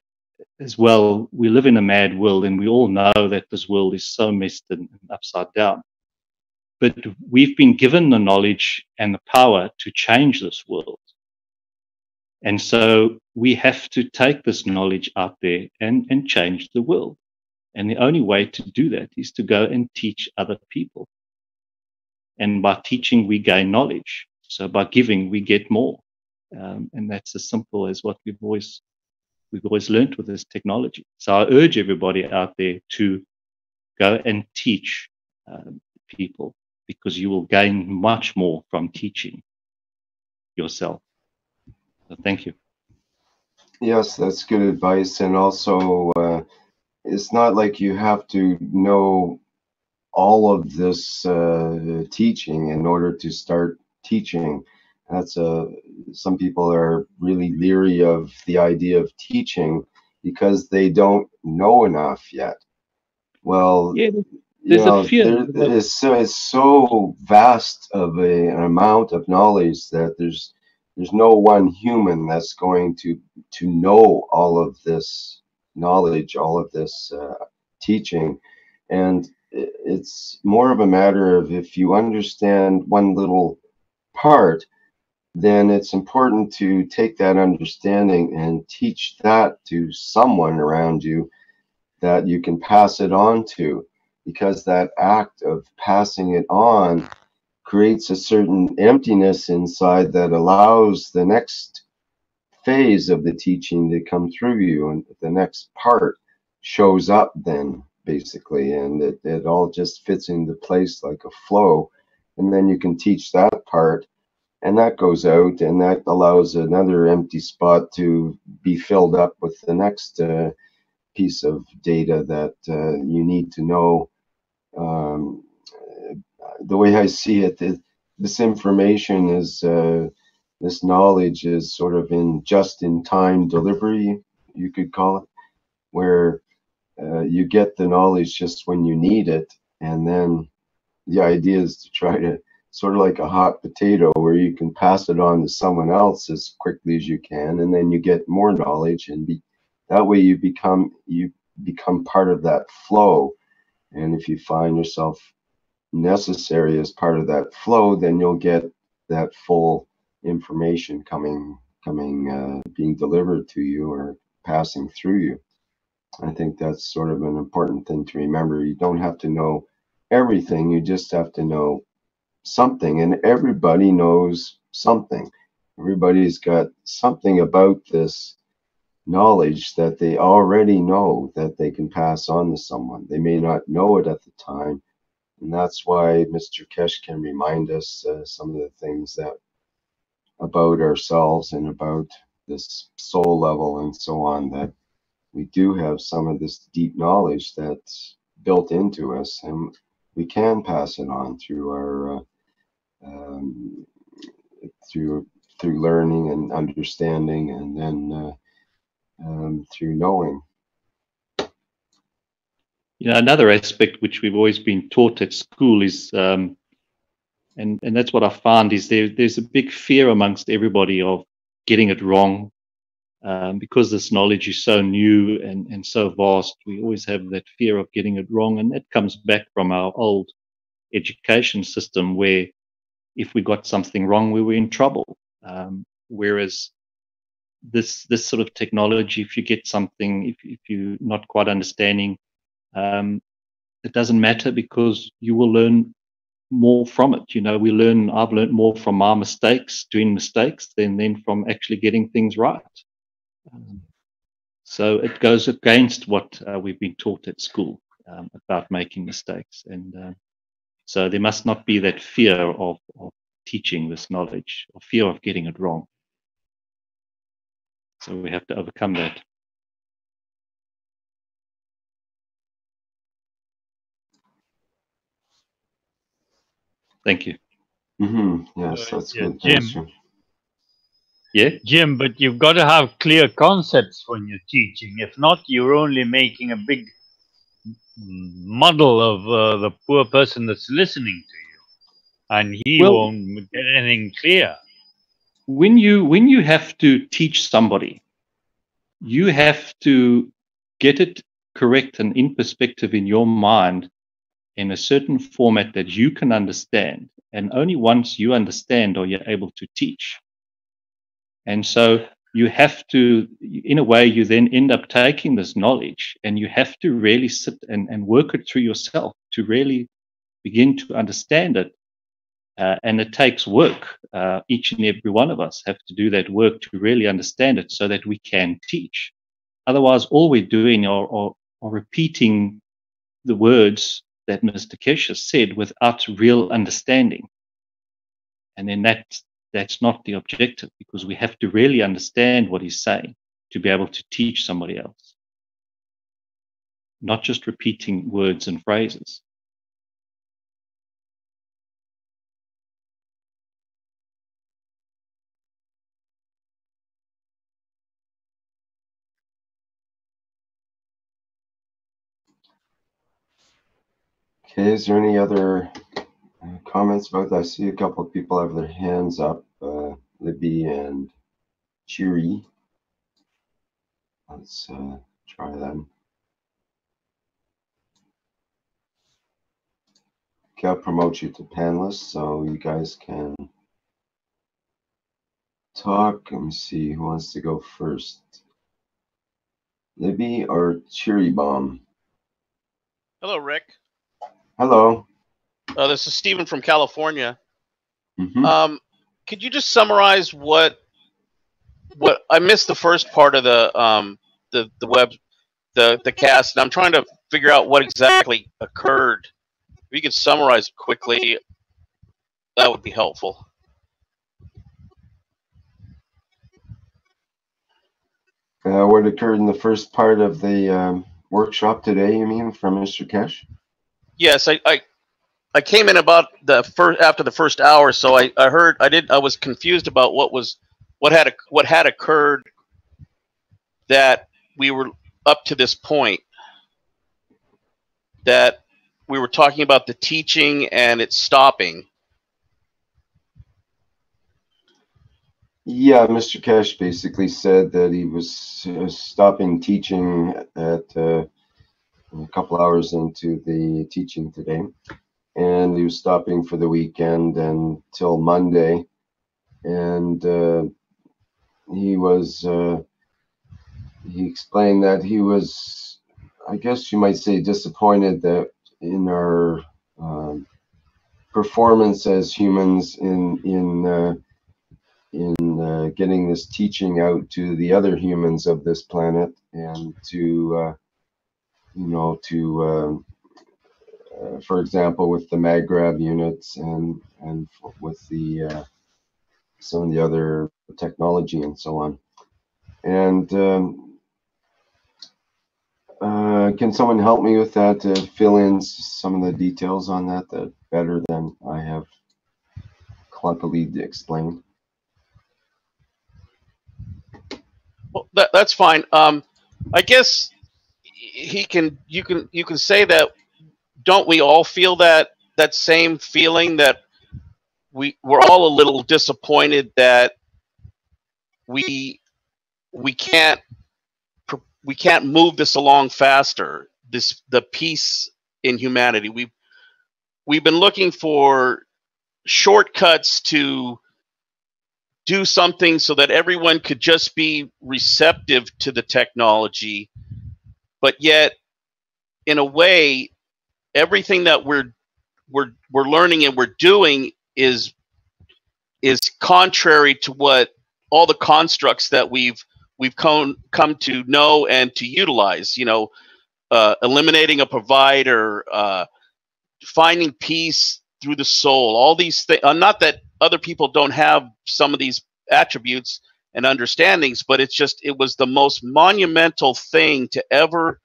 as well, we live in a mad world, and we all know that this world is so messed and upside down. But we've been given the knowledge and the power to change this world. And so we have to take this knowledge out there and change the world. And the only way to do that is to go and teach other people. And by teaching, we gain knowledge. So by giving, we get more. And that's as simple as what we've always learned with this technology. So I urge everybody out there to go and teach people, because you will gain much more from teaching yourself. So thank you. Yes, that's good advice. And also, it's not like you have to know all of this teaching in order to start teaching. That's some people are really leery of the idea of teaching because they don't know enough yet. Well, yeah, you know, it's so vast of an amount of knowledge that there's no one human that's going to know all of this knowledge, all of this teaching. And it's more of a matter of, if you understand one little part, then it's important to take that understanding and teach that to someone around you that you can pass it on to, because that act of passing it on creates a certain emptiness inside that allows the next phase of the teaching to come through you, and the next part shows up then, basically, and it all just fits into place like a flow, and then you can teach that part, and that goes out, and that allows another empty spot to be filled up with the next piece of data that you need to know. The way I see it, this information is, this knowledge is sort of in just-in-time delivery, you could call it, where you get the knowledge just when you need it, and then the idea is to try to, sort of like a hot potato, where you can pass it on to someone else as quickly as you can, and then you get more knowledge, and that way you become part of that flow. And if you find yourself necessary as part of that flow, then you'll get that full information being delivered to you or passing through you. I think that's sort of an important thing to remember. You don't have to know everything, you just have to know something, and everybody knows something. Everybody's got something about this knowledge that they already know that they can pass on to someone. They may not know it at the time, and that's why Mr. Keshe can remind us some of the things that about ourselves and about this soul level and so on, that we do have some of this deep knowledge that's built into us, and we can pass it on through our through learning and understanding, and then through knowing. You know, another aspect which we've always been taught at school is, and that's what I found, is there's a big fear amongst everybody of getting it wrong, because this knowledge is so new and so vast. We always have that fear of getting it wrong, and that comes back from our old education system, where if we got something wrong, we were in trouble. Whereas this sort of technology, if you get something, if you're not quite understanding, it doesn't matter, because you will learn more from it. You know, I've learned more from my mistakes, doing mistakes, than from actually getting things right. So it goes against what we've been taught at school about making mistakes. And so there must not be that fear of teaching this knowledge, or fear of getting it wrong. So we have to overcome that. Thank you. Yes, that's good. Jim. Thanks, Jim. Yeah, Jim, but you've got to have clear concepts when you're teaching. If not, you're only making a big muddle of the poor person that's listening to you, and he won't get anything clear. When you have to teach somebody, you have to get it correct and in perspective in your mind, in a certain format that you can understand. And only once you understand are you able to teach. And so you have to, in a way, you then end up taking this knowledge, and you have to really sit and work it through yourself to really begin to understand it. And it takes work. Each and every one of us have to do that work to really understand it, so that we can teach. Otherwise, all we're doing are repeating the words that Mr. Keshe said without real understanding. And then that's not the objective, because we have to really understand what he's saying to be able to teach somebody else, not just repeating words and phrases. Okay, is there any other comments about that? I see a couple of people have their hands up, Libby and Cheery. Let's try them. Okay, I'll promote you to panelists so you guys can talk. Let me see who wants to go first. Libby or Cheery Bomb? Hello, Rick. Hello. This is Stephen from California. Mm-hmm. Could you just summarize what I missed the first part of the cast, and I'm trying to figure out what exactly occurred. If you could summarize quickly, that would be helpful. What occurred in the first part of the workshop today, you mean, from Mr. Keshe? Yes, I came in about after the first hour, so I heard I was confused about what had occurred, that we were up to this point, that we were talking about the teaching and it's stopping. Yeah, Mr. Keshe basically said that he was stopping teaching at a couple hours into the teaching today, and he was stopping for the weekend until Monday, and he explained that he was, I guess you might say, disappointed that in our performance as humans in getting this teaching out to the other humans of this planet, and to for example, with the MagGrav units, and with the some of the other technology and so on. And can someone help me with that, to fill in some of the details on that better than I have clunkily explained? Well, that's fine. I guess you can say that. Don't we all feel that same feeling, that we're all a little disappointed that we can't move this along faster, the peace in humanity. We've been looking for shortcuts to do something so that everyone could just be receptive to the technology, but yet in a way everything that we're learning and we're doing is contrary to what all the constructs that we've come to know and to utilize. Eliminating a provider, finding peace through the soul, all these things. Not that other people don't have some of these attributes and understandings, but it was the most monumental thing to ever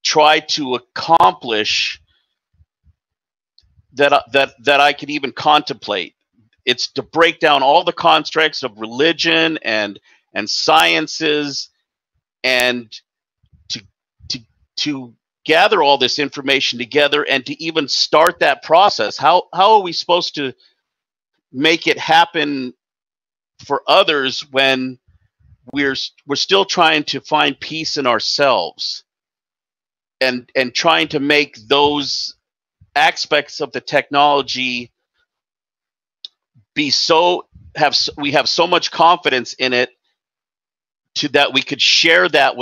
try to accomplish that I could even contemplate. It's to break down all the constructs of religion and sciences, and to gather all this information together, and to even start that process. How are we supposed to make it happen for others when we're still trying to find peace in ourselves, and trying to make those aspects of the technology we have so much confidence in it that we could share that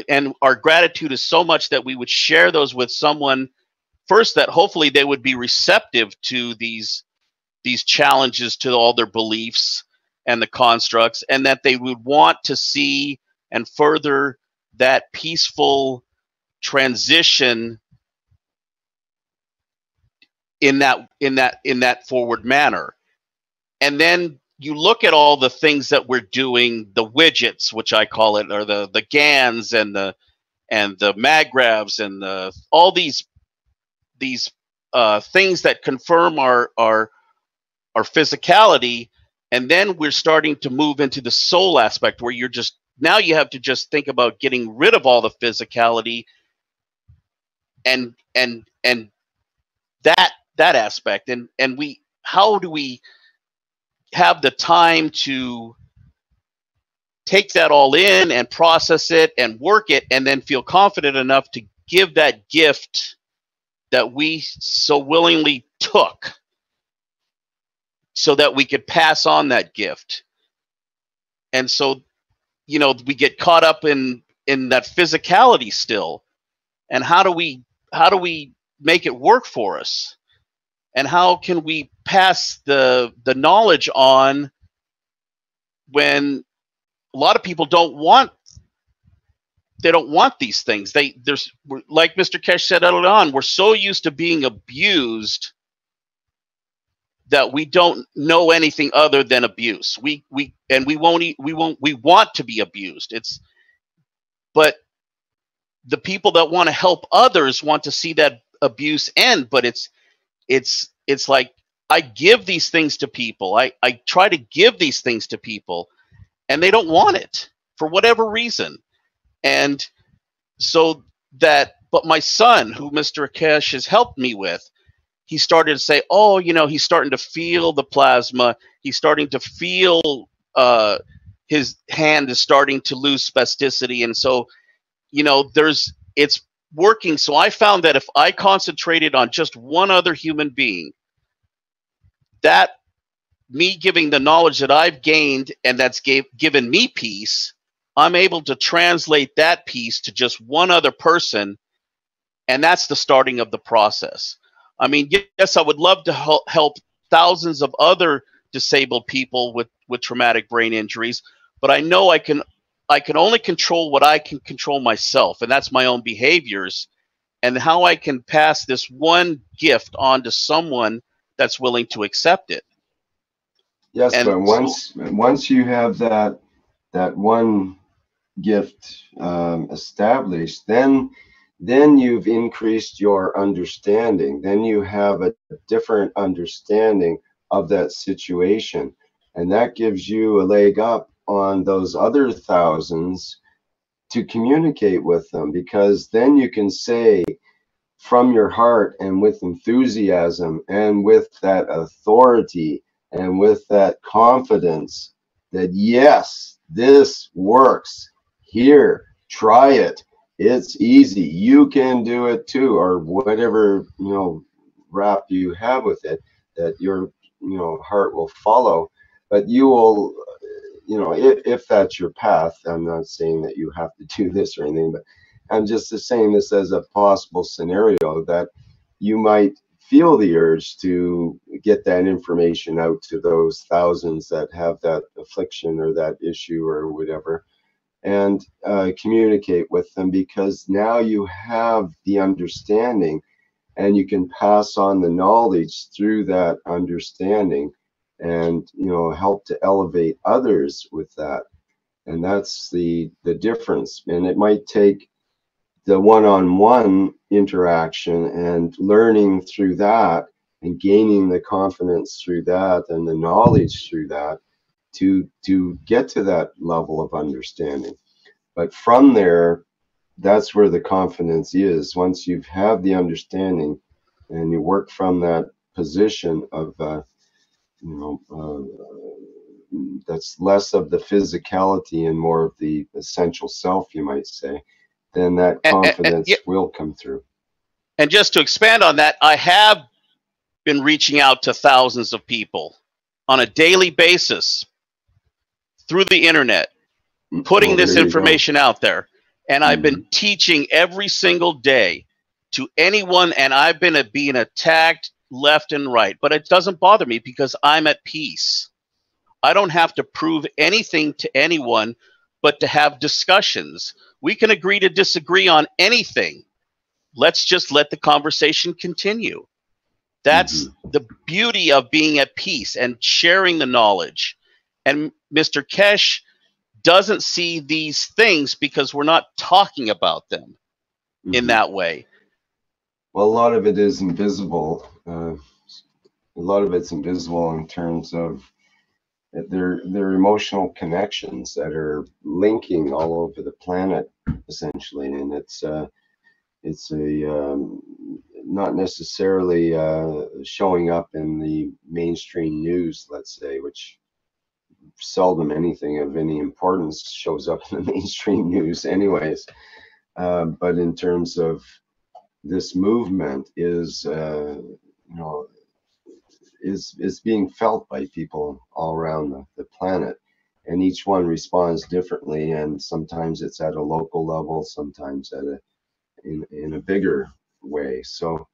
and our gratitude is so much that we would share those with someone first, that hopefully they would be receptive to these challenges to all their beliefs and the constructs, and that they would want to see and further that peaceful transition in that forward manner. And then you look at all the things that we're doing, the widgets, which I call it, or the GANs and the MagGravs and all these things that confirm our physicality, and then we're starting to move into the soul aspect, where now you have to just think about getting rid of all the physicality and that aspect, and how do we have the time to take that all in and process it and work it, and then feel confident enough to give that gift that we so willingly took, so that we could pass on that gift. And so, we get caught up in that physicality still, and how do we make it work for us? And how can we pass the knowledge on when a lot of people don't want these things? There's, like Mr. Keshe said earlier on, we're so used to being abused that we don't know anything other than abuse. We want to be abused. But the people that want to help others want to see that abuse end, but it's like, I give these things to people. I try to give these things to people, and they don't want it for whatever reason. And so but my son, who Mr. Keshe has helped me with, he started to say, oh, he's starting to feel the plasma. He's starting to feel his hand is starting to lose spasticity. And so, it's working. So I found that if I concentrated on just one other human being, that me giving the knowledge that I've gained and that's given me peace, I'm able to translate that peace to just one other person, and that's the starting of the process. I mean, yes, I would love to help thousands of other disabled people with traumatic brain injuries, but I know I can only control what I can control myself, and that's my own behaviors, and how I can pass this one gift on to someone that's willing to accept it. Yes, And but once you have that one gift established, then you've increased your understanding. Then you have a different understanding of that situation, and that gives you a leg up on those other thousands to communicate with them, because then you can say from your heart and with enthusiasm and with that authority and with that confidence that yes, this works. Here, try it. It's easy. You can do it too, or whatever, rap you have with it, that your, heart will follow. But you will, if that's your path, I'm not saying that you have to do this or anything, but I'm just saying this as a possible scenario, that you might feel the urge to get that information out to those thousands that have that affliction or that issue or whatever, and communicate with them, because now you have the understanding and you can pass on the knowledge through that understanding, and help to elevate others with that. And that's the difference. And it might take the one-on-one interaction and learning through that and gaining the confidence through that and the knowledge through that to get to that level of understanding. But from there, that's where the confidence is. Once you have the understanding and you work from that position of that's less of the physicality and more of the essential self, you might say, then that confidence will come through. And just to expand on that, I have been reaching out to thousands of people on a daily basis through the internet, putting this information out there. And I've been teaching every single day to anyone, and I've been being attacked left and right. But it doesn't bother me because I'm at peace. I don't have to prove anything to anyone, but to have discussions. We can agree to disagree on anything. Let's just let the conversation continue. That's the beauty of being at peace and sharing the knowledge. And Mr. Keshe doesn't see these things because we're not talking about them in that way. Well, a lot of it is invisible. A lot of it's invisible in terms of their emotional connections that are linking all over the planet, essentially, and it's a not necessarily showing up in the mainstream news, let's say, which seldom anything of any importance shows up in the mainstream news anyways. But in terms of this movement is being felt by people all around the planet, and each one responds differently, and sometimes it's at a local level, sometimes at in a bigger way. So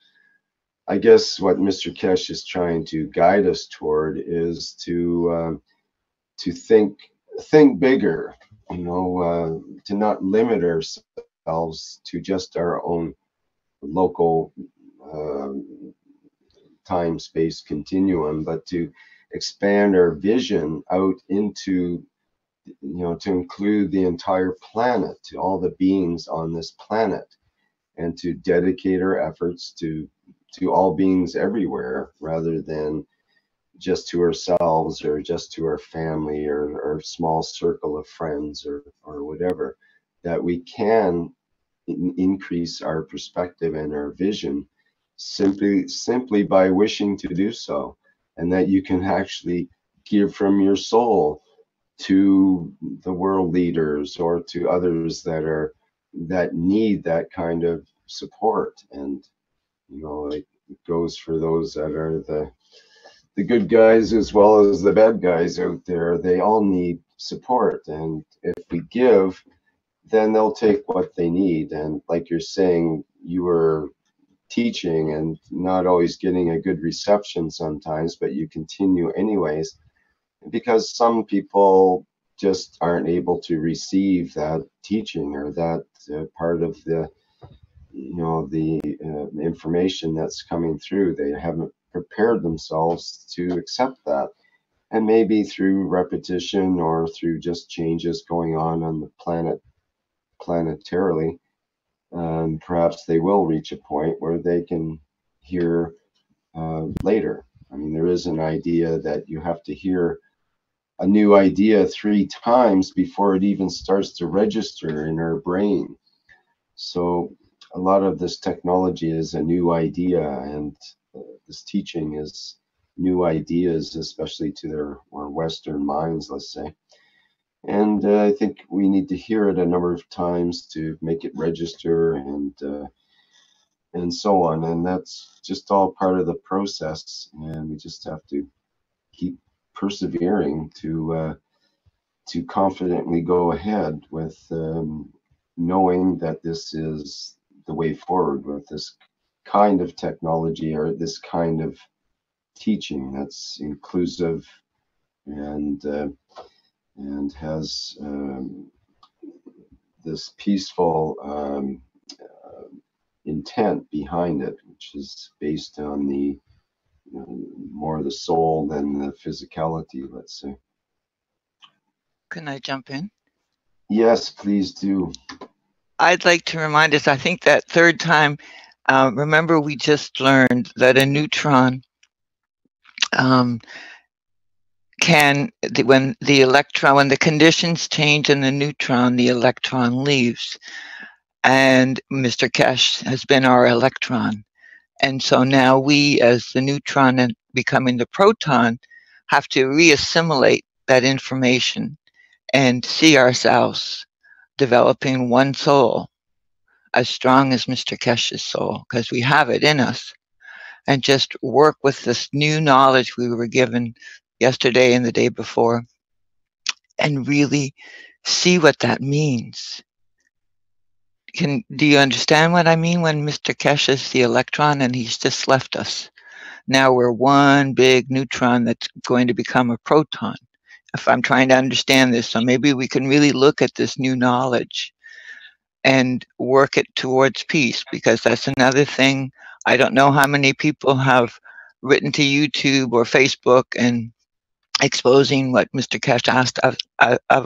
I guess what Mr. Keshe is trying to guide us toward is to think bigger, to not limit ourselves to just our own local time-space continuum, but to expand our vision out into, to include the entire planet, to all the beings on this planet, and to dedicate our efforts to all beings everywhere, rather than just to ourselves or just to our family or our small circle of friends or whatever, that we can increase our perspective and our vision simply by wishing to do so, and that you can actually give from your soul to the world leaders or to others that need that kind of support. And it goes for those that are the good guys as well as the bad guys out there. They all need support, and if we give, then they'll take what they need. And like you're saying, you were teaching and not always getting a good reception sometimes, but you continue anyways, because some people just aren't able to receive that teaching or that part of the, the information that's coming through. They haven't prepared themselves to accept that. And maybe through repetition or through just changes going on the planet planetarily, perhaps they will reach a point where they can hear later. I mean, there is an idea that you have to hear a new idea 3 times before it even starts to register in our brain. So a lot of this technology is a new idea, and this teaching is new ideas, especially to their more Western minds, let's say. And I think we need to hear it a number of times to make it register and so on. And that's just all part of the process. And we just have to keep persevering to confidently go ahead with knowing that this is the way forward with this kind of technology or this kind of teaching that's inclusive and has this peaceful intent behind it, which is based on the more the soul than the physicality, let's say. Can I jump in? Yes, please do. I'd like to remind us, I think that third time, remember we just learned that a neutron when the conditions change in the neutron, the electron leaves. And Mr. Keshe has been our electron. And so now we, as the neutron and becoming the proton, have to reassimilate that information and see ourselves developing one soul as strong as Mr. Keshe's soul, because we have it in us, and just work with this new knowledge we were given yesterday and the day before, and really see what that means. Do you understand what I mean when Mr. Keshe is the electron and he's just left us? Now we're one big neutron that's going to become a proton. If I'm trying to understand this, so maybe we can really look at this new knowledge and work it towards peace, because that's another thing. I don't know how many people have written to YouTube or Facebook and exposing what Mr. Keshe asked of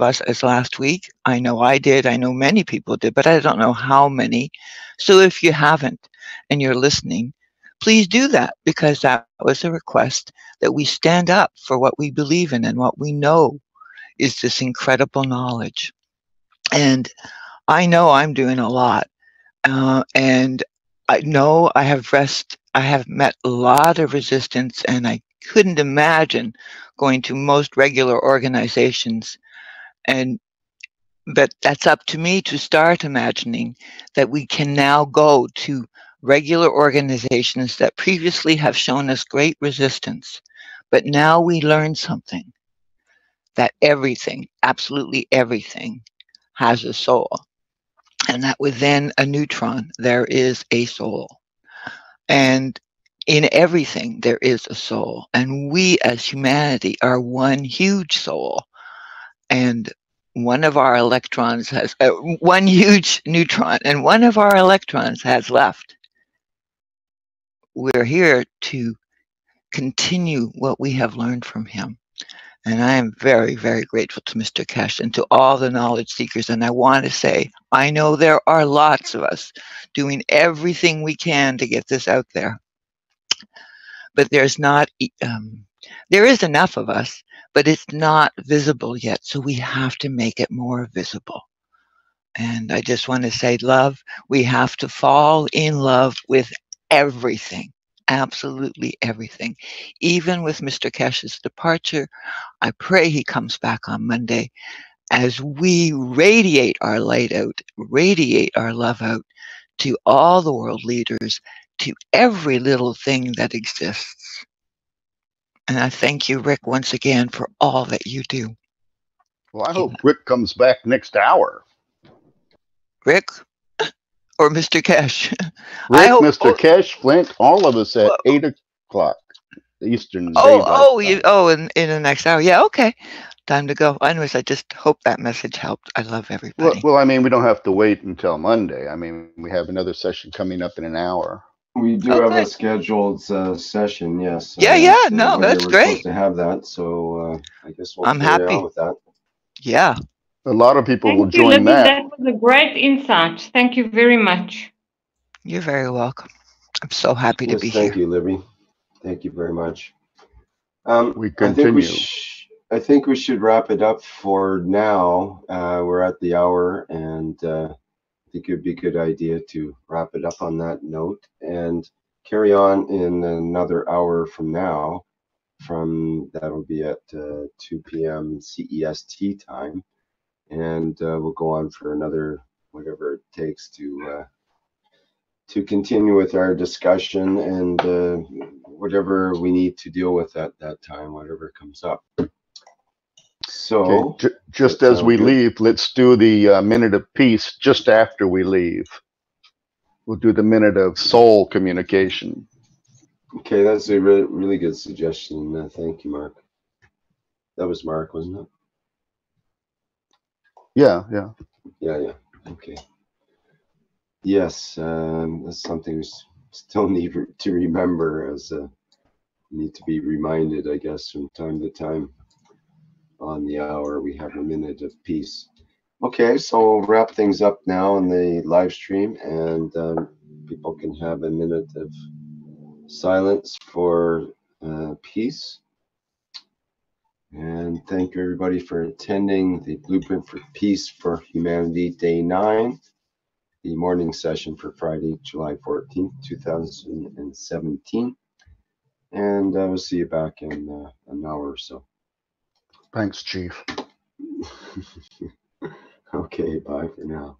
us as last week. I know I did. I know many people did, but I don't know how many. So if you haven't and you're listening, please do that, because that was a request that we stand up for what we believe in and what we know is this incredible knowledge. And I know I'm doing a lot. And I know I have met a lot of resistance, and I couldn't imagine going to most regular organizations. But that's up to me to start imagining that we can now go to regular organizations that previously have shown us great resistance. But now we learn something, that everything, absolutely everything, has a soul. And that within a neutron, there is a soul. And in everything, there is a soul. And we as humanity are one huge soul. And one of our electrons has, one huge neutron, and one of our electrons has left. We're here to continue what we have learned from him. And I am very, very grateful to Mr. Keshe and to all the knowledge seekers. And I want to say, I know there are lots of us doing everything we can to get this out there. But there's not, there is enough of us, but it's not visible yet. So we have to make it more visible. And I just want to say, love, we have to fall in love with everything. Absolutely everything. Even with Mr. Keshe's departure, I pray he comes back on Monday as we radiate our light out, radiate our love out to all the world leaders, to every little thing that exists. And I thank you, Rick, once again for all that you do. Well, I hope Rick comes back next hour. Rick? Or Mr. Keshe? Rick, Mr. Keshe, Flint, all of us at 8 o'clock. Eastern Oh, Daylight Time. in the next hour. Yeah, okay. Time to go. Anyways, I just hope that message helped. I love everybody. Well, I mean, we don't have to wait until Monday. I mean, we have another session coming up in an hour. We do have a scheduled session, yes. Yeah, So no, Monday that's we're great. supposed to have that, so I guess we'll I'm carry happy. on with that. Yeah. A lot of people will Thank you, join Libby. that. That was a great insight. Thank you very much. You're very welcome. I'm so happy to be here. Thank you, Libby. Thank you very much. We I think continue. I think we should wrap it up for now. We're at the hour, and I think it'd be a good idea to wrap it up on that note and carry on in another hour from now. That'll be at 2 p.m. CEST time, and we'll go on for another whatever it takes to continue with our discussion and whatever we need to deal with at that time, whatever comes up. So, Okay, just as we leave, let's do the minute of peace just after we leave. We'll do the minute of soul communication. Okay, that's a really good suggestion. Thank you, Mark. That was Mark, wasn't it? Yeah. Yeah. Okay. Yes, that's something we still need to remember, as need to be reminded, I guess, from time to time. On the hour, we have a minute of peace. Okay, so we'll wrap things up now on the live stream, and people can have a minute of silence for peace. And thank everybody for attending the Blueprint for Peace for Humanity Day 9, the morning session for Friday, July 14th, 2017. And we'll see you back in an hour or so. Thanks, Chief. Okay, bye for now.